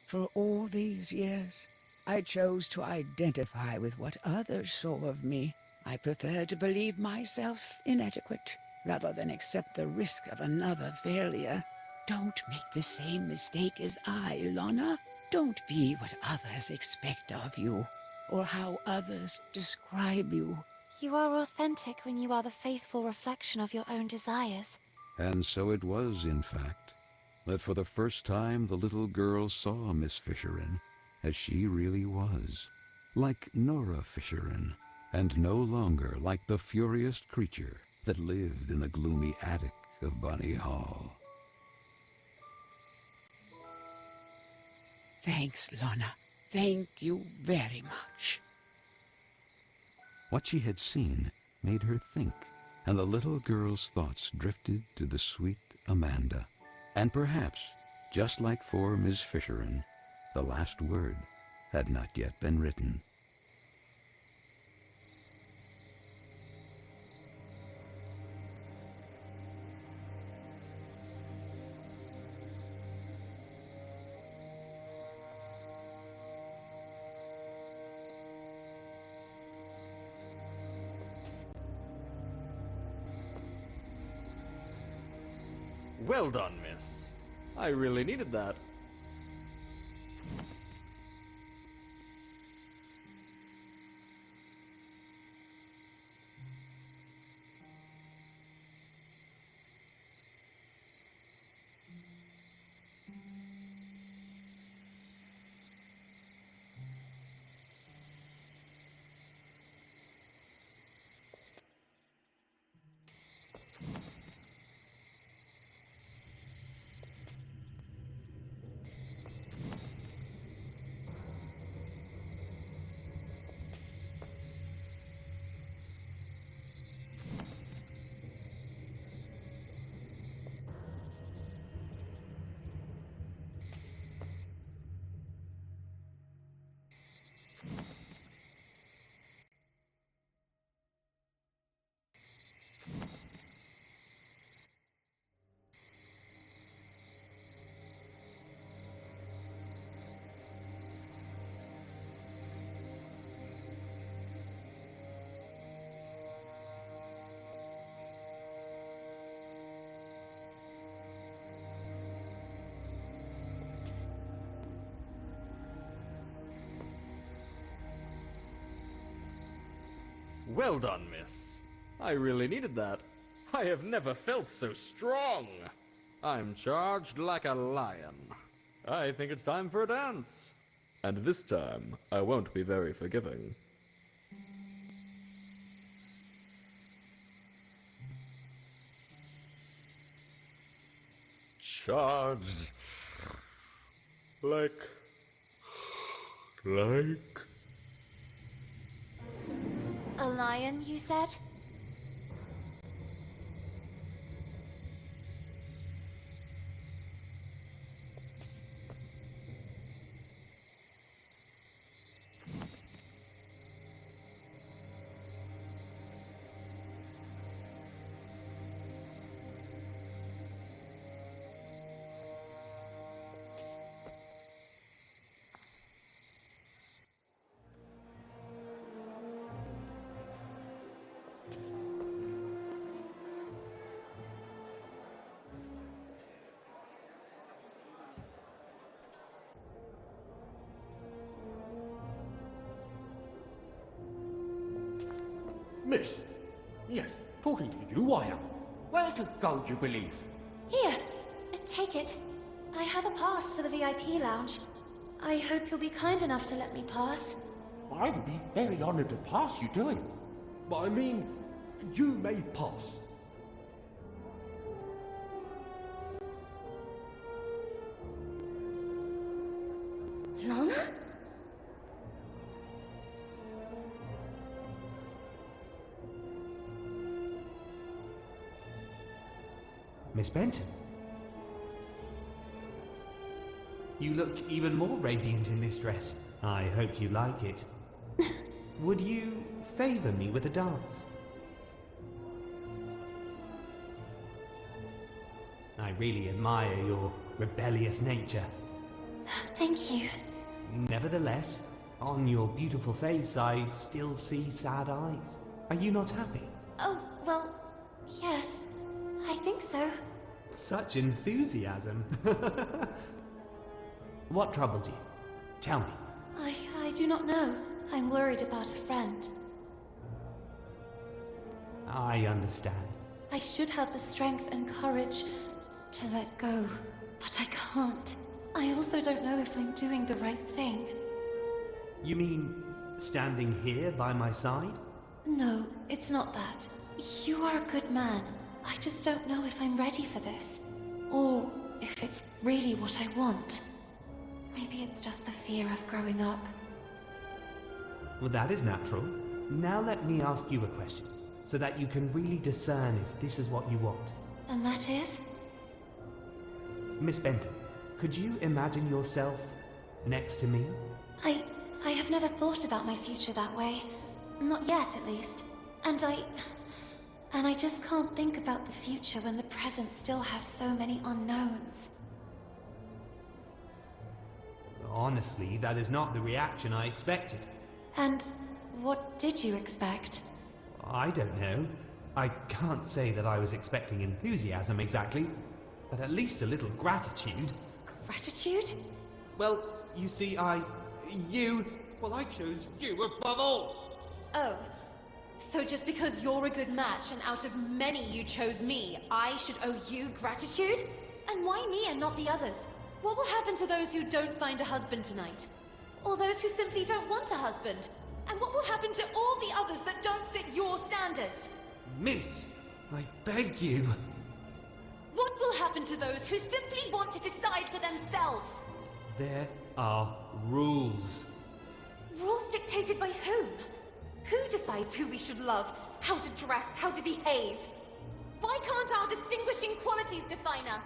For all these years, I chose to identify with what others saw of me. I preferred to believe myself inadequate, rather than accept the risk of another failure. Don't make the same mistake as I, Lana. Don't be what others expect of you, or how others describe you. You are authentic when you are the faithful reflection of your own desires. And so it was, in fact, that for the first time the little girl saw Miss Fisherin as she really was, like Nora Fisherin, and no longer like the furious creature that lived in the gloomy attic of Bunny Hall. Thanks, Lana. Thank you very much. What she had seen made her think, and the little girl's thoughts drifted to the sweet Amanda. And perhaps, just like for Miss Fisherin, the last word had not yet been written. Well done, miss. I really needed that. Well done, miss. I really needed that. I have never felt so strong. I'm charged like a lion. I think it's time for a dance. And this time, I won't be very forgiving. Charged. Like... A lion, you said? Miss. Yes, talking to you I am. Where to go, you believe? Here, take it. I have a pass for the VIP lounge. I hope you'll be kind enough to let me pass. I would be very honored to pass you to him. But I mean, you may pass. Lana? Miss Benton. You look even more radiant in this dress. I hope you like it. Would you favor me with a dance? I really admire your rebellious nature. Thank you. Nevertheless, on your beautiful face, I still see sad eyes. Are you not happy? Oh, well, yes. I think so. Such enthusiasm. What troubled you? Tell me. I do not know. I'm worried about a friend. I understand. I should have the strength and courage to let go, but I can't. I also don't know if I'm doing the right thing. You mean standing here by my side? No, it's not that. You are a good man. I just don't know if I'm ready for this. Or if it's really what I want. Maybe it's just the fear of growing up. Well, that is natural. Now let me ask you a question, so that you can really discern if this is what you want. And that is? Miss Benton, could you imagine yourself next to me? I have never thought about my future that way. Not yet, at least. And I just can't think about the future when the present still has so many unknowns. Honestly, that is not the reaction I expected. And what did you expect? I don't know. I can't say that I was expecting enthusiasm exactly, but at least a little gratitude. Gratitude? Well, you see, I chose you above all! Oh. So just because you're a good match and out of many you chose me, I should owe you gratitude? And why me and not the others? What will happen to those who don't find a husband tonight? Or those who simply don't want a husband? And what will happen to all the others that don't fit your standards? Miss, I beg you. What will happen to those who simply want to decide for themselves? There are rules. Rules dictated by whom? Who decides who we should love, how to dress, how to behave? Why can't our distinguishing qualities define us?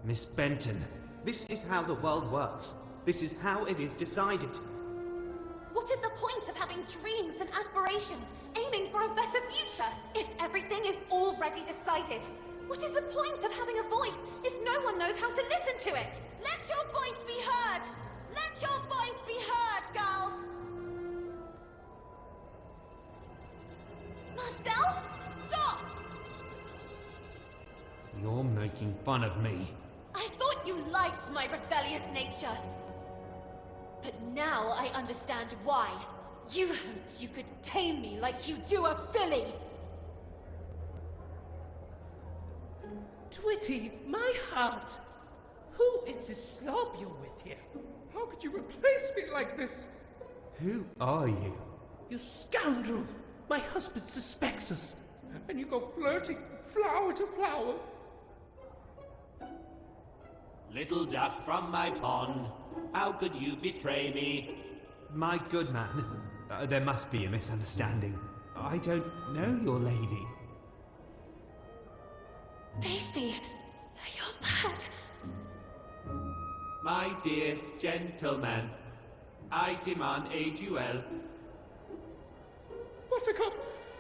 Miss Benton, this is how the world works. This is how it is decided. What is the point of having dreams and aspirations, aiming for a better future, if everything is already decided? What is the point of having a voice if no one knows how to listen to it? Let your voice be heard! Let your voice be heard, girls! Marcel, stop! You're making fun of me. I thought you liked my rebellious nature. But now I understand why. You hoped you could tame me like you do a filly! Twitty, my heart! Who is this slob you're with here? How could you replace me like this? Who are you? You scoundrel! My husband suspects us, and you go flirting from flower to flower. Little duck from my pond, how could you betray me? My good man, there must be a misunderstanding. I don't know your lady. Daisy, you're back. My dear gentleman, I demand a duel. Buttercup,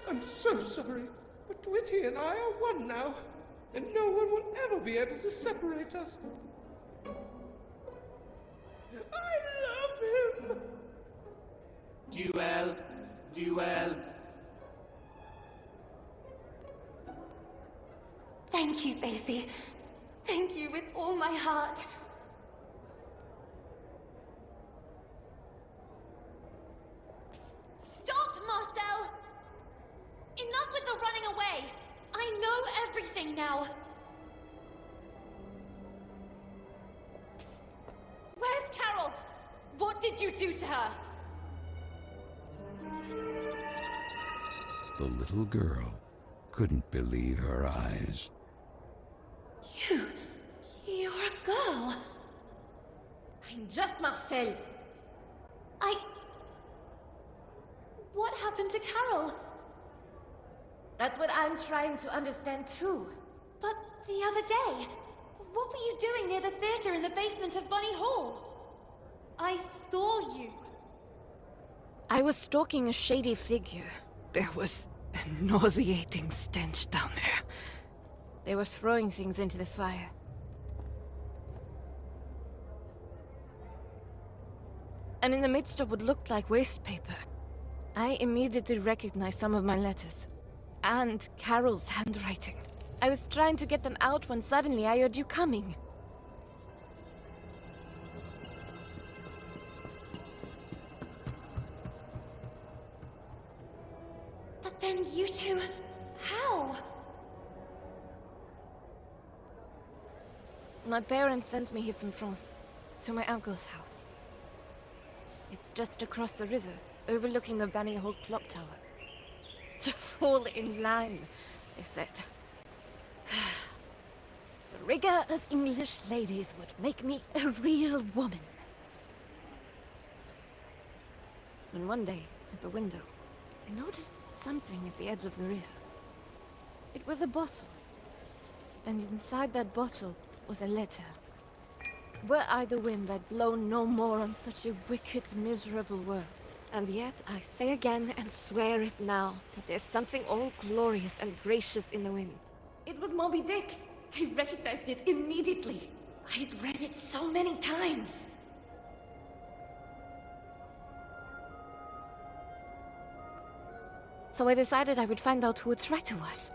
I'm so sorry, but Twitty and I are one now, and no one will ever be able to separate us. I love him! Duel, duel. Thank you, Daisy. Thank you with all my heart. Stop, Marcel! Enough with the running away! I know everything now! Where's Carole? What did you do to her? The little girl couldn't believe her eyes. You're a girl. I'm just Marcel. What happened to Carole? That's what I'm trying to understand too. But the other day, what were you doing near the theater in the basement of Bunny Hall? I saw you. I was stalking a shady figure. There was a nauseating stench down there. They were throwing things into the fire. And in the midst of what looked like waste paper, I immediately recognized some of my letters. And Carole's handwriting. I was trying to get them out when suddenly I heard you coming. But then you two... how? My parents sent me here from France, to my uncle's house. It's just across the river, overlooking the Bunny Hall clock tower. To fall in line, they said. The rigor of English ladies would make me a real woman. And one day, at the window, I noticed something at the edge of the river. It was a bottle. And inside that bottle was a letter. Were I the wind, I'd blow no more on such a wicked, miserable world. And yet, I say again and swear it now, that there's something all glorious and gracious in the wind. It was Moby Dick. I recognized it immediately. I had read it so many times. So I decided I would find out who would write to us.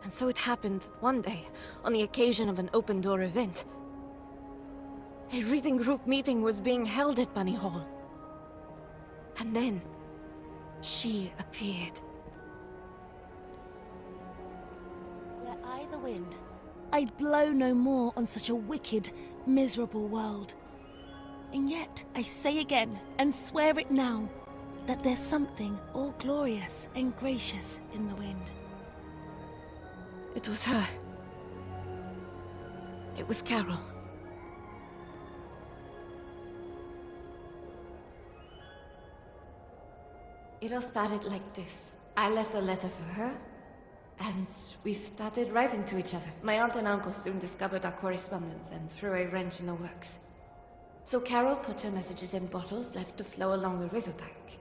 And so it happened one day, on the occasion of an open-door event. A reading group meeting was being held at Bunny Hall. And then, she appeared. Were I the wind, I'd blow no more on such a wicked, miserable world. And yet, I say again, and swear it now, that there's something all glorious and gracious in the wind. It was her. It was Carole. It all started like this. I left a letter for her, and we started writing to each other. My aunt and uncle soon discovered our correspondence and threw a wrench in the works. So Carole put her messages in bottles left to flow along the riverbank.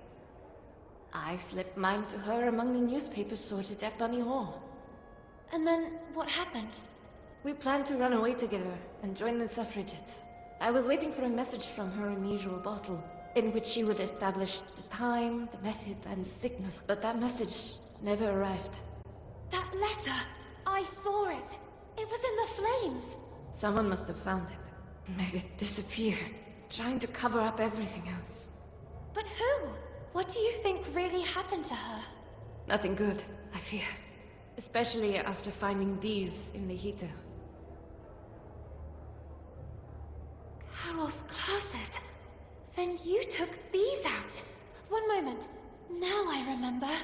I slipped mine to her among the newspapers sorted at Bunny Hall. And then, what happened? We planned to run away together and join the suffragettes. I was waiting for a message from her in the usual bottle, in which she would establish the time, the method, and the signal. But that message never arrived. That letter! I saw it! It was in the flames! Someone must have found it, made it disappear, trying to cover up everything else. But who? What do you think really happened to her? Nothing good, I fear. Especially after finding these in the heater. Carole's glasses. Then you took these out. One moment. Now I remember.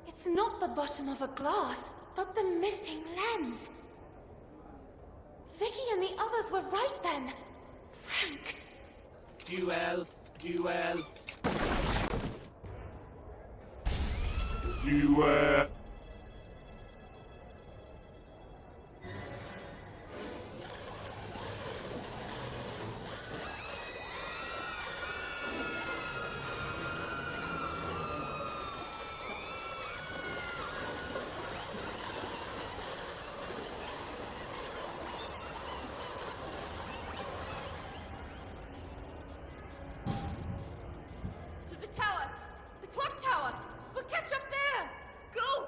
It's not the bottom of a glass, but the missing lens. Vicky and the others were right then. Frank. Duel. Duel. To the tower! The clock tower! We'll catch up there! Go!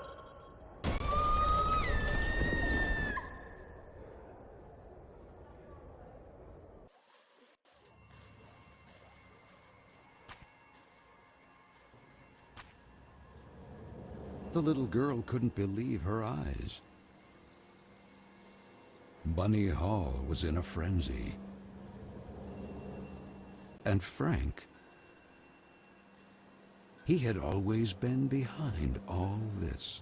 The little girl couldn't believe her eyes. Bunny Hall was in a frenzy. And Frank, he had always been behind all this.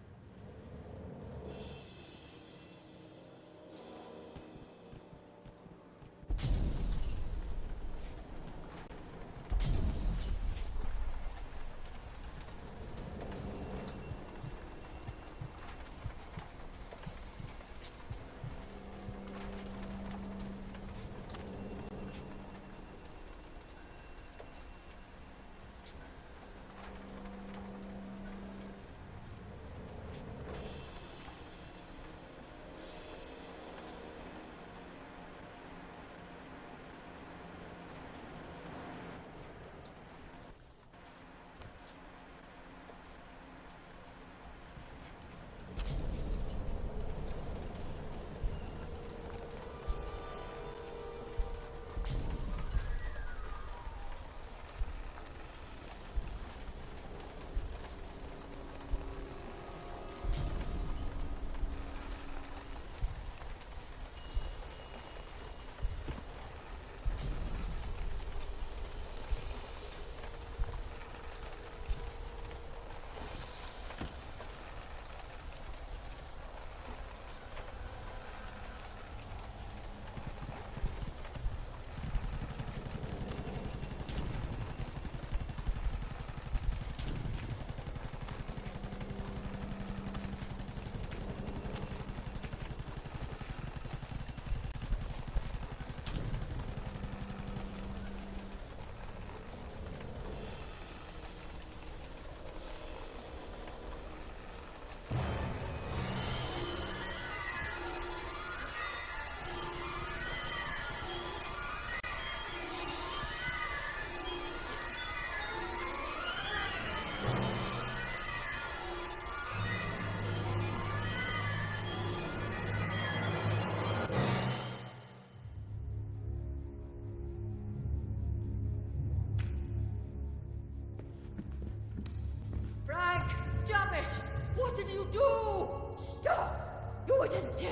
Frank, damn it! What did you do? Stop! You wouldn't dare!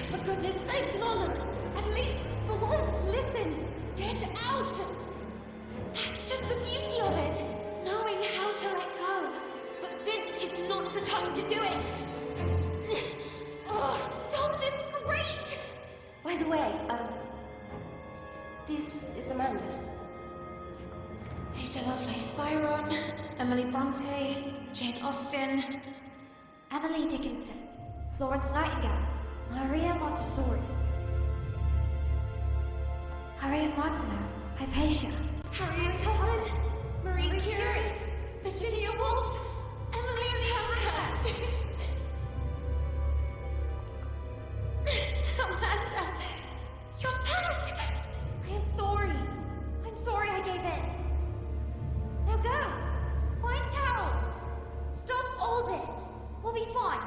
For goodness sake, Lana! At least, for once, listen! Get out! That's just the beauty of it! Knowing how to let go. But this is not the time to do it! Oh, Tom, this is great! By the way, this is Amanda's. Ada Lovelace Byron, Emily Bronte, Jane Austen, Emily Dickinson, Florence Nightingale, Maria Montessori, Harriet Martineau, Hypatia, Harriet Tubman, Marie Curie, Virginia Woolf, Emily Pankhurst. Amanda, you're back! I am sorry. I'm sorry I gave in. Now go! Find Carol! Stop all this! We'll be fine.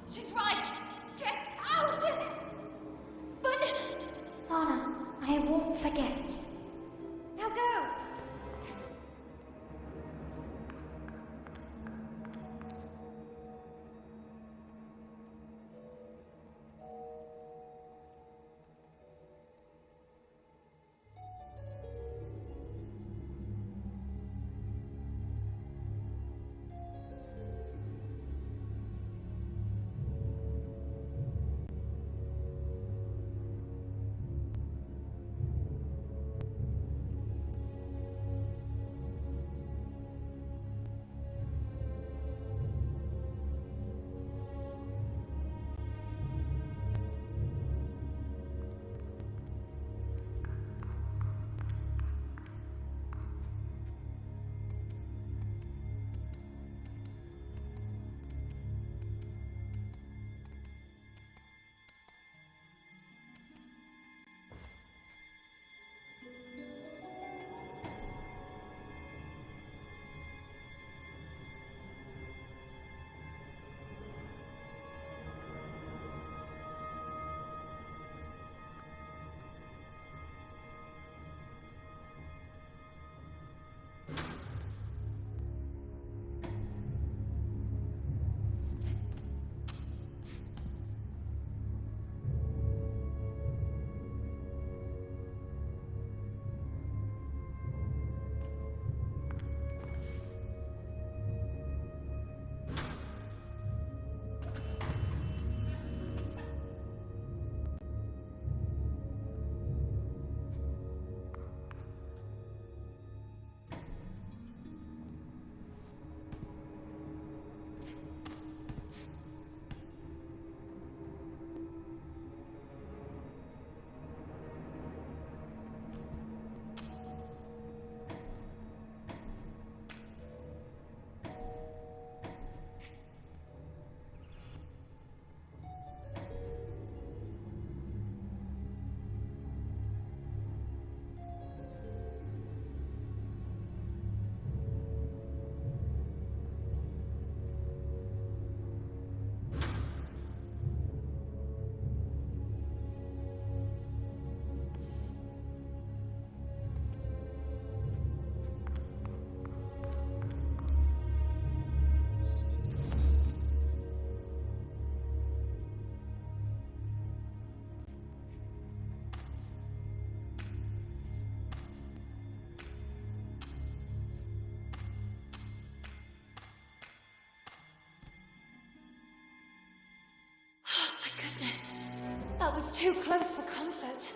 She's right! Get out! But... Lana, I won't forget. Now go! Goodness, that was too close for comfort.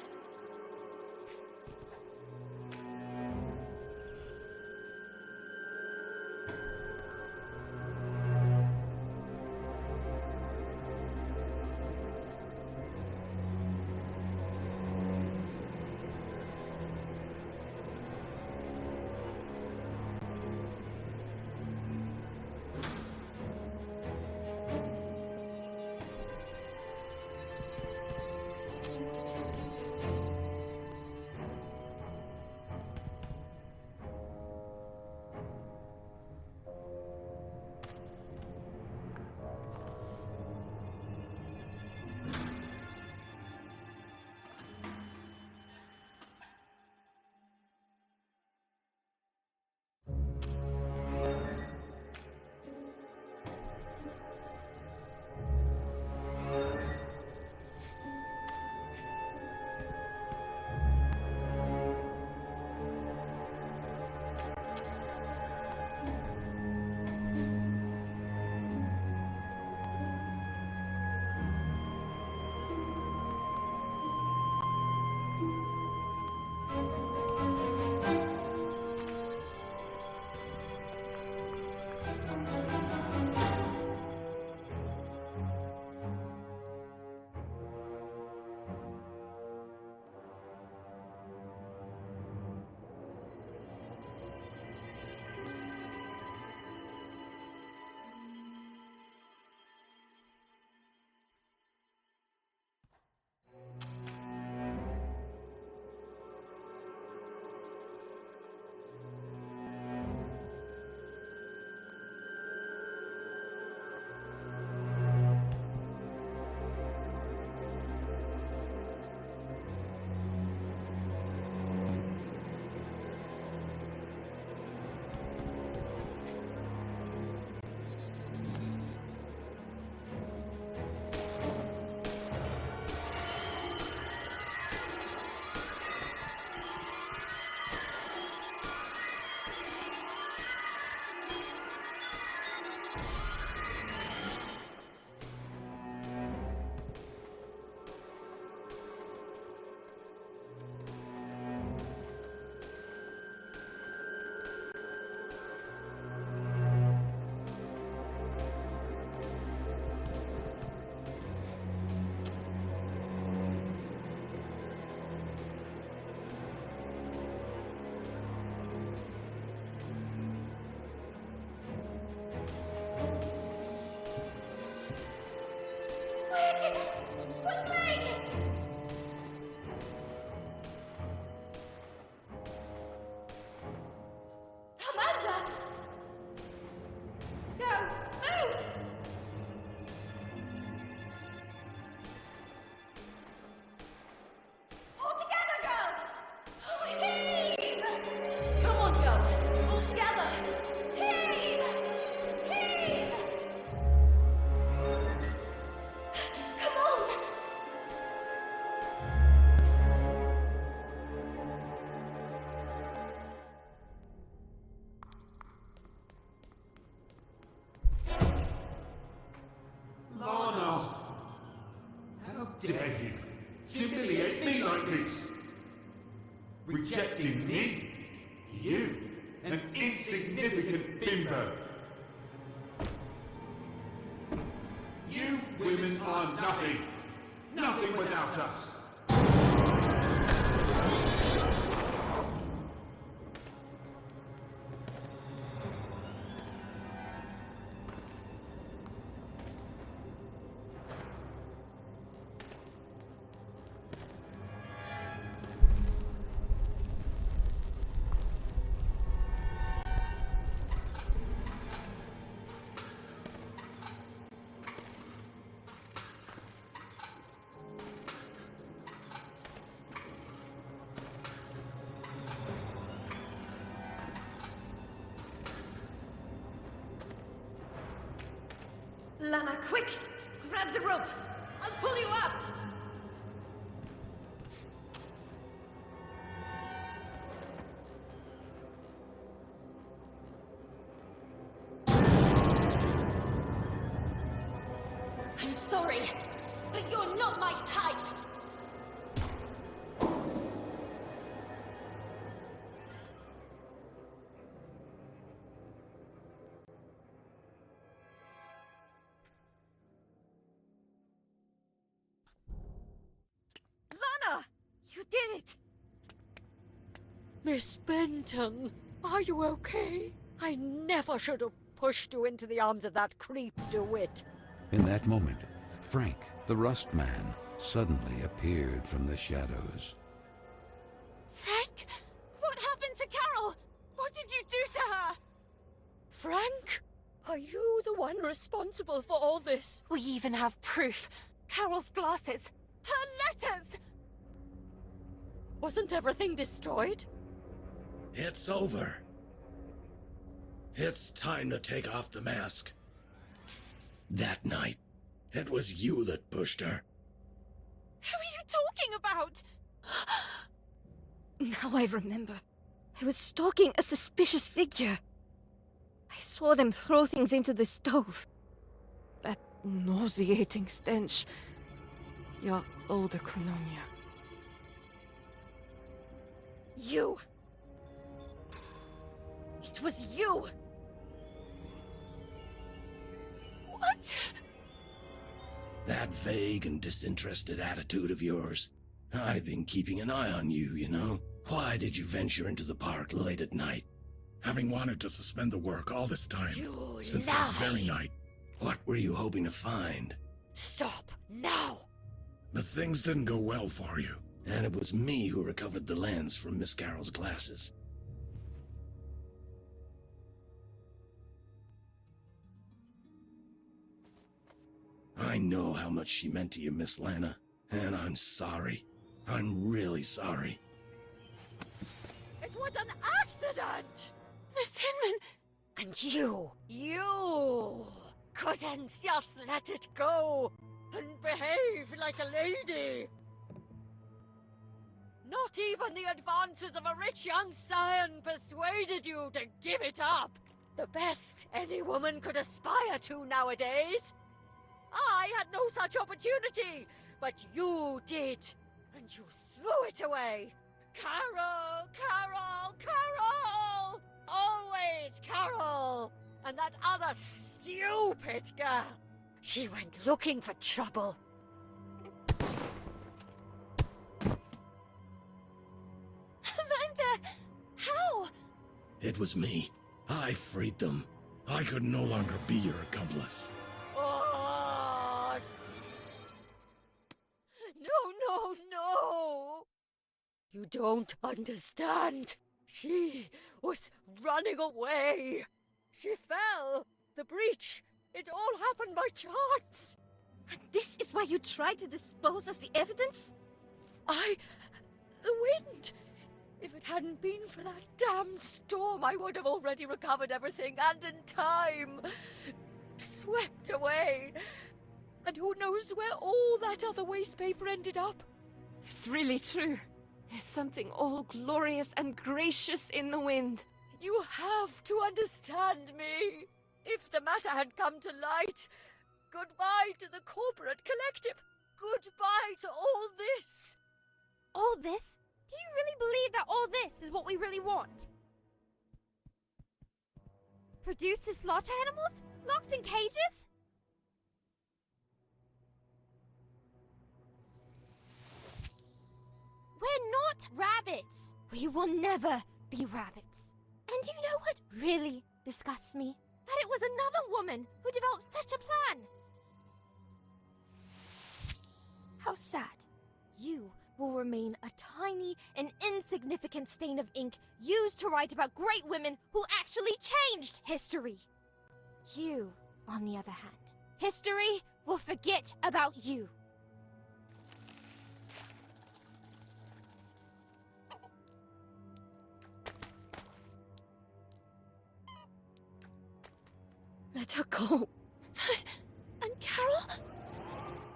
dare you humiliate me like this? Rejecting me? You, an insignificant bimbo. You women are nothing. Nothing without us. Lana, quick! Grab the rope! I'll pull you up! I'm sorry, but you're not my type! Lana! You did it! Miss Benton, are you okay? I never should have pushed you into the arms of that creep DeWitt. In that moment, Frank, the Rust Man, suddenly appeared from the shadows. Frank? What happened to Carole? What did you do to her? Frank? Are you the one responsible for all this? We even have proof. Carole's glasses. Her letters! Wasn't everything destroyed? It's over. It's time to take off the mask. That night, it was you that pushed her. Who are you talking about? Now I remember. I was stalking a suspicious figure. I saw them throw things into the stove. That nauseating stench. Your older Colonia. You! It was you! What? That vague and disinterested attitude of yours. I've been keeping an eye on you, you know. Why did you venture into the park late at night? Having wanted to suspend the work all this time, since that very night, what were you hoping to find? Stop, now! The things didn't go well for you, and it was me who recovered the lens from Miss Carole's glasses. I know how much she meant to you, Miss Lana, and I'm sorry. I'm really sorry. It was an accident! Miss Hinman! And you couldn't just let it go and behave like a lady. Not even the advances of a rich young scion persuaded you to give it up. The best any woman could aspire to nowadays. I had no such opportunity, but you did, and you threw it away. Carole, Carole, Carole! Always Carole! And that other stupid girl, she went looking for trouble. Amanda! How? It was me. I freed them. I could no longer be your accomplice. Oh! No! You don't understand. She was running away. She fell. The breach. It all happened by chance. And this is why you tried to dispose of the evidence? The wind. If it hadn't been for that damned storm, I would have already recovered everything, and in time. Swept away. And who knows where all that other waste paper ended up? It's really true. There's something all glorious and gracious in the wind. You have to understand me. If the matter had come to light, goodbye to the corporate collective. goodbye to all this. All this? Do you really believe that all this is what we really want? Produce to slaughter animals? Locked in cages? We're not rabbits! We will never be rabbits. And you know what really disgusts me? That it was another woman who developed such a plan! How sad. You will remain a tiny and insignificant stain of ink used to write about great women who actually changed history. You, on the other hand, history will forget about you. Let her go. And Carole?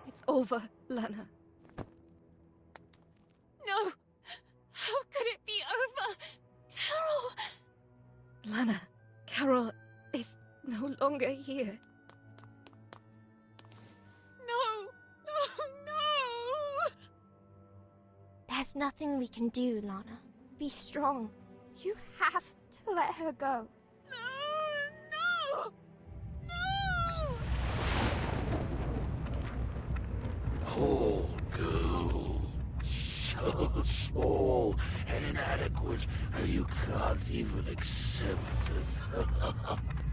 It's over, Lana. No! How could it be over? Carole! Lana, Carole is no longer here. No! No! There's nothing we can do, Lana. Be strong. You have to let her go. No! Poor girl. So small and inadequate that you can't even accept it.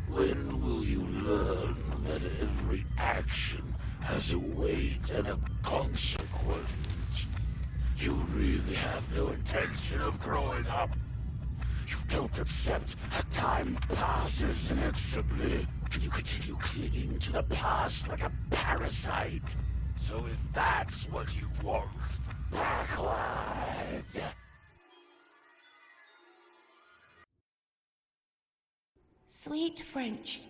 When will you learn that every action has a weight and a consequence? You really have no intention of growing up. You don't accept that time passes inexorably, and you continue clinging to the past like a parasite. So if that's what you want, backwards! Sweet French,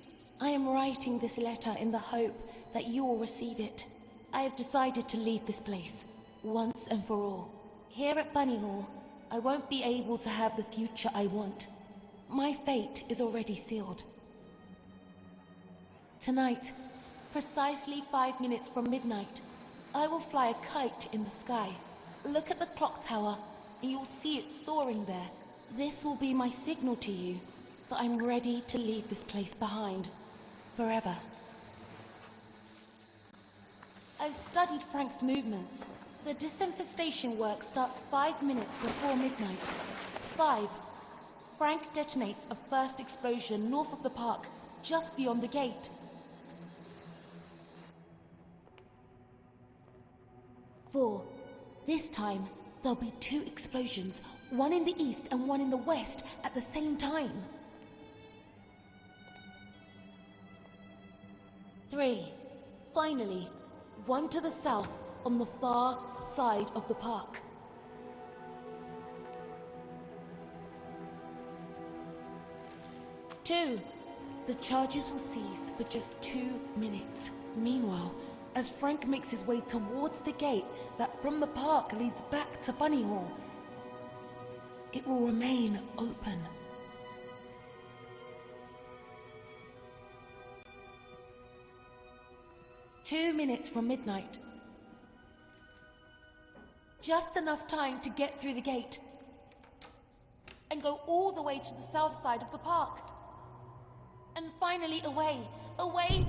I am writing this letter in the hope that you will receive it. I have decided to leave this place, once and for all. Here at Bunny Hall, I won't be able to have the future I want. My fate is already sealed. Tonight, precisely 5 minutes from midnight, I will fly a kite in the sky. Look at the clock tower, and you'll see it soaring there. This will be my signal to you that I'm ready to leave this place behind, forever. I've studied Frank's movements. The disinfestation work starts 5 minutes before midnight. 5. Frank detonates a first explosion north of the park, just beyond the gate. 4. This time, there'll be 2 explosions, one in the east and one in the west at the same time. 3. Finally, one to the south on the far side of the park. 2. The charges will cease for just 2 minutes. Meanwhile, as Frank makes his way towards the gate that from the park leads back to Bunny Hall, it will remain open. "2 minutes from midnight. Just enough time to get through the gate and go all the way to the south side of the park. And finally away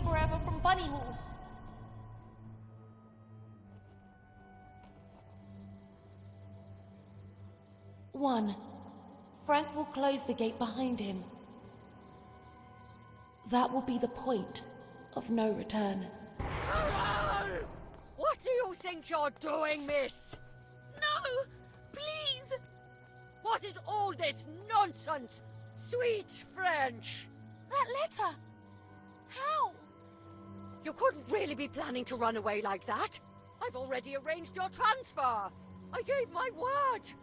forever from Bunny Hall. 1. Frank will close the gate behind him. That will be the point of no return. Carole! What do you think you're doing, miss? No! Please! What is all this nonsense? Sweet French! That letter! How? You couldn't really be planning to run away like that. I've already arranged your transfer. I gave my word.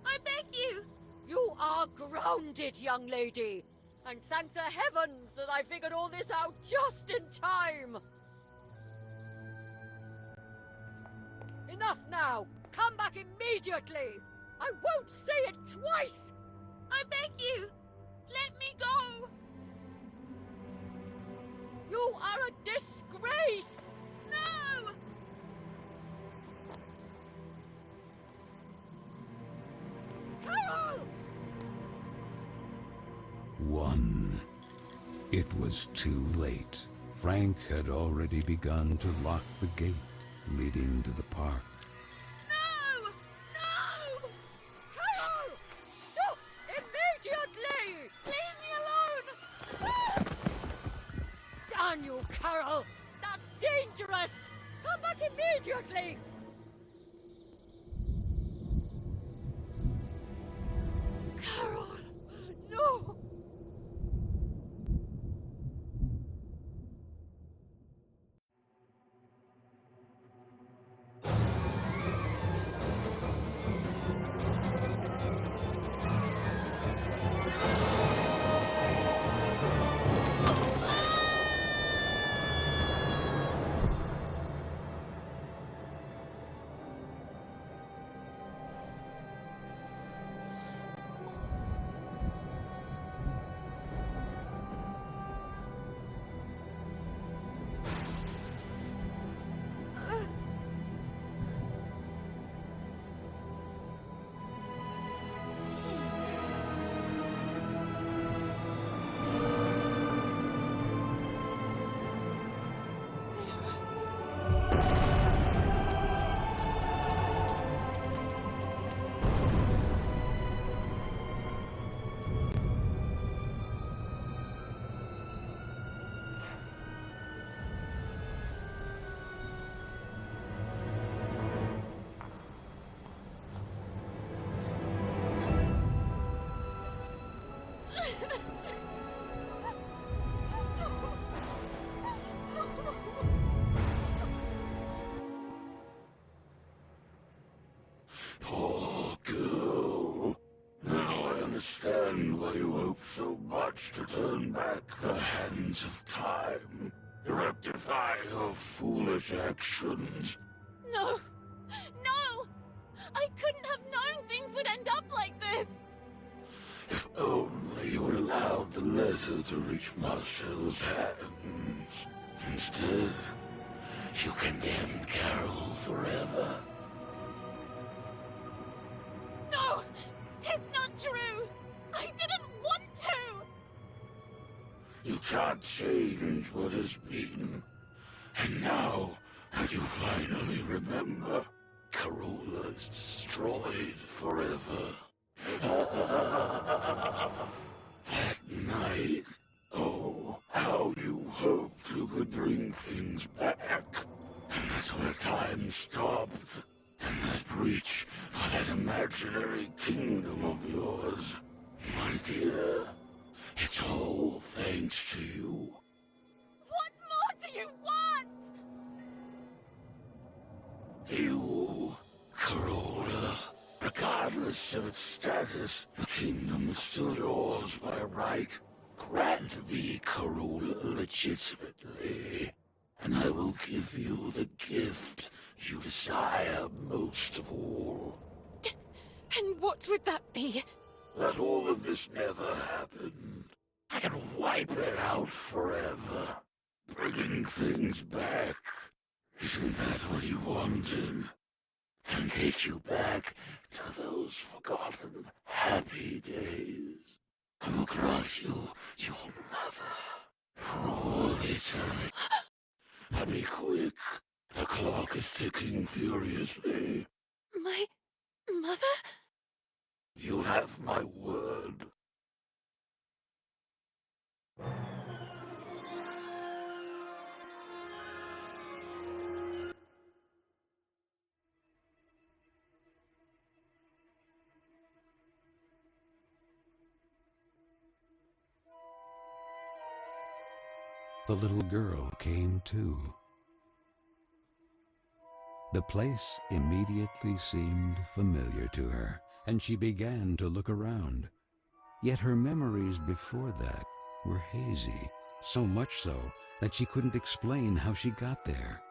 I beg you! You are grounded, young lady. And thank the heavens that I figured all this out just in time. Enough now. Come back immediately. I won't say it twice. I beg you. Let me go. You are a disgrace. 1. It was too late. Frank had already begun to lock the gate leading to the park. No! No! Carole! Stop! Immediately! Leave me alone! Daniel, Carole! That's dangerous! Come back immediately! Carole! No! Poor girl. Now I understand why you hope so much to turn back the hands of time, to rectify your foolish actions. No! No! I couldn't have known things would end up like this! If only you had allowed the letter to reach Marcel's hands. Instead, you condemned Carole forever. No! It's not true! I didn't want to! You can't change what has been. And now that you finally remember, Carole is destroyed forever. At night, oh, how you hoped you could bring things back. And that's where time stopped. And that reach for that imaginary kingdom of yours. My dear, it's all thanks to you. What more do you want? You, Carola, regardless of its status, the kingdom is still yours by right. Grant me Carola legitimately, and I will give you the gift you desire most of all. And what would that be? That all of this never happened. I can wipe it out forever. Bringing things back. Isn't that what you wanted? And take you back to those forgotten happy days. I will grant you your mother for all eternity. But be quick. The clock is ticking furiously. My mother? You have my word. The little girl came too. The place immediately seemed familiar to her, and she began to look around. Yet her memories before that were hazy, so much so that she couldn't explain how she got there.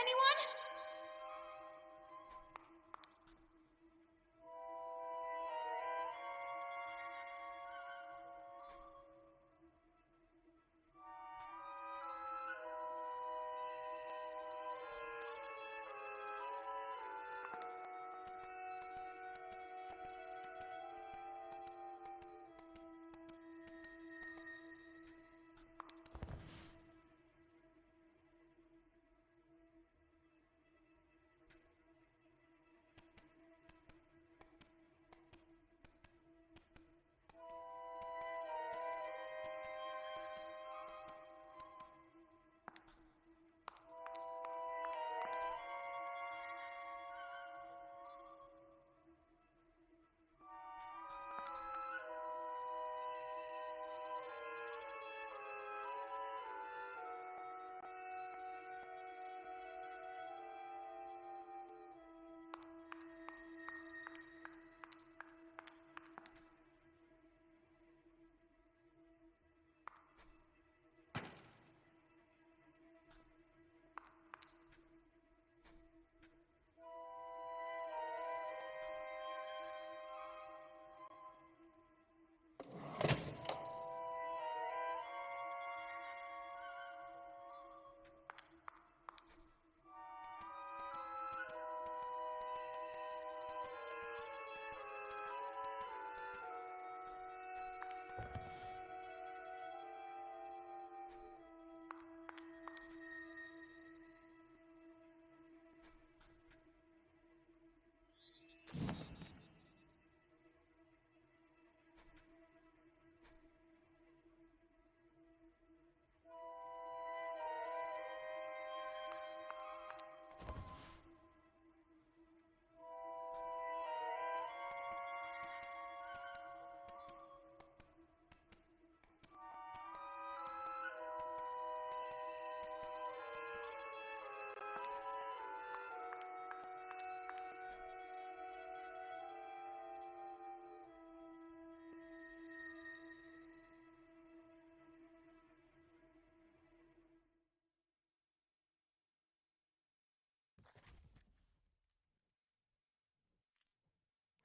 Anyone?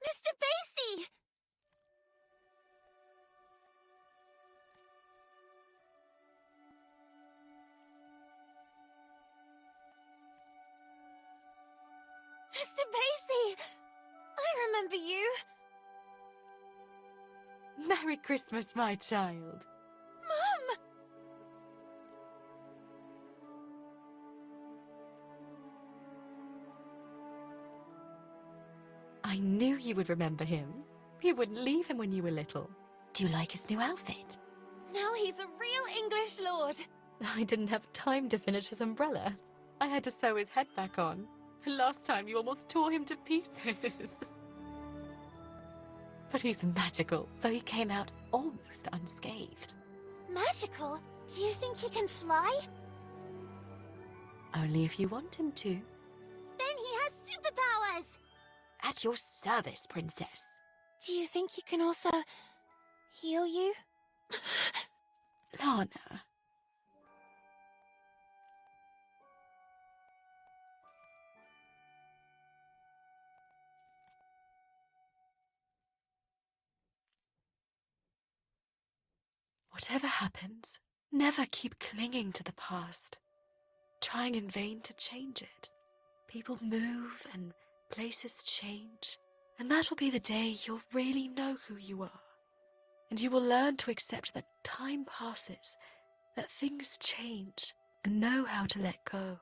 Mr. Basie! Mr. Basie! I remember you. Merry Christmas, my child. Mum! I knew you would remember him. You wouldn't leave him when you were little. Do you like his new outfit? Now he's a real English lord. I didn't have time to finish his umbrella. I had to sew his head back on. Last time you almost tore him to pieces. But he's magical, so he came out almost unscathed. Magical? Do you think he can fly? Only if you want him to. Then he has superpowers! At your service, princess. Do you think he can also heal you? Lana. Whatever happens, never keep clinging to the past, trying in vain to change it. People move and places change, and that will be the day you'll really know who you are. And you will learn to accept that time passes, that things change, and know how to let go.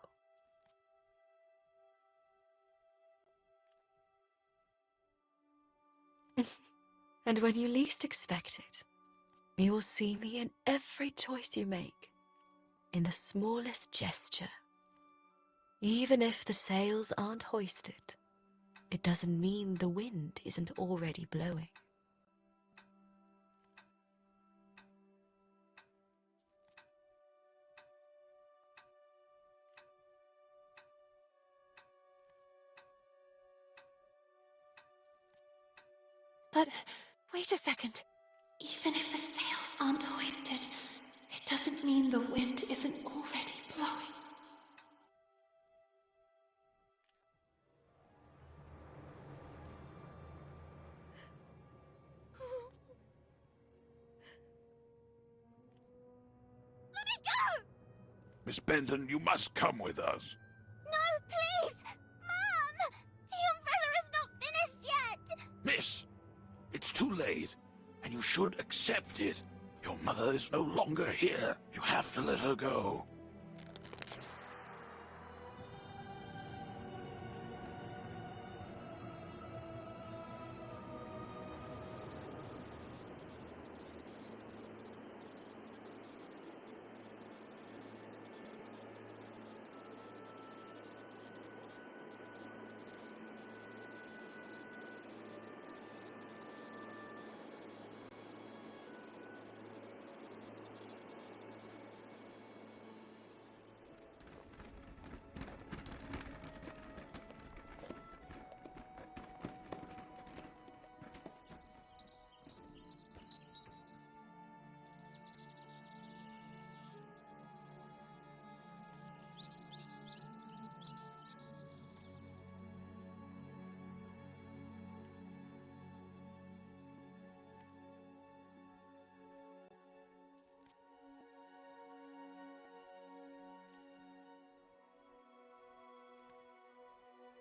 And when you least expect it, you will see me in every choice you make, in the smallest gesture. Even if the sails aren't hoisted, it doesn't mean the wind isn't already blowing. But wait a second. Even if the sails aren't hoisted, it doesn't mean the wind isn't already blowing. Miss Benton, you must come with us. No, please! Mom! The umbrella is not finished yet! Miss, it's too late, and you should accept it. Your mother is no longer here. You have to let her go.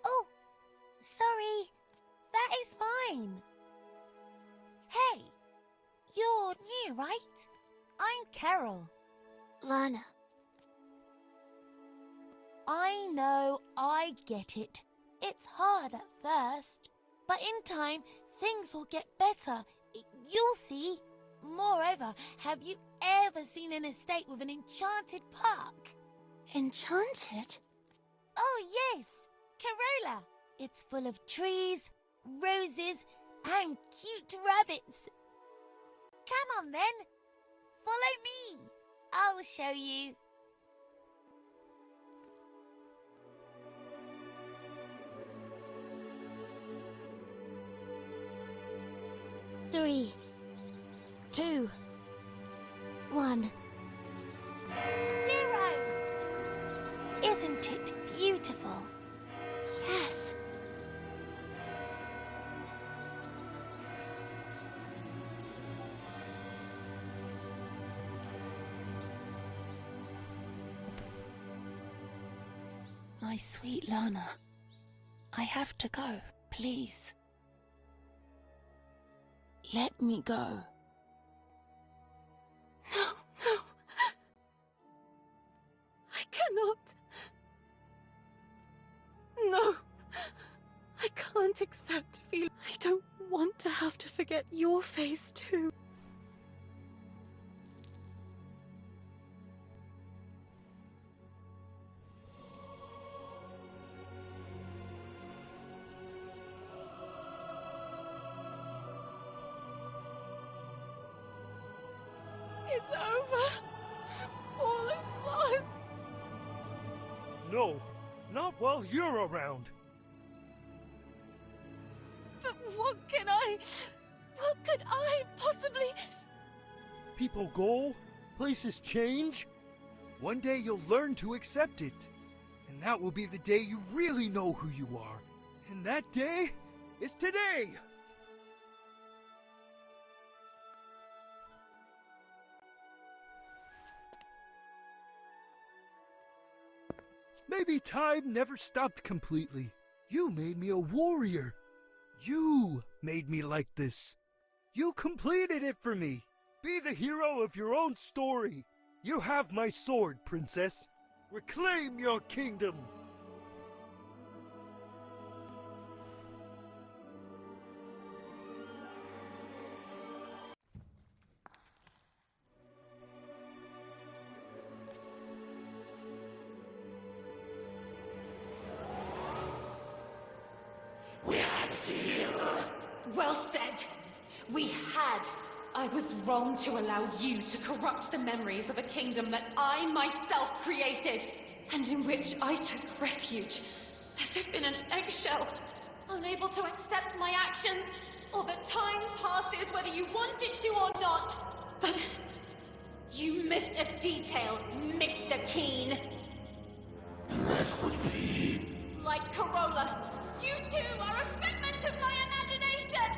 Oh, sorry. That is mine. Hey, you're new, right? I'm Carole. Lana. I know, I get it. It's hard at first, but in time, things will get better. You'll see. Moreover, have you ever seen an estate with an enchanted park? Enchanted? Oh, yes. Carola. It's full of trees, roses, and cute rabbits. Come on, then. Follow me. I'll show you. Three, 2, 1. 0. Isn't it beautiful? Yes. My sweet Lana, I have to go, please. Let me go. No, no. I cannot. No. I can't accept feeling. I don't want to have to forget your face too. It's over. All is lost. No, not while you're around. But what could I possibly... People go, places change. One day you'll learn to accept it. And that will be the day you really know who you are. And that day is today! Maybe time never stopped completely. You made me a warrior. You made me like this. You completed it for me. Be the hero of your own story. You have my sword, princess. Reclaim your kingdom. Well said. We had. I was wrong to allow you to corrupt the memories of a kingdom that I myself created, and in which I took refuge, as if in an eggshell, unable to accept my actions, or that time passes whether you want it to or not. But you missed a detail, Mr. Keen. That would be... Like Carola, you too are a figment of my imagination!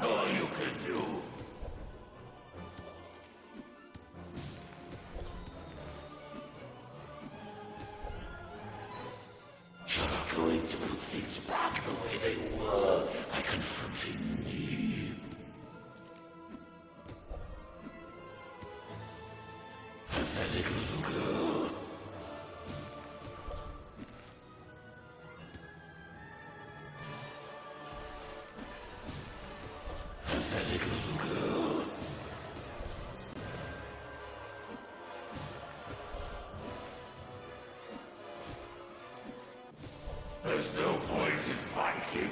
all you can do. You're not going to put things back the way they were by confronting me. Pathetic little girl. Pathetic little girl. There's no point in fighting.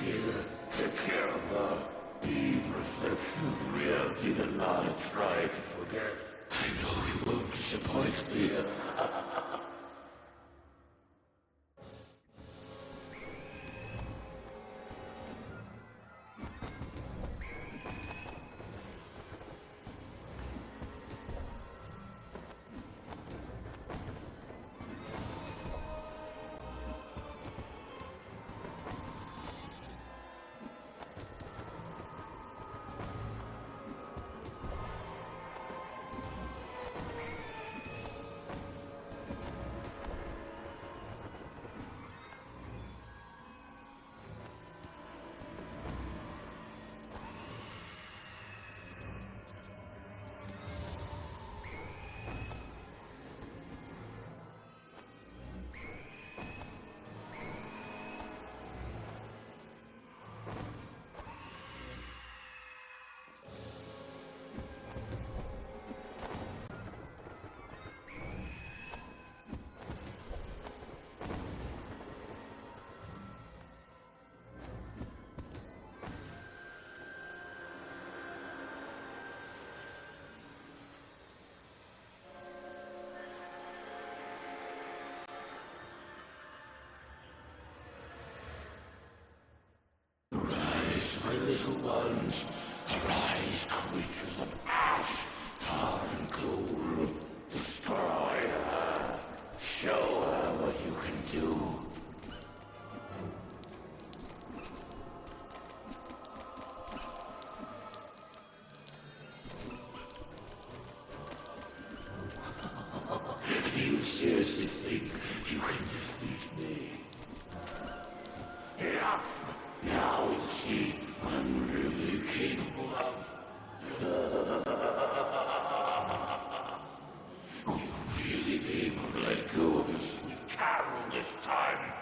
Here, take care of her. Be the reflection of reality that I try to forget. I know you won't disappoint me. My little ones, arise, creatures of ash, tar, and coal. Destroy her. Show her what you can do. Do you seriously think you can defeat me? Enough! Now you'll see what I'm really capable of. Will you really be able to let go of your sweet Carole this time?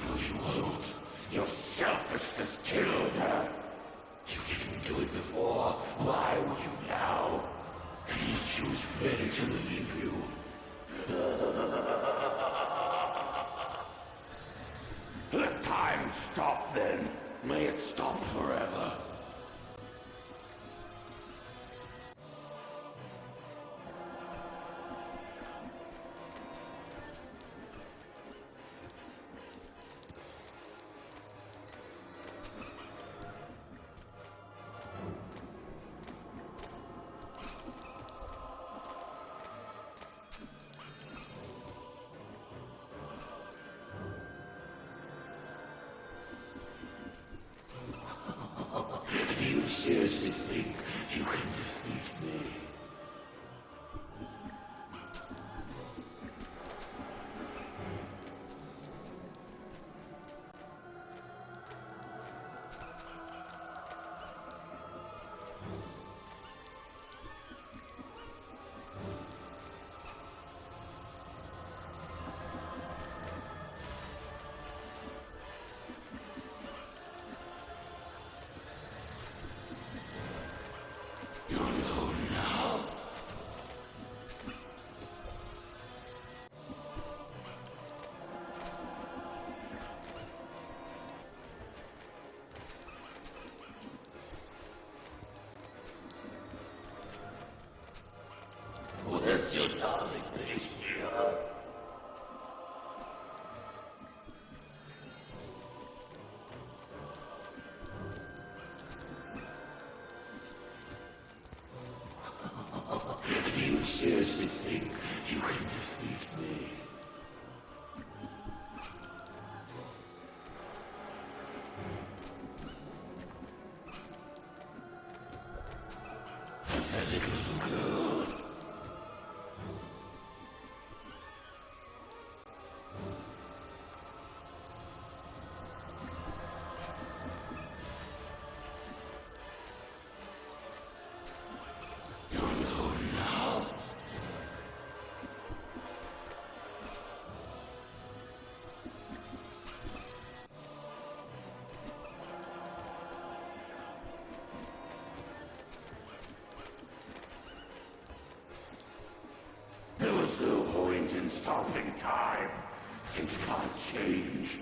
No, you won't. Your selfishness killed her. You didn't do it before. Why would you now? And yet she was ready to leave you. Let time stop then. May it stop forever. Do you seriously think you can defeat me? You're alone now. Well, that's your darling baby. Do you seriously think you can defeat me? Pathetic little girl. You're alone now. There was no point in stopping time. Things can't change.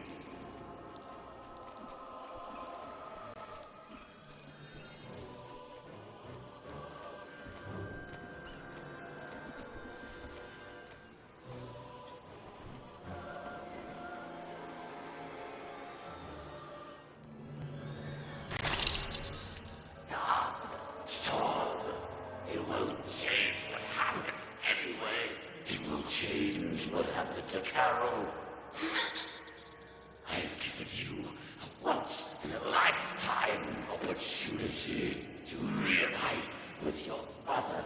opportunity to reunite with your mother.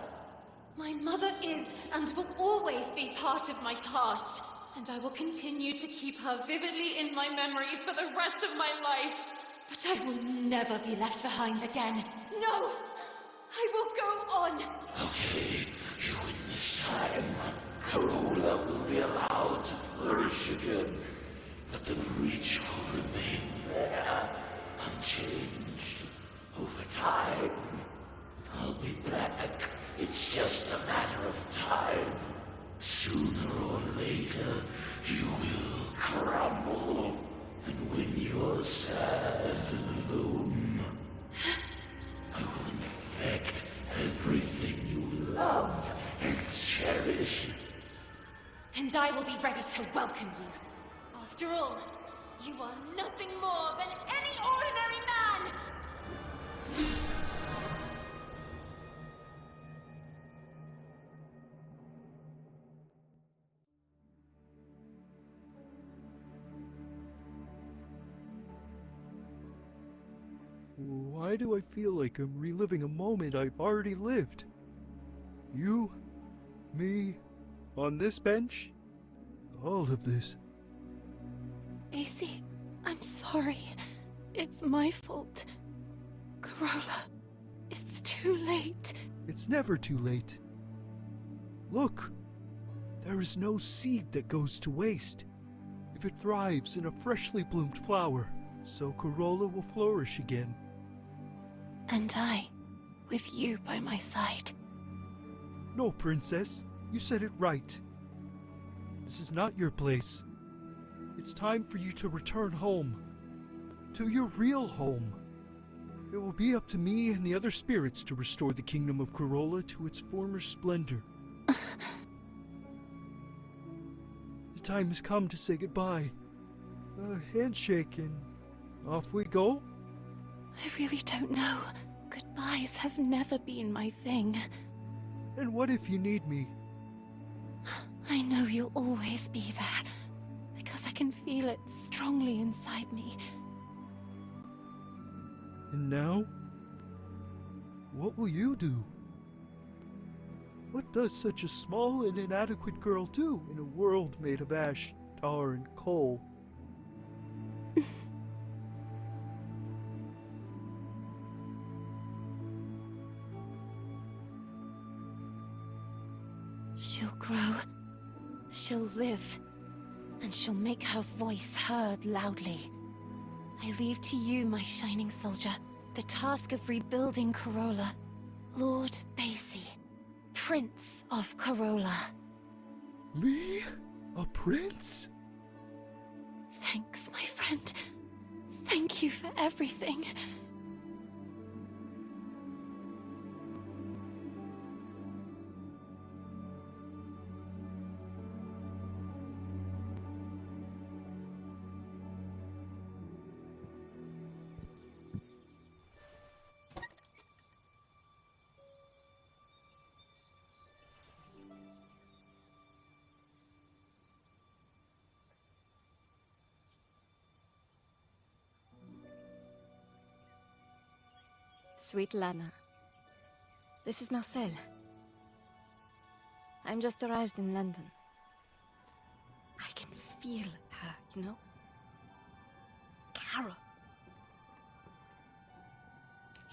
My mother is and will always be part of my past, and I will continue to keep her vividly in my memories for the rest of my life. But I will never be left behind again. No! I will go on! Okay, you win this time. Carola will be allowed to flourish again, but the breach will remain there, unchanged. Over time, I'll be back. It's just a matter of time. Sooner or later, you will crumble. And when you're sad and alone, I will infect everything you love and cherish. And I will be ready to welcome you. After all, you are nothing more than any ordinary man! Why do I feel like I'm reliving a moment I've already lived? You, me, on this bench? All of this. AC, I'm sorry. It's my fault. Carola, it's too late. It's never too late. Look, there is no seed that goes to waste. If it thrives in a freshly bloomed flower, so Carola will flourish again. And I, with you by my side. No, Princess, you said it right. This is not your place. It's time for you to return home. To your real home. It will be up to me and the other spirits to restore the kingdom of Carola to its former splendor. The time has come to say goodbye. A handshake and off we go? I really don't know. Goodbyes have never been my thing. And what if you need me? I know you'll always be there, because I can feel it strongly inside me. And now? What will you do? What does such a small and inadequate girl do in a world made of ash, tar, and coal? She'll grow, she'll live, and she'll make her voice heard loudly. I leave to you, my shining soldier, the task of rebuilding Carola. Lord Basie, Prince of Carola. Me? A prince? Thanks, my friend. Thank you for everything. Sweet Lana. This is Marcel. I'm just arrived in London. I can feel her, you know? Carol.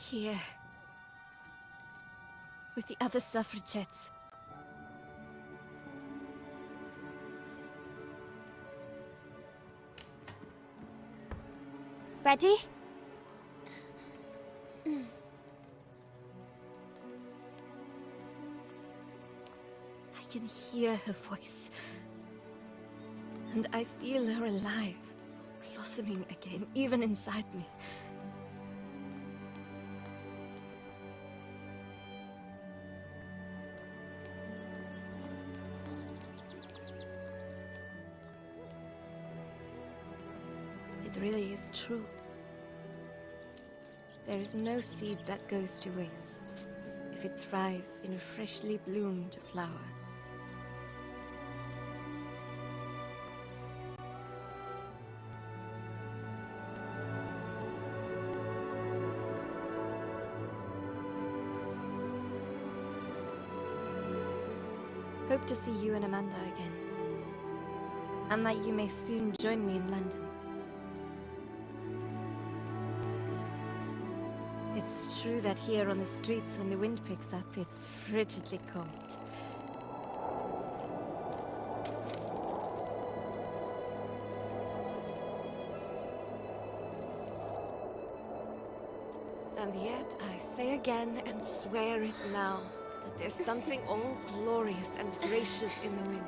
Here. With the other suffragettes. Ready? I can hear her voice. And I feel her alive, blossoming again, even inside me. It really is true. There is no seed that goes to waste if it thrives in a freshly bloomed flower. hope to see you and Amanda again. And that you may soon join me in London. It's true that here on the streets, when the wind picks up, it's frigidly cold. And yet, I say again and swear it now, that there's something all glorious and gracious in the wind.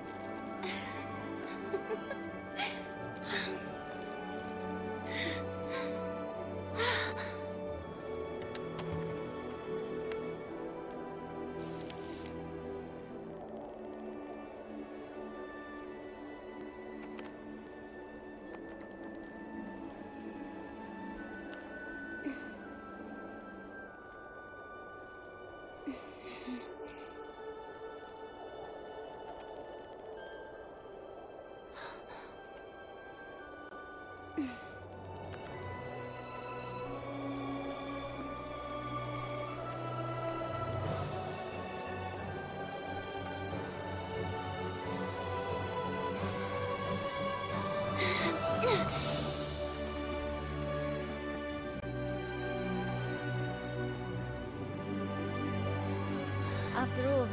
After all,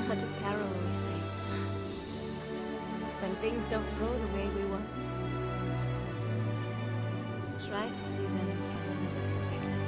what did Carol always say? When things don't go the way we want, try to see them from another perspective.